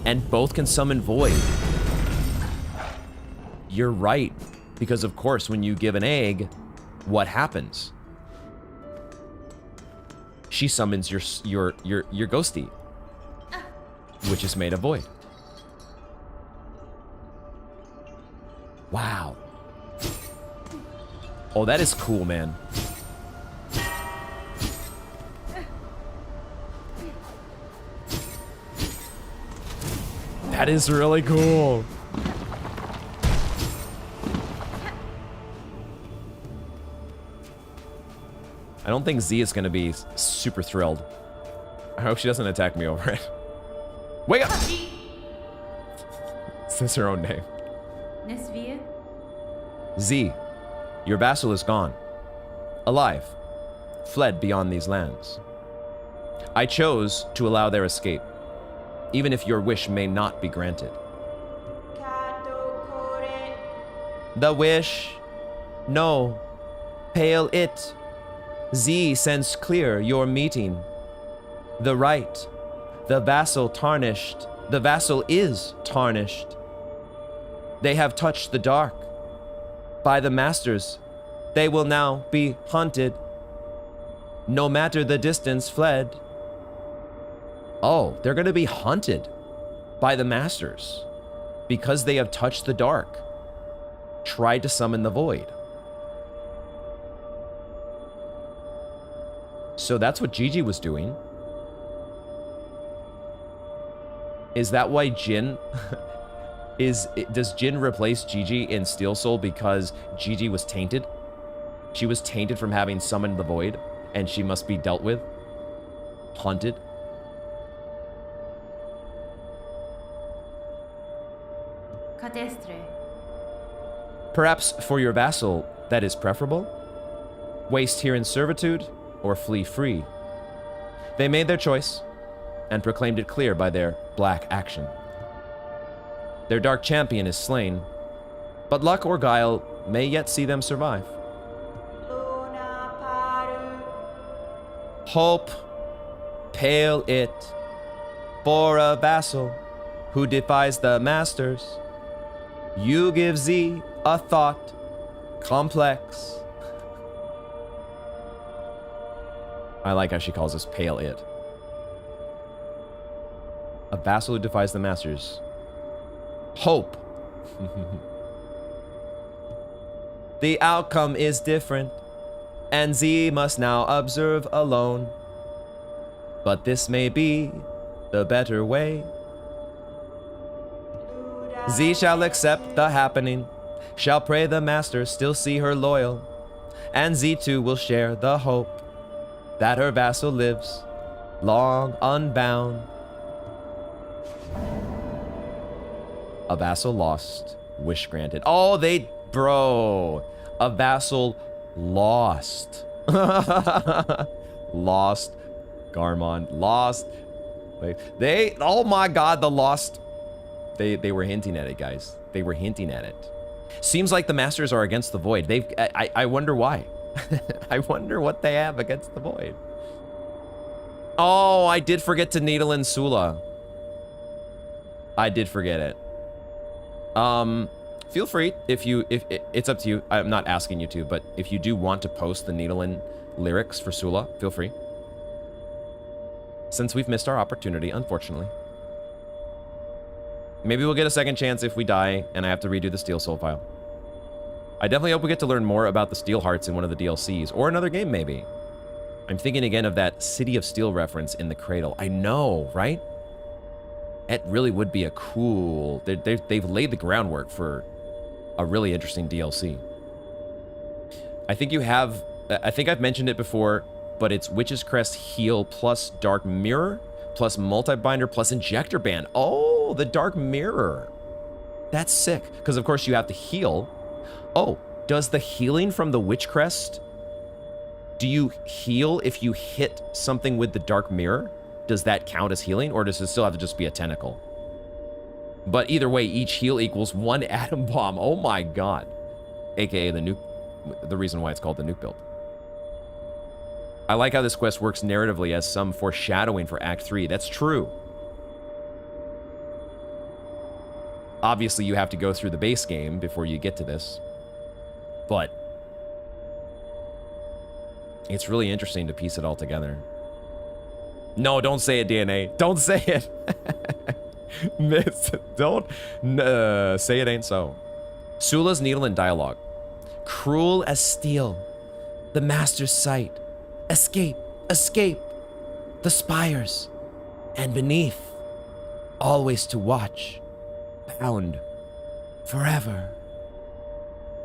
A: And both can summon Void. You're right. Because of course, when you give an egg, what happens? She summons your ghosty, which is made of Void. Wow. Oh, that is cool, man. That is really cool. I don't think Z is going to be super thrilled. I hope she doesn't attack me over it. Wake up! Is this her own name?
B: Nesvia?
A: Z, your vassal is gone. Alive. Fled beyond these lands. I chose to allow their escape, even if your wish may not be granted. The wish. No. Pale it. Z sense clear your meeting. The right. The vassal tarnished. The vassal is tarnished. They have touched the dark. By the masters, they will now be hunted. No matter the distance fled. Oh, they're going to be hunted by the masters because they have touched the dark. Tried to summon the void. So that's what Gigi was doing. Is that why Jin does Jin replace Gigi in Steel Soul because Gigi was tainted? She was tainted from having summoned the void, and she must be dealt with, hunted.
B: Catestre.
A: Perhaps for your vassal, that is preferable? Waste here in servitude, or flee free? They made their choice, and proclaimed it clear by their black action. Their dark champion is slain, but luck or guile may yet see them survive. Hope, pale it, for a vassal who defies the masters. You give Z a thought complex. I like how she calls us pale it. A vassal who defies the masters. Hope. The outcome is different, and Z must now observe alone. But this may be the better way. Z shall accept the happening, shall pray the master still see her loyal, and Z too will share the hope that her vassal lives, long unbound. A vassal lost, wish granted. Oh, bro, a vassal lost. Lost, Garmon, lost. Oh my god, the lost. They were hinting at it, guys. They were hinting at it. Seems like the masters are against the void. I wonder why. I wonder what they have against the void. Oh, I did forget to needle in Sula. I did forget it. Feel free if it's up to you. I'm not asking you to, but if you do want to post the needle in lyrics for Sula, feel free. Since we've missed our opportunity, unfortunately. Maybe we'll get a second chance if we die and I have to redo the Steel Soul file. I definitely hope we get to learn more about the Steel Hearts in one of the DLCs, or another game maybe. I'm thinking again of that City of Steel reference in the Cradle. I know, right? It really would be a cool... They've laid the groundwork for a really interesting DLC. I think you have... I think I've mentioned it before, but it's Witch's Crest Heal plus Dark Mirror plus Multi-Binder plus Injector Band. Oh, the Dark Mirror. That's sick. Because, of course, you have to heal. Oh, does the healing from the Witch Crest... Do you heal if you hit something with the Dark Mirror? Does that count as healing, or does it still have to just be a tentacle? But either way, each heal equals 1 atom bomb. Oh my god. AKA the nuke, the reason why it's called the nuke build. I like how this quest works narratively as some foreshadowing for Act 3. That's true. Obviously, you have to go through the base game before you get to this. But it's really interesting to piece it all together. No, don't say it, DNA. Don't say it. Miss, don't say it ain't so. Sula's needle and dialogue. Cruel as steel, the master's sight. Escape, escape, the spires, and beneath, always to watch, bound, forever.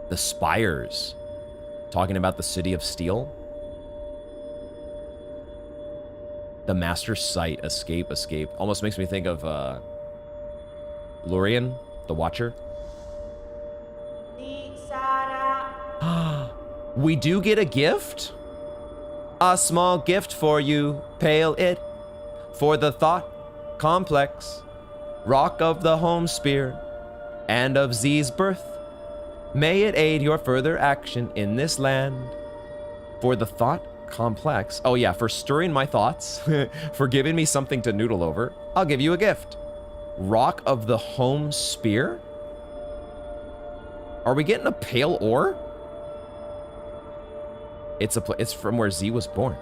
A: The spires. Talking about the city of steel? The master's sight, escape, escape. Almost makes me think of Lurian, the Watcher. We do get a gift? A small gift for you, pale it, for the thought complex, rock of the home spear, and of Z's birth. May it aid your further action in this land. For the thought complex. Oh yeah, for stirring my thoughts, for giving me something to noodle over, I'll give you a gift. Rock of the home spear? Are we getting a pale ore? It's from where Z was born.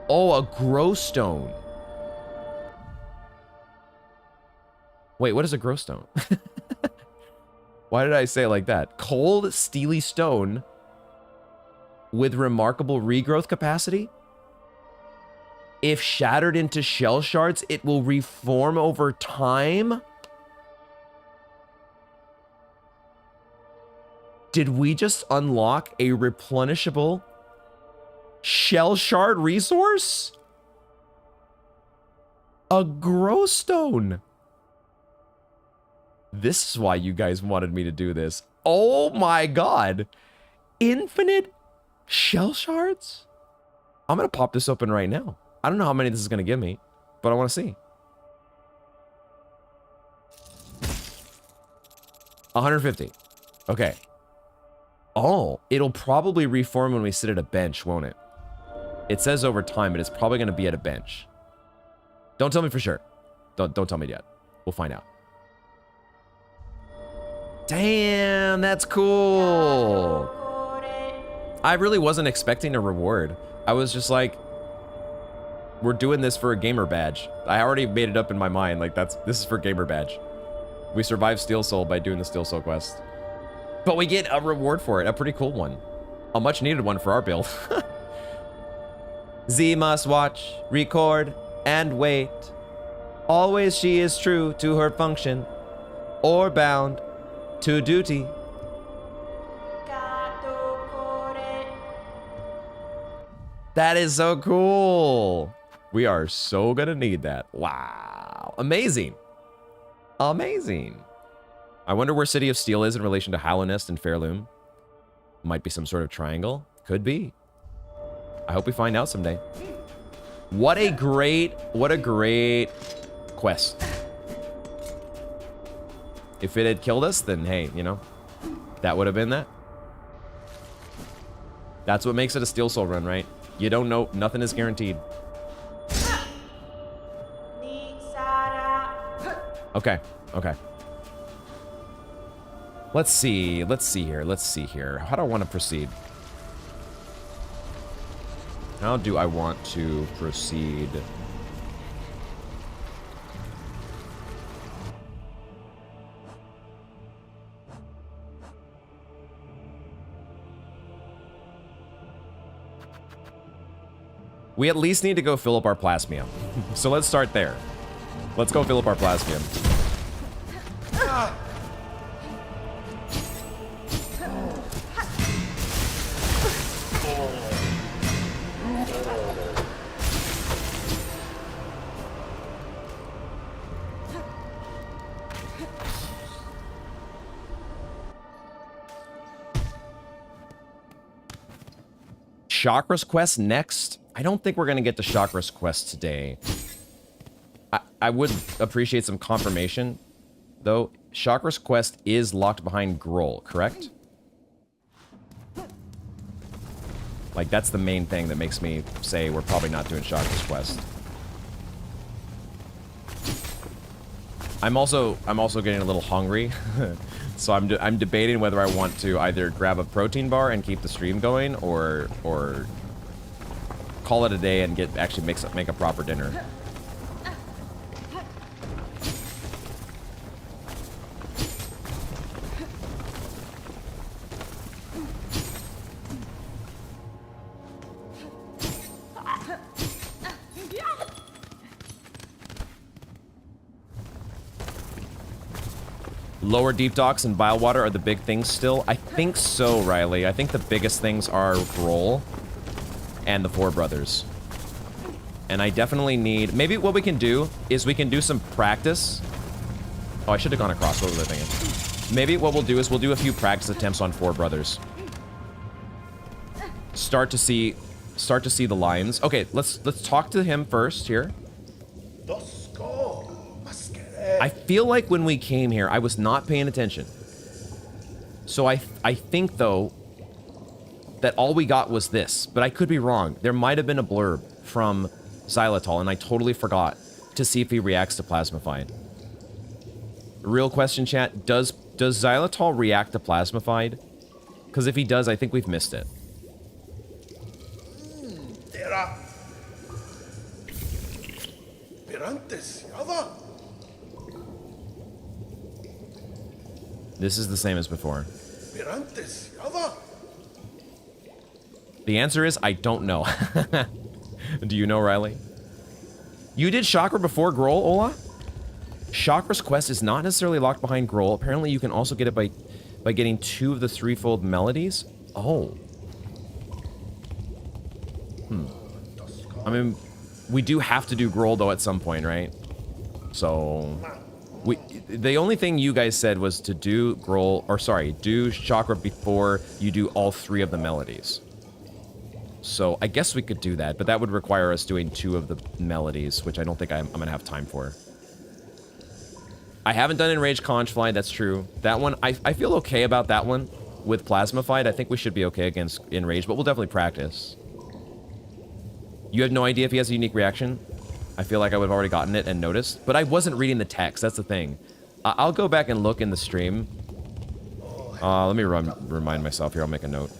A: Oh, a growstone. Wait, what is a growstone? Why did I say it like that? Cold, steely stone with remarkable regrowth capacity? If shattered into shell shards, it will reform over time? Did we just unlock a replenishable shell shard resource? A grow stone. This is why you guys wanted me to do this. Oh my god. Infinite shell shards? I'm gonna pop this open right now. I don't know how many this is gonna give me, but I want to see. 150. Okay. Oh, it'll probably reform when we sit at a bench, won't it? It says over time, but it's probably gonna be at a bench. Don't tell me for sure. Don't tell me yet. We'll find out. Damn, that's cool. I really wasn't expecting a reward. I was just like, we're doing this for a gamer badge. I already made it up in my mind. Like, this is for gamer badge. We survived Steel Soul by doing the Steel Soul quest. But we get a reward for it, a pretty cool one. A much needed one for our build. Z must watch, record, and wait. Always she is true to her function, or bound to duty. That is so cool. We are so gonna need that. Wow. Amazing. Amazing. I wonder where City of Steel is in relation to Hallownest and Fairloom. Might be some sort of triangle. Could be. I hope we find out someday. What a great quest. If it had killed us, then hey, you know, that would have been that. That's what makes it a Steel Soul run, right? You don't know, nothing is guaranteed. Okay, okay. Let's see here. How do I want to proceed? How do I want to proceed? We at least need to go fill up our plasmium. So let's start there. Let's go fill up our plasmium. Chakras quest next? I don't think we're going to get to Chakras quest today. I would appreciate some confirmation, though. Chakras quest is locked behind Groll, correct? Like, that's the main thing that makes me say we're probably not doing Chakras quest. I'm also getting a little hungry. So I'm debating whether I want to either grab a protein bar and keep the stream going, or call it a day and actually make a proper dinner. Lower deep docks and bile water are the big things still? I think so, Riley. I think the biggest things are Groll and the Four Brothers. And I definitely need... Maybe what we can do is we can do some practice. Oh, I should have gone across. What was I thinking? Maybe what we'll do is we'll do a few practice attempts on Four Brothers. Start to see the lines. Okay, let's talk to him first here. I feel like when we came here, I was not paying attention. So I think, though, that all we got was this. But I could be wrong. There might have been a blurb from Xylitol, and I totally forgot to see if he reacts to Plasmified. Real question, chat. Does Xylitol react to Plasmified? Because if he does, I think we've missed it. This is the same as before. The answer is, I don't know. Do you know, Riley? You did Chakra before Grohl, Ola? Chakra's quest is not necessarily locked behind Grohl. Apparently, you can also get it by getting 2 of the threefold melodies. Oh. I mean, we do have to do Grohl, though, at some point, right? So... the only thing you guys said was to do Grohl... Or, sorry, do Chakra before you do all 3 of the melodies. So, I guess we could do that, but that would require us doing 2 of the melodies, which I don't think I'm gonna have time for. I haven't done Enraged Conchfly, that's true. That one, I feel okay about that one with Plasma Fight. I think we should be okay against Enraged, but we'll definitely practice. You have no idea if he has a unique reaction? I feel like I would have already gotten it and noticed, but I wasn't reading the text, that's the thing. I'll go back and look in the stream. Let me remind myself here, I'll make a note.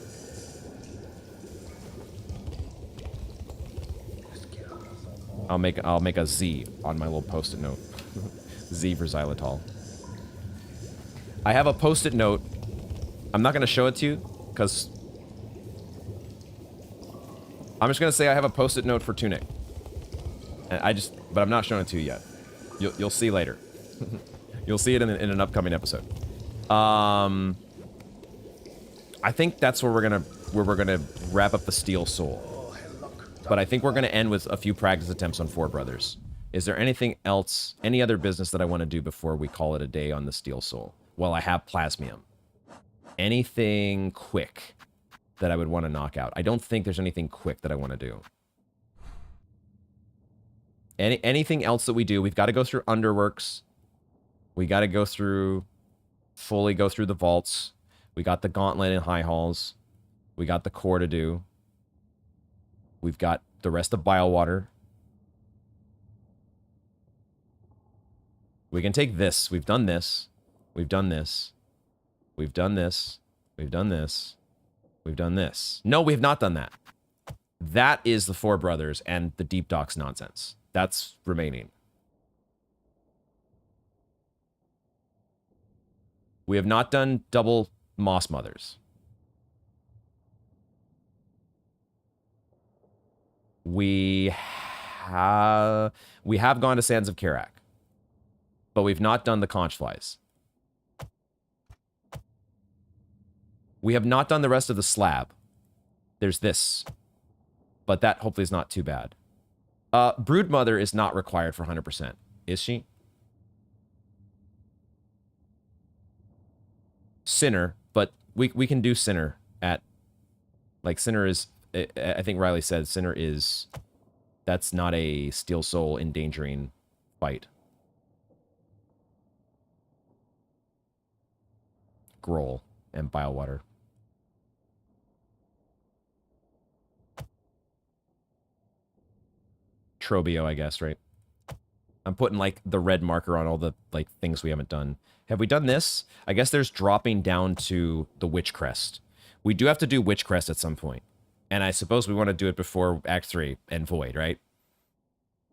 A: I'll make a Z on my little post-it note. Z for xylitol. I have a post-it note. I'm not going to show it to you, because... I'm just going to say I have a post-it note for Tunic. And but I'm not showing it to you yet. You'll see later. You'll see it in an upcoming episode. I think that's where we're gonna wrap up the Steel Soul. But I think we're gonna end with a few practice attempts on Four Brothers. Is there anything else, any other business that I want to do before we call it a day on the Steel Soul? Well, I have Plasmium. Anything quick that I would want to knock out? I don't think there's anything quick that I want to do. Anything else that we do, we've got to go through Underworks. We got to fully go through the vaults. We got the Gauntlet and High Halls. We got the core to do. We've got the rest of Biowater. We can take this. We've done this. We've done this. We've done this. We've done this. We've done this. No, we have not done that. That is the Four Brothers and the Deep Docks nonsense. That's remaining. We have not done double Moss Mothers. We have gone to Sands of Karak. But we've not done the Conch Flies. We have not done the rest of the slab. There's this. But that hopefully is not too bad. Broodmother is not required for 100%. Is she? Sinner, but we can do Sinner at... Like, Sinner is... I think Riley said Sinner is... That's not a Steel Soul endangering fight. Grohl and Biowater. Trobio, I guess, right? I'm putting, like, the red marker on all the, like, things we haven't done. Have we done this? I guess there's dropping down to the Witch Crest. We do have to do Witch Crest at some point. And I suppose we want to do it before Act 3 and Void, right?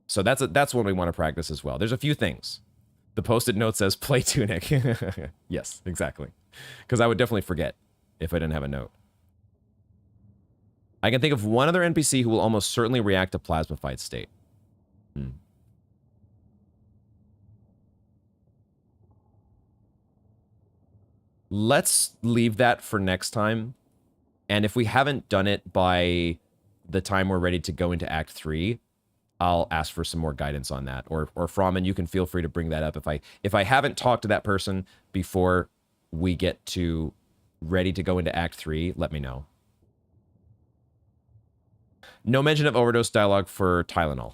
A: So that's what we want to practice as well. There's a few things. The post-it note says, play Tunic. Yes, exactly. Because I would definitely forget if I didn't have a note. I can think of one other NPC who will almost certainly react to Plasma Fight state. Let's leave that for next time. And if we haven't done it by the time we're ready to go into Act 3, I'll ask for some more guidance on that. Or Froman, you can feel free to bring that up. If I haven't talked to that person before we get to ready to go into Act 3, let me know. No mention of overdose dialogue for Tylenol.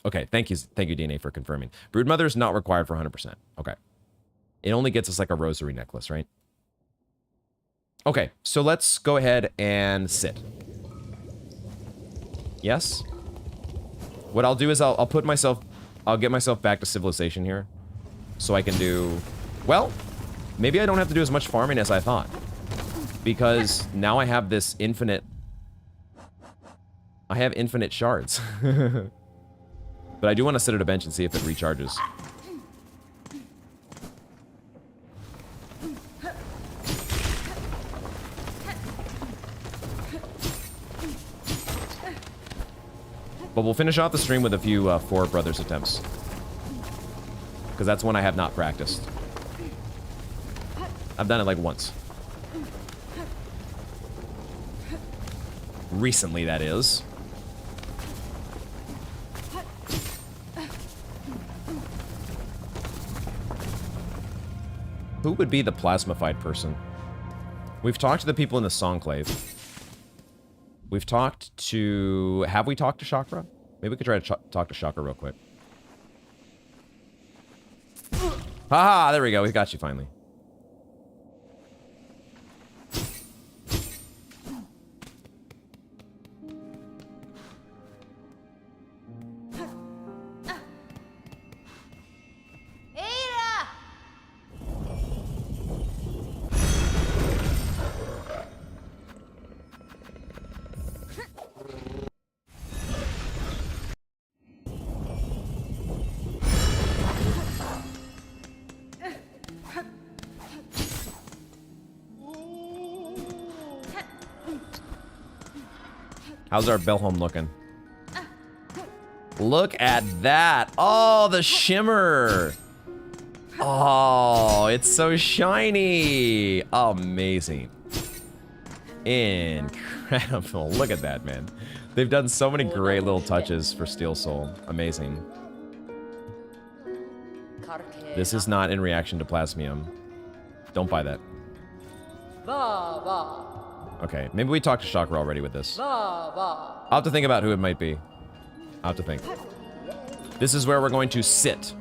A: Okay, thank you, DNA, for confirming. Broodmother is not required for 100%. Okay. It only gets us like a rosary necklace, right? Okay, so let's go ahead and sit. Yes? What I'll do is I'll get myself back to civilization here. So I can do... Well, maybe I don't have to do as much farming as I thought. Because now I have this infinite... I have infinite shards. But I do want to sit at a bench and see if it recharges. But we'll finish off the stream with a few Four Brothers attempts. Because that's one I have not practiced. I've done it like once. Recently, that is. Who would be the plasmified person? We've talked to the people in the Songclave. We've talked to... Have we talked to Chakra? Maybe we could try to talk to Chakra real quick. Haha, there we go. We got you finally. How's our Belholm looking? Look at that. Oh, the shimmer. Oh, it's so shiny. Amazing. Incredible. Look at that, man. They've done so many great little touches for Steel Soul. Amazing. This is not in reaction to Plasmium. Don't buy that. Okay, maybe we talked to Chakra already with this. I'll have to think about who it might be. I'll have to think. This is where we're going to sit.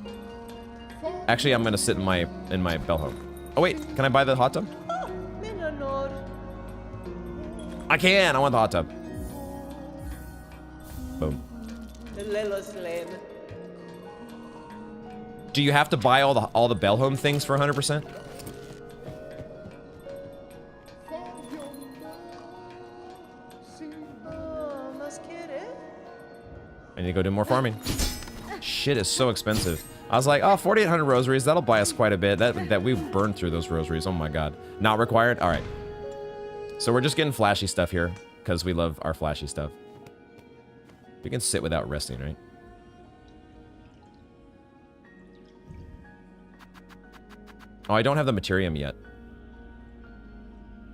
A: Actually, I'm gonna sit in my Belholm. Oh wait, can I buy the hot tub? I can! I want the hot tub. Boom. Do you have to buy all the Belholm things for 100%? I need to go do more farming. Shit is so expensive. I was like, oh, 4,800 rosaries. That'll buy us quite a bit. That we burned through those rosaries. Oh my god. Not required? All right. So we're just getting flashy stuff here because we love our flashy stuff. We can sit without resting, right? Oh, I don't have the Materium yet.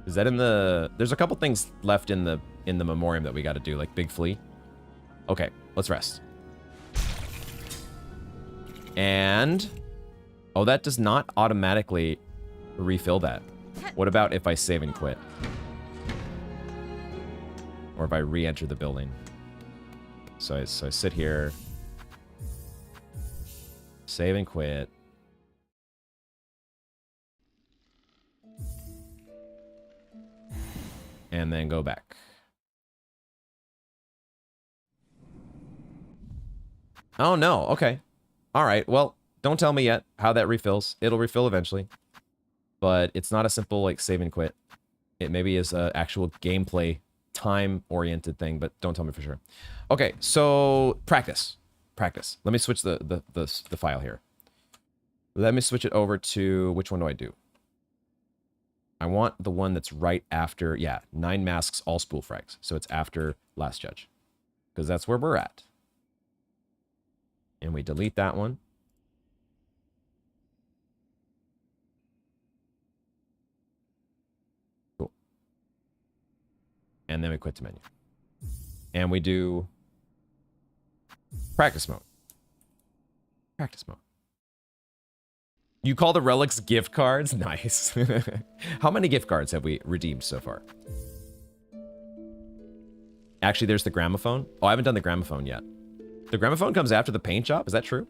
A: Is that in the... There's a couple things left in the Memoriam that we got to do, like Big Flea. Okay, let's rest. And... Oh, that does not automatically refill that. What about if I save and quit? Or if I re-enter the building? So I sit here. Save and quit. And then go back. Oh, no. Okay. All right. Well, don't tell me yet how that refills. It'll refill eventually. But it's not a simple, like, save and quit. It maybe is an actual gameplay, time-oriented thing, but don't tell me for sure. Okay, so practice. Practice. Let me switch the file here. Let me switch it over to... Which one do I do? I want the one that's right after... Yeah, 9 masks, all spool frags. So it's after Last Judge. Because that's where we're at. And we delete that one. Cool. And then we quit the menu. And we do practice mode. Practice mode. You call the relics gift cards? Nice. How many gift cards have we redeemed so far? Actually, there's the gramophone. Oh, I haven't done the gramophone yet. The gramophone comes after the paint job? Is that true?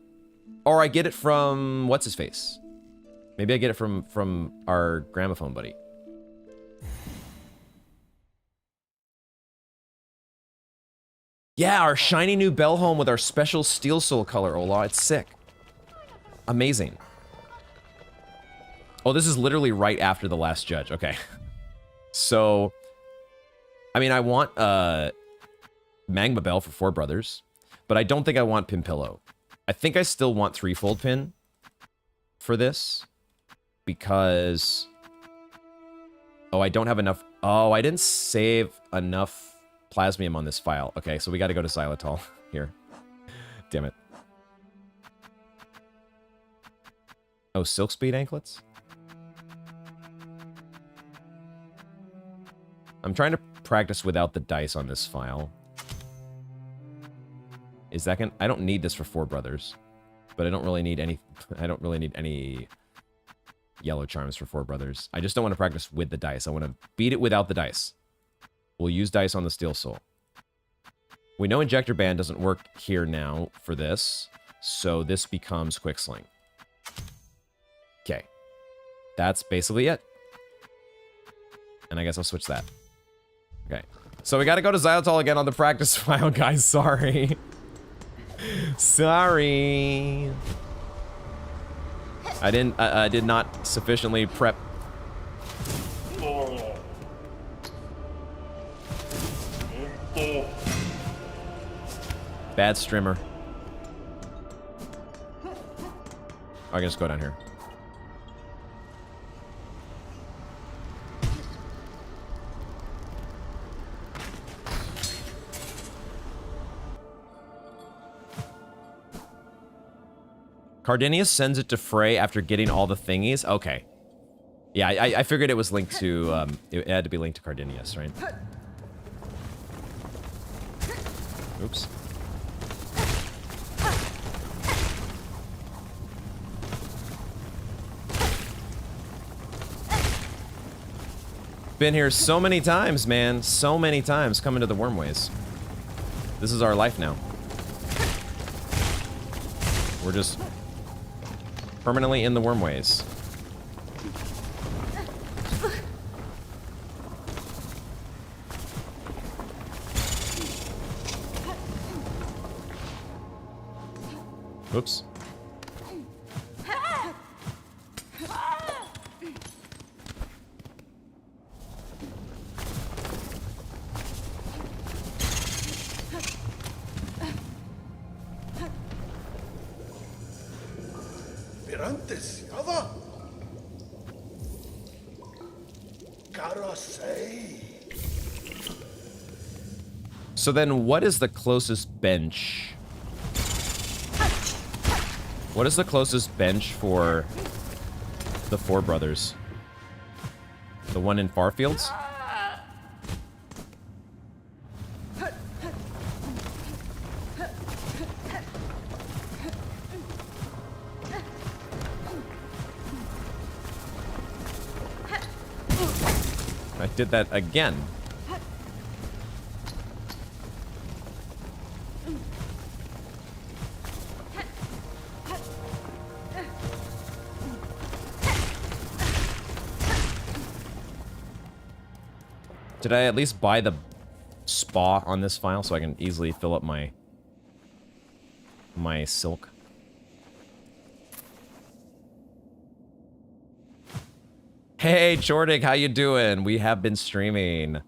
A: Or I get it from... What's his face? Maybe I get it from our gramophone buddy. Yeah, our shiny new Belholm with our special Steel Soul color, Ola. It's sick. Amazing. Oh, this is literally right after the Last Judge. Okay. So, I mean, I want Magma Bell for 4 brothers, but I don't think I want Pimpillo. I think I still want Threefold Pin for this because... Oh, I don't have enough... Oh, I didn't save enough plasmium on this file. Okay, so we got to go to xylitol here. Damn it. Oh, silk speed anklets? I'm trying to practice without the dice on this file. Is that I don't need this for Four Brothers. But I don't really need any... I don't really need any yellow charms for Four Brothers. I just don't want to practice with the dice. I want to beat it without the dice. We'll use dice on the Steel Soul. We know Injector Band doesn't work here now for this. So this becomes Quick Sling. Okay. That's basically it. And I guess I'll switch that. Okay. So we got to go to xylitol again on the practice file, guys. Sorry. Sorry. I did not sufficiently prep. Bad strimmer. I can just go down here. Cardinius sends it to Frey after getting all the thingies? Okay. Yeah, I figured it was linked to, it had to be linked to Cardinius, right? Oops. Been here so many times, man. So many times coming to the Wormways. This is our life now. We're just permanently in the Wormways. Oops. So then what is the closest bench? What is the closest bench for the Four Brothers? The one in Farfields? I did that again. Did I at least buy the spa on this file so I can easily fill up my silk? Hey, Chordig, how you doing? We have been streaming.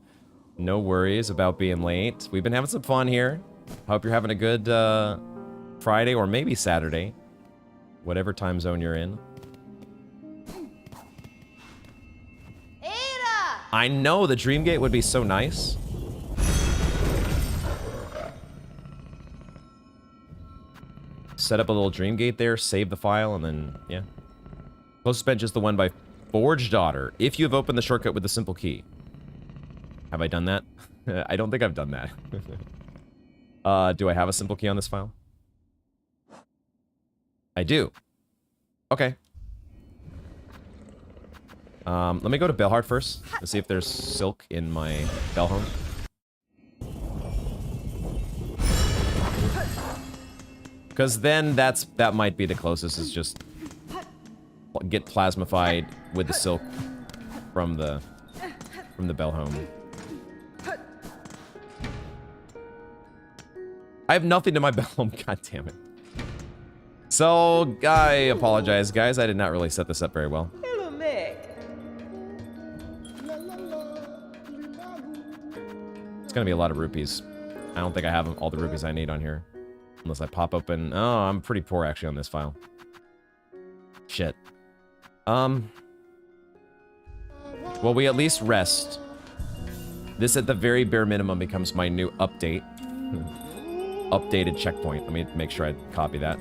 A: No worries about being late. We've been having some fun here. Hope you're having a good Friday or maybe Saturday. Whatever time zone you're in. I know, the Dreamgate would be so nice. Set up a little Dreamgate there, save the file, and then, yeah. Closest bench is the one by Forge Daughter, if you have opened the shortcut with the simple key. Have I done that? I don't think I've done that. Do I have a simple key on this file? I do. Okay. Let me go to Belhard first. Let's see if there's silk in my Belhome. Because then that might be the closest, is just get plasmified with the silk from the Belhome. I have nothing to my Belhome, god damn it. So, I apologize, guys. I did not really set this up very well. It's gonna be a lot of rupees. I don't think I have all the rupees I need on here. Unless I pop open... Oh, I'm pretty poor, actually, on this file. Shit. Well, we at least rest. This, at the very bare minimum, becomes my new update. Updated checkpoint. Let me make sure I copy that.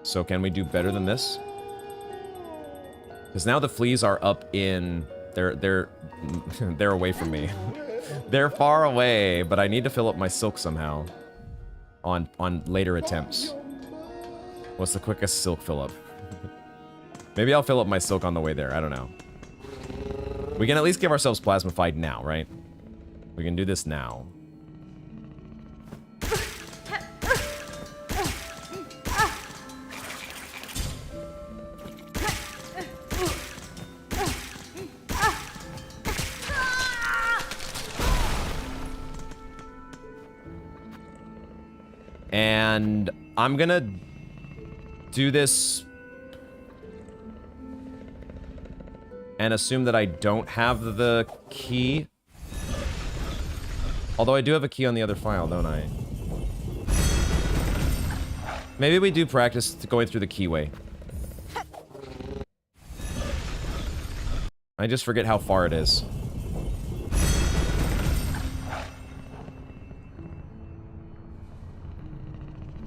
A: So can we do better than this? Because now the fleas are up in... They're away from me. They're far away, but I need to fill up my silk somehow. On later attempts. What's the quickest silk fill up? Maybe I'll fill up my silk on the way there. I don't know. We can at least give ourselves plasmified now, right? We can do this now. And I'm gonna do this and assume that I don't have the key. Although I do have a key on the other file, don't I? Maybe we do practice going through the keyway. I just forget how far it is.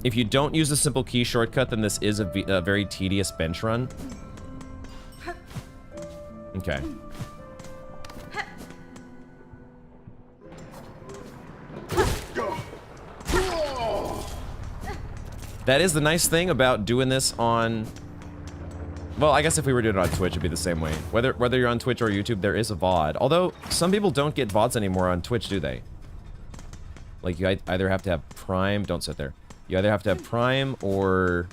A: If you don't use a simple key shortcut, then this is a very tedious bench run. Okay. That is the nice thing about doing this on... Well, I guess if we were doing it on Twitch, it'd be the same way. Whether you're on Twitch or YouTube, there is a VOD. Although, some people don't get VODs anymore on Twitch, do they? Like, you either have to have Prime... Don't sit there. You either have to have Prime or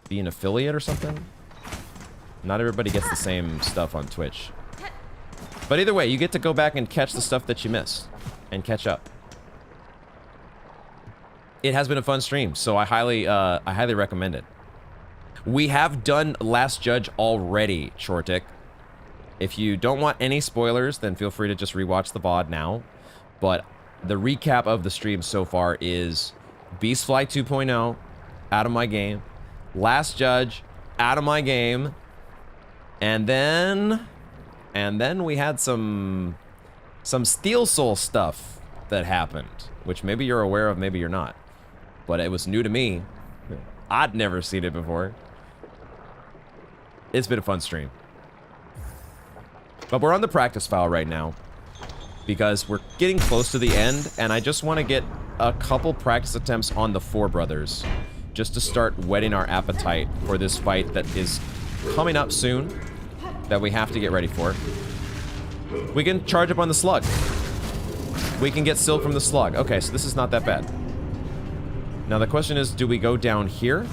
A: be an affiliate or something. Not everybody gets the same stuff on Twitch. But either way, you get to go back and catch the stuff that you missed. And catch up. It has been a fun stream, so I highly recommend it. We have done Last Judge already, Shortic. If you don't want any spoilers, then feel free to just rewatch the VOD now. But the recap of the stream so far is... Beastfly 2.0, out of my game. Last Judge, out of my game. And then we had some Steel Soul stuff that happened, which maybe you're aware of, maybe you're not. But it was new to me. I'd never seen it before. It's been a fun stream. But we're on the practice file right now, because we're getting close to the end, and I just want to get a couple practice attempts on the Four Brothers, just to start whetting our appetite for this fight that is coming up soon, that we have to get ready for. We can charge up on the slug. We can get silk from the slug. Okay, so this is not that bad. Now the question is, do we go down here?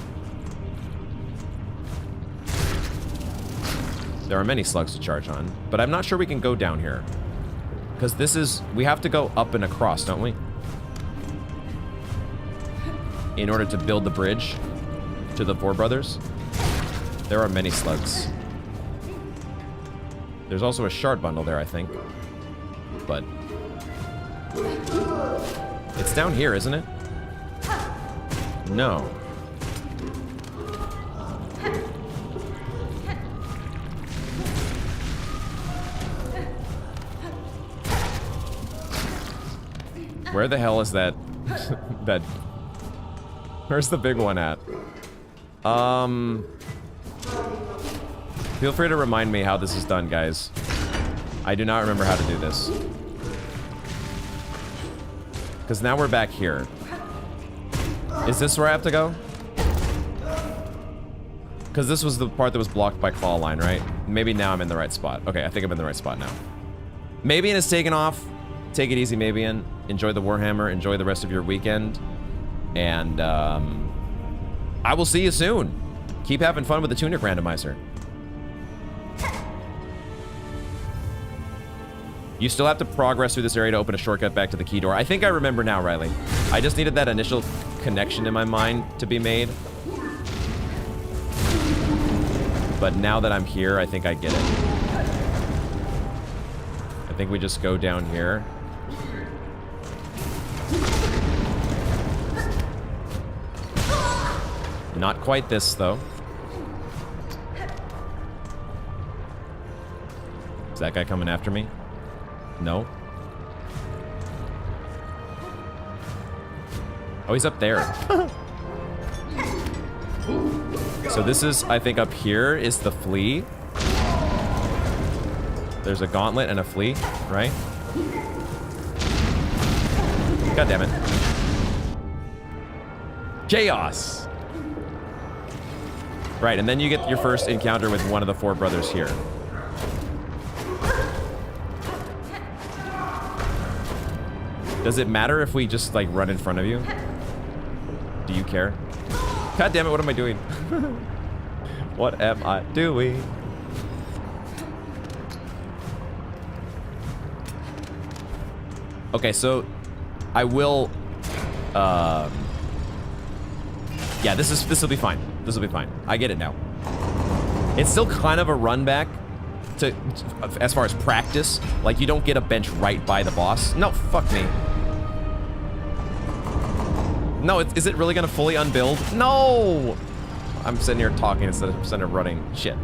A: There are many slugs to charge on, but I'm not sure we can go down here. Because this is... We have to go up and across, don't we? In order to build the bridge to the Four Brothers. There are many slugs. There's also a shard bundle there, I think. But... It's down here, isn't it? No. Where the hell is that? that... Where's the big one at? Feel free to remind me how this is done, guys. I do not remember how to do this. Because now we're back here. Is this where I have to go? Because this was the part that was blocked by claw line, right? Maybe now I'm in the right spot. Okay, I think I'm in the right spot now. Mabian is taken off. Take it easy, Mabian. Enjoy the Warhammer. Enjoy the rest of your weekend. And, I will see you soon. Keep having fun with the Tunic Randomizer. You still have to progress through this area to open a shortcut back to the key door. I think I remember now, Riley. I just needed that initial connection in my mind to be made. But now that I'm here, I think I get it. I think we just go down here. Not quite this, though. Is that guy coming after me? No. Oh, he's up there. So this is, I think, up here is the flea. There's a gauntlet and a flea, right? God damn it. Chaos! Right, and then you get your first encounter with one of the four brothers here. Does it matter if we just, like, run in front of you? Do you care? God damn it, what am I doing? What am I doing? Okay, so I will yeah, this will be fine. This will be fine. I get it now. It's still kind of a run back to as far as practice. Like, you don't get a bench right by the boss. No, fuck me. No, is it really gonna fully unbuild? No! I'm sitting here talking instead of running. Shit.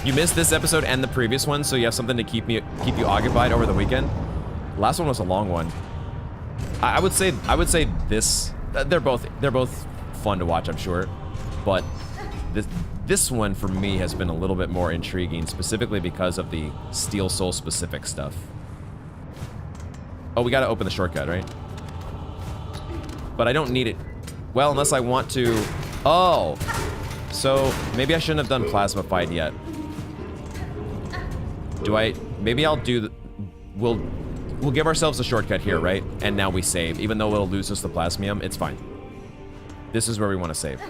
A: You missed this episode and the previous one, so you have something to keep you occupied over the weekend. Last one was a long one. I would say this. They're both fun to watch, I'm sure, but this one for me has been a little bit more intriguing, specifically because of the Steel Soul specific stuff. Oh, we gotta open the shortcut, right? But I don't need it. Well, unless I want to. Oh, so maybe I shouldn't have done Plasma Fight yet. Do I? Maybe I'll do. We'll give ourselves a shortcut here, right? And now we save, even though it'll lose us the Plasmium. It's fine. This is where we want to save.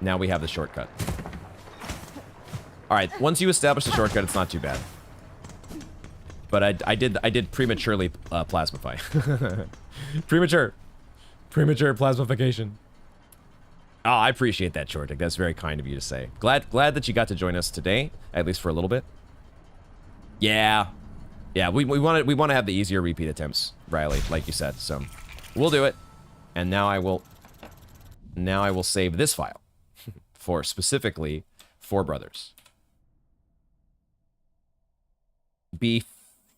A: Now we have the shortcut. All right. Once you establish the shortcut, it's not too bad. But I did prematurely plasmify. Premature plasmification. Oh, I appreciate that, Chortic. That's very kind of you to say. Glad that you got to join us today, at least for a little bit. Yeah, we want to have the easier repeat attempts, Riley, like you said. So we'll do it. And now I will save this file for specifically Four Brothers.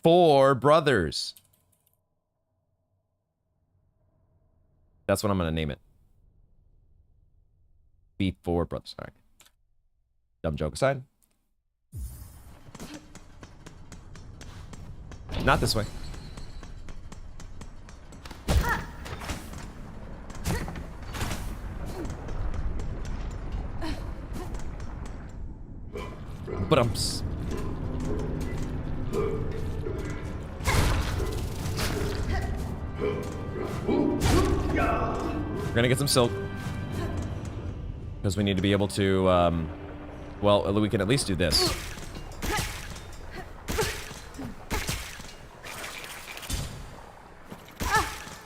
A: Four Brothers. That's what I'm gonna name it. Four Brothers. All right. Dumb joke aside. Not this way. But we're gonna get some silk. Because we need to be able to, well, we can at least do this.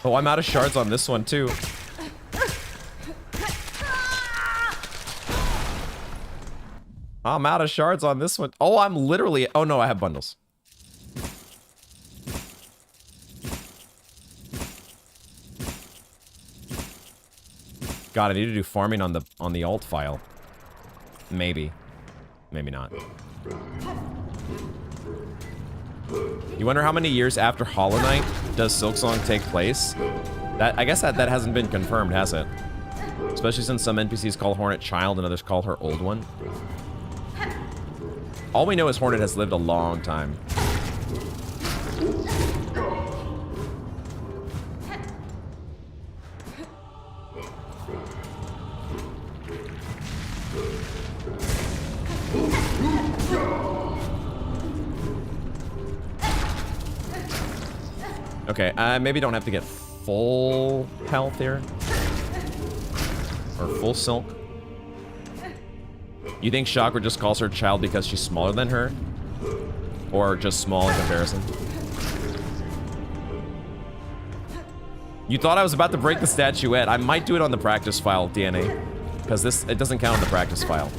A: Oh, I'm out of shards on this one, too. I'm out of shards on this one. Oh, I'm literally... Oh, no, I have bundles. God, I need to do farming on the alt file. Maybe. Maybe not. You wonder how many years after Hollow Knight does Silksong take place? I guess that hasn't been confirmed, has it? Especially since some NPCs call Hornet Child and others call her Old One. All we know is Hornet has lived a long time. Okay, maybe don't have to get full health here. Or full silk. You think Chakra just calls her child because she's smaller than her? Or just small in comparison? You thought I was about to break the statuette. I might do it on the practice file, DNA. Because it doesn't count on the practice file.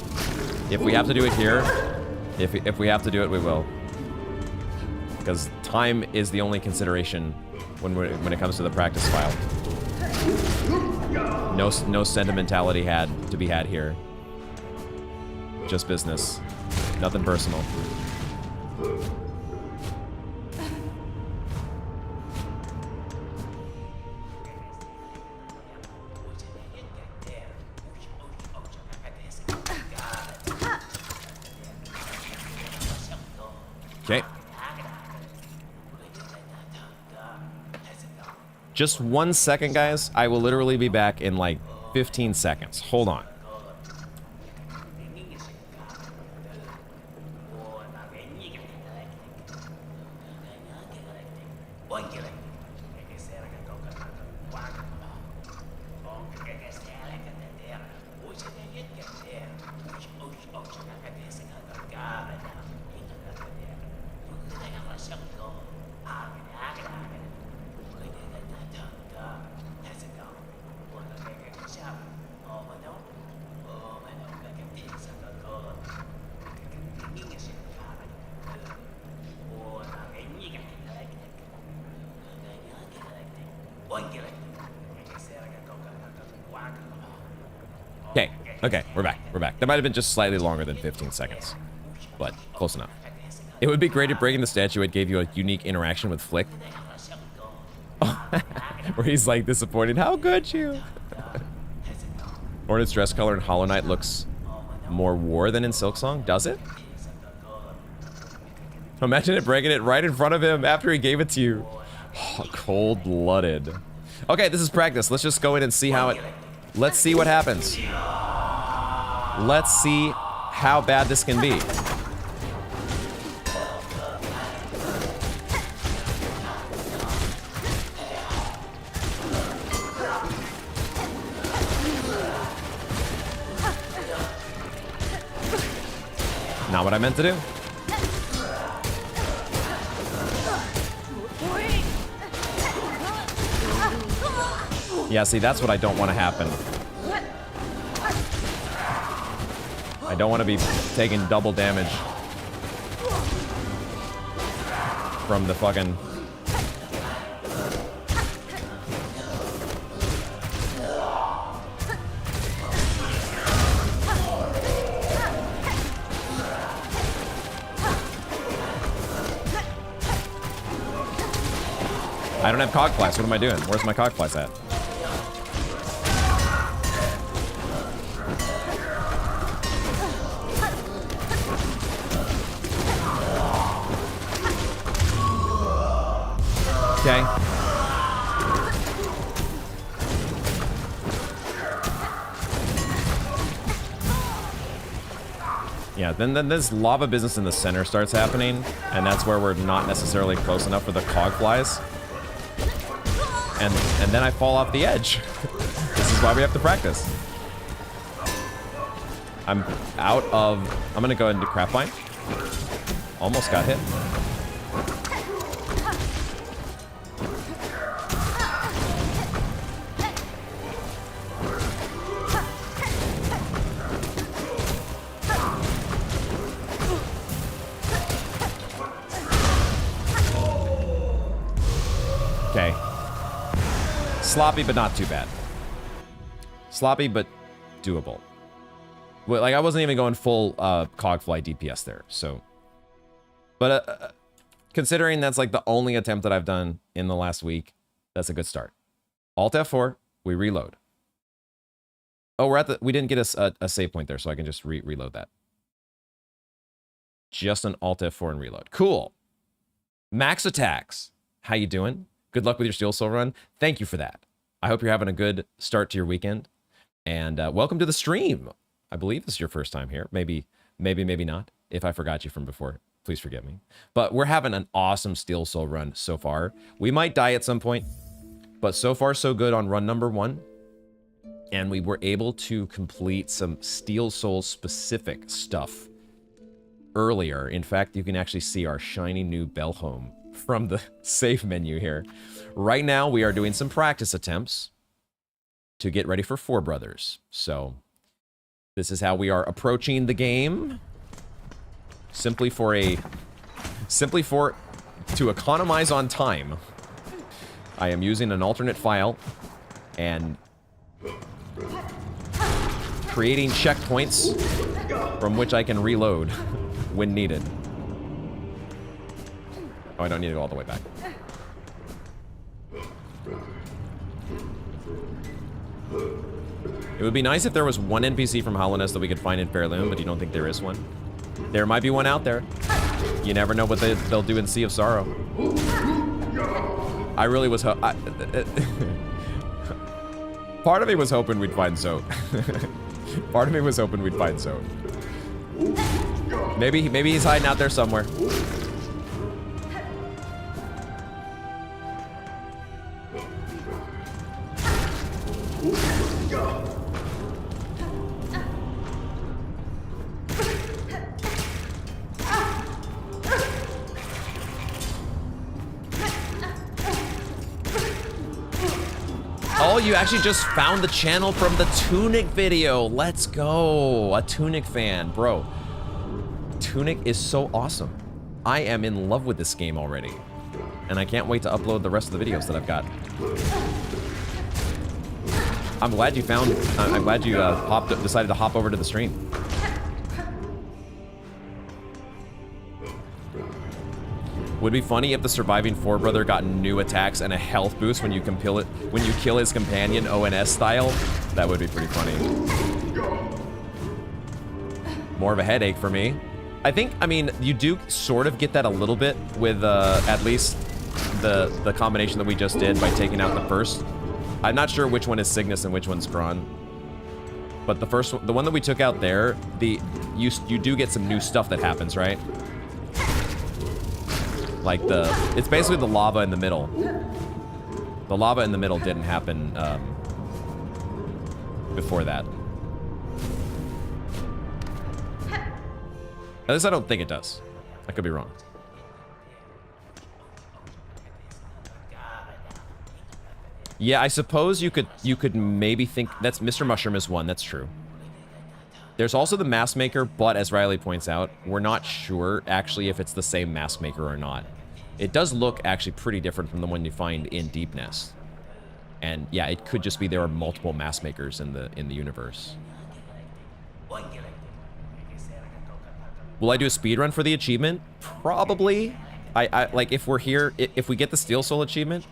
A: If we have to do it here, if we have to do it, we will. because time is the only consideration when it comes to the practice file. No sentimentality to be had here. Just business. Nothing personal. Okay. Just 1 second, guys. I will literally be back in like 15 seconds. Hold on. Okay, we're back. We're back. That might have been just slightly longer than 15 seconds, but close enough. It would be great if breaking the statue it gave you a unique interaction with Flick. Where he's like disappointed. How could you? Hornet's dress color in Hollow Knight looks more war than in Silksong. Does it? Imagine it breaking it right in front of him after he gave it to you. Oh, cold-blooded. Okay, this is practice. Let's just go in and see how it... Let's see what happens. Let's see how bad this can be. Not what I meant to do. Yeah, see, that's what I don't want to happen. I don't want to be taking double damage from the fucking... I don't have cogflies. What am I doing? Where's my cogflies at? Okay. Yeah, then this lava business in the center starts happening, and that's where we're not necessarily close enough for the cogflies. And then I fall off the edge. This is why we have to practice. I'm gonna go into crap vine. Almost got hit. Okay. Sloppy, but not too bad. Sloppy, but doable. Well, like, I wasn't even going full cogfly DPS there, so... But considering that's, like, the only attempt that I've done in the last week, that's a good start. Alt F4, we reload. Oh, we didn't get a save point there, so I can just reload that. Just an Alt F4 and reload. Cool. Max attacks. How you doing? Good luck with your Steel Soul run. Thank you for that. I hope you're having a good start to your weekend. And welcome to the stream. I believe this is your first time here. Maybe not. If I forgot you from before, please forgive me. But we're having an awesome Steel Soul run so far. We might die at some point, but so far so good on run number 1. And we were able to complete some Steel Soul specific stuff earlier. In fact, you can actually see our shiny new bell home from the save menu here. Right now, we are doing some practice attempts to get ready for Four Brothers. So, this is how we are approaching the game. Simply for to economize on time, I am using an alternate file and creating checkpoints from which I can reload when needed. Oh, I don't need to go all the way back. It would be nice if there was one NPC from Hollowness that we could find in Fairloon, but you don't think there is one? There might be one out there. You never know what they'll do in Sea of Sorrow. I really was part of me was hoping we'd find Zote. Part of me was hoping we'd find Zote. Maybe he's hiding out there somewhere. Oh, you actually just found the channel from the Tunic video. Let's go. A Tunic fan. Bro, Tunic is so awesome. I am in love with this game already. And I can't wait to upload the rest of the videos that I've got. I'm glad you found... I'm glad you decided to hop over to the stream. Would be funny if the surviving four-brother got new attacks and a health boost when you kill his companion ONS style. That would be pretty funny. More of a headache for me. I mean, you do sort of get that a little bit with at least the combination that we just did by taking out the first. I'm not sure which one is Cygnus and which one's Gron. But the first one, the one that we took out there, you do get some new stuff that happens, right? Like it's basically the lava in the middle. The lava in the middle didn't happen before that. At least I don't think it does. I could be wrong. Yeah, I suppose you could maybe think that's Mr. Mushroom is one. That's true. There's also the Mask Maker, but as Riley points out, we're not sure actually if it's the same Mask Maker or not. It does look actually pretty different from the one you find in Deep Nest. And yeah, it could just be there are multiple Mask Makers in the universe. Will I do a speedrun for the achievement? Probably. I like if we're here, if we get the Steel Soul achievement,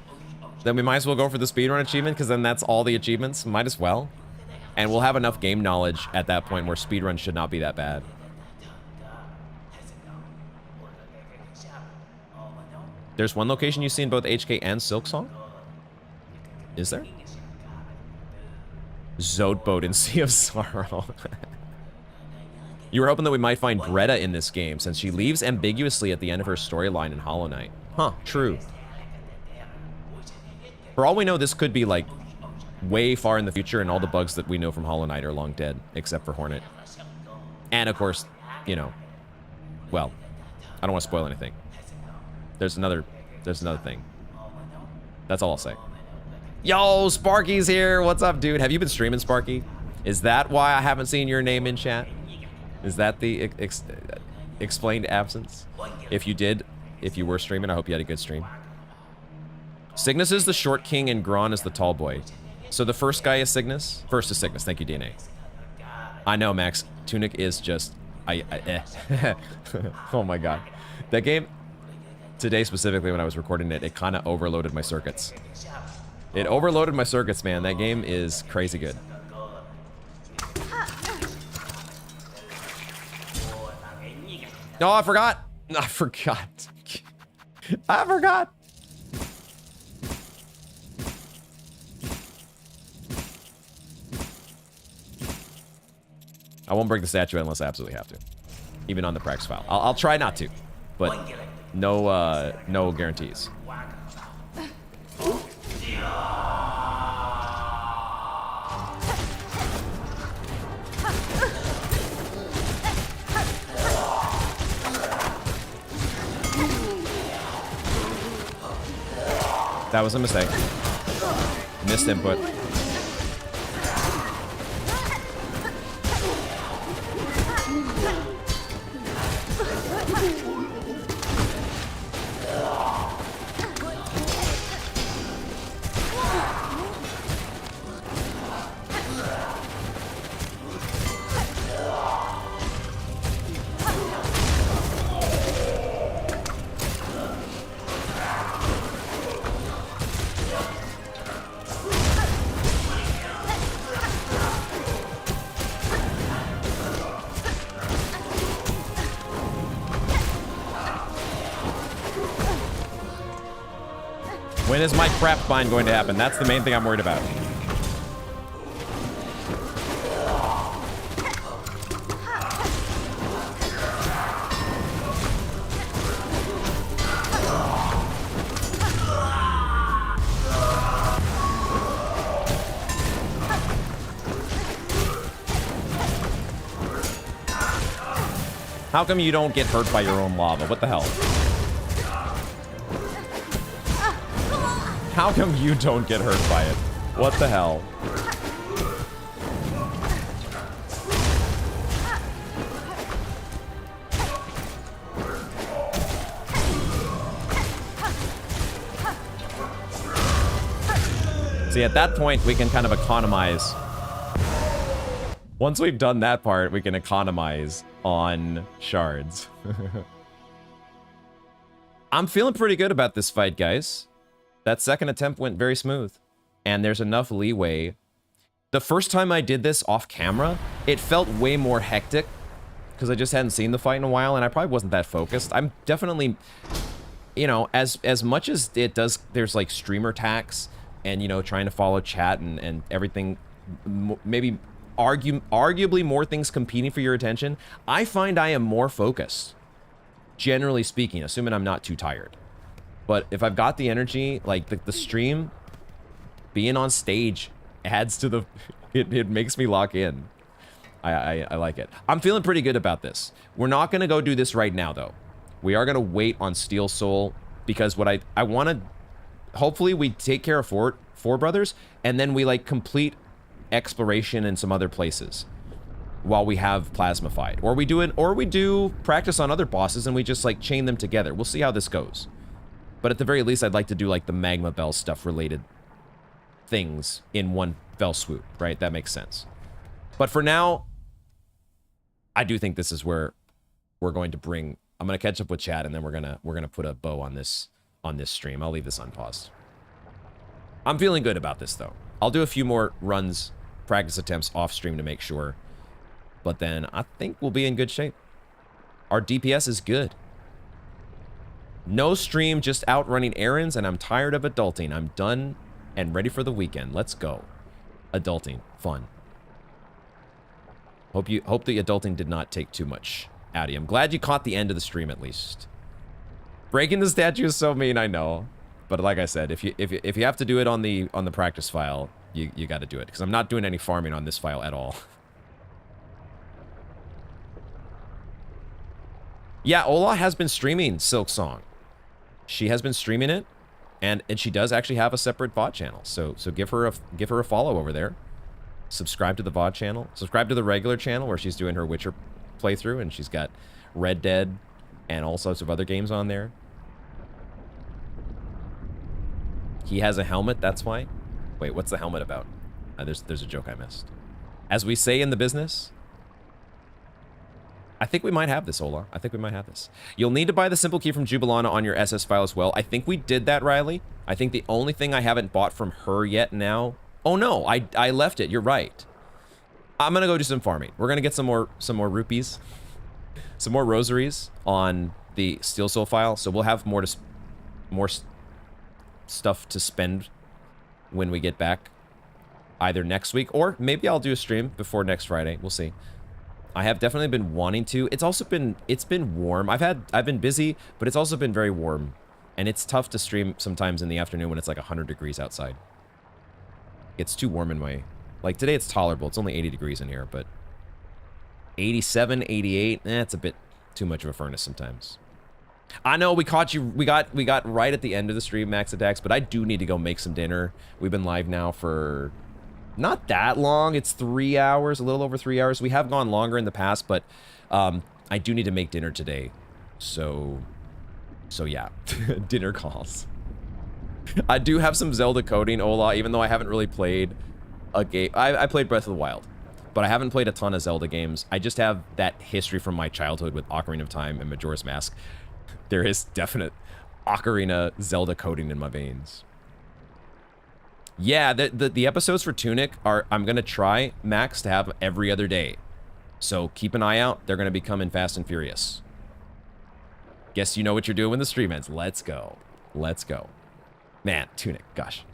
A: then we might as well go for the speedrun achievement because then that's all the achievements. Might as well. And we'll have enough game knowledge at that point where speedrun should not be that bad. There's one location you see in both HK and Silksong? Is there? Zote Boat in Sea of Sorrow. You were hoping that we might find Greta in this game, since she leaves ambiguously at the end of her storyline in Hollow Knight. Huh, true. For all we know, this could be, like, way far in the future, and all the bugs that we know from Hollow Knight are long dead, except for Hornet. And, of course, you know, well, I don't want to spoil anything. There's another thing. That's all I'll say. Yo, Sparky's here. What's up, dude? Have you been streaming, Sparky? Is that why I haven't seen your name in chat? Is that the explained absence? If you were streaming, I hope you had a good stream. Cygnus is the short king and Gron is the tall boy. So the first guy is Cygnus? First is Cygnus. Thank you, DNA. I know, Max. Tunic is just... Oh my god. That game... Today specifically when I was recording it, it kind of overloaded my circuits. It overloaded my circuits, man. That game is crazy good. No, I forgot. I forgot. I forgot. I won't break the statue unless I absolutely have to. Even on the practice file. I'll try not to, but no guarantees. That was a mistake. Missed input. When is my crap bind going to happen? That's the main thing I'm worried about. How come you don't get hurt by your own lava? What the hell? How come you don't get hurt by it? What the hell? See, at that point, we can kind of economize. Once we've done that part, we can economize on shards. I'm feeling pretty good about this fight, guys. That second attempt went very smooth. And there's enough leeway. The first time I did this off camera, it felt way more hectic. Because I just hadn't seen the fight in a while, and I probably wasn't that focused. I'm definitely, you know, as much as it does, there's like streamer tax, and, you know, trying to follow chat and everything, maybe arguably more things competing for your attention, I find I am more focused, generally speaking, assuming I'm not too tired. But if I've got the energy, like the stream, being on stage adds to the, it makes me lock in. I like it. I'm feeling pretty good about this. We're not going to go do this right now, though. We are going to wait on Steel Soul, because what I want to, hopefully we take care of four brothers, and then we like complete exploration in some other places while we have plasmified, or we do practice on other bosses and we just like chain them together. We'll see how this goes, but at the very least I'd like to do like the magma bell stuff related things in one fell swoop, right? That makes sense. But for now, I do think this is where we're going to bring, I'm going to catch up with chat, and then we're going to put a bow on this stream. I'll leave this unpaused. I'm feeling good about this though. I'll do a few more runs, practice attempts off stream to make sure. But then I think we'll be in good shape. Our DPS is good. No stream, just out running errands, and I'm tired of adulting. I'm done and ready for the weekend. Let's go. Adulting. Fun. Hope the adulting did not take too much out of you. I'm glad you caught the end of the stream at least. Breaking the statue is so mean, I know. But like I said, if you have to do it on the practice file, you got to do it, because I'm not doing any farming on this file at all. Yeah, Ola has been streaming Silk Song. She has been streaming it, and she does actually have a separate VOD channel. So give her a follow over there. Subscribe to the VOD channel. Subscribe to the regular channel where she's doing her Witcher playthrough, and she's got Red Dead and all sorts of other games on there. He has a helmet, that's why. Wait, what's the helmet about? There's a joke I missed. As we say in the business, I think we might have this, Ola. I think we might have this. You'll need to buy the simple key from Jubilana on your SS file as well. I think we did that, Riley. I think the only thing I haven't bought from her yet now... Oh no, I left it. You're right. I'm gonna go do some farming. We're gonna get some more rupees, some more rosaries on the Steel Soul file. So we'll have more stuff to spend when we get back, either next week, or maybe I'll do a stream before next Friday. We'll see. I have definitely been wanting to. It's been warm. I've been busy, but it's also been very warm, and it's tough to stream sometimes in the afternoon when it's like 100 degrees outside. It's too warm in my, like today it's tolerable. It's only 80 degrees in here, but 87, 88, it's a bit too much of a furnace sometimes. I know we caught you. We got right at the end of the stream, Max Attacks, but I do need to go make some dinner. We've been live now for not that long. It's 3 hours, a little over 3 hours. We have gone longer in the past, but I do need to make dinner today. So yeah, dinner calls. I do have some Zelda coding, Ola, even though I haven't really played a game. I played Breath of the Wild, but I haven't played a ton of Zelda games. I just have that history from my childhood with Ocarina of Time and Majora's Mask. There is definite Ocarina Zelda coding in my veins. Yeah, the episodes for Tunic are, I'm going to try, Max, to have every other day. So keep an eye out. They're going to be coming fast and furious. Guess you know what you're doing when the stream ends. Let's go. Let's go. Man, Tunic, gosh.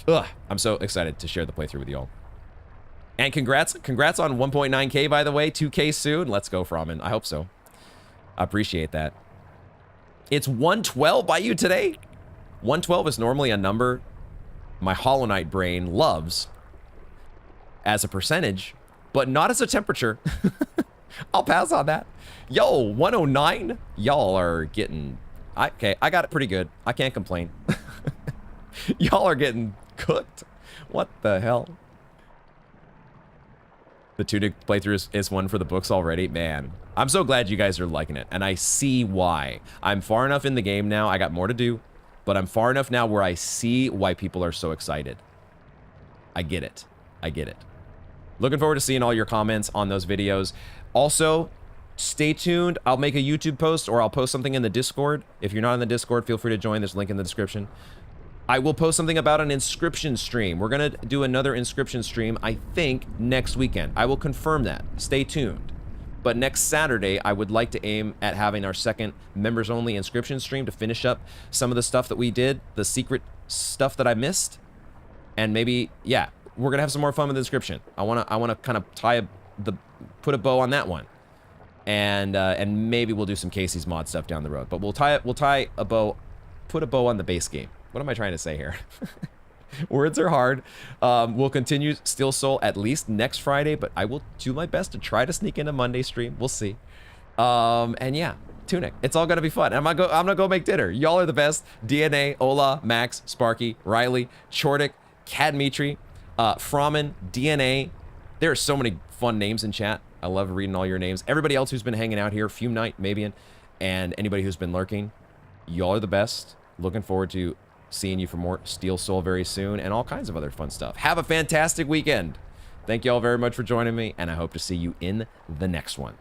A: Ugh, I'm so excited to share the playthrough with y'all. And congrats on 1.9K, by the way. 2K soon. Let's go, Fromin. I hope so. I appreciate that. It's 112 by you today? 112 is normally a number my Hollow Knight brain loves as a percentage, but not as a temperature. I'll pass on that. Yo, 109? Y'all are getting... Okay, I got it pretty good. I can't complain. Y'all are getting cooked. What the hell? The Tunic playthrough is one for the books already. Man, I'm so glad you guys are liking it, and I see why. I'm far enough in the game now. I got more to do, but I'm far enough now where I see why people are so excited. I get it. I get it. Looking forward to seeing all your comments on those videos. Also, stay tuned. I'll make a YouTube post or I'll post something in the Discord. If you're not in the Discord, feel free to join. There's a link in the description. I will post something about an inscription stream. We're going to do another inscription stream, I think, next weekend. I will confirm that. Stay tuned. But next Saturday, I would like to aim at having our second members-only inscription stream to finish up some of the stuff that we did, the secret stuff that I missed. And maybe, yeah, we're going to have some more fun with the inscription. I want to kind of put a bow on that one. And maybe we'll do some Casey's mod stuff down the road. But we'll tie a bow, put a bow on the base game. What am I trying to say here? Words are hard. We'll continue Steel Soul at least next Friday, but I will do my best to try to sneak in a Monday stream. We'll see. And yeah, Tunic. It's all gonna be fun. I'm gonna go make dinner. Y'all are the best. DNA, Ola, Max, Sparky, Riley, Chordic, Cadmitri, Fromin, DNA. There are so many fun names in chat. I love reading all your names. Everybody else who's been hanging out here, Fume Knight, Mabian, and anybody who's been lurking. Y'all are the best. Looking forward to seeing you for more Steel Soul very soon and all kinds of other fun stuff. Have a fantastic weekend. Thank you all very much for joining me, and I hope to see you in the next one.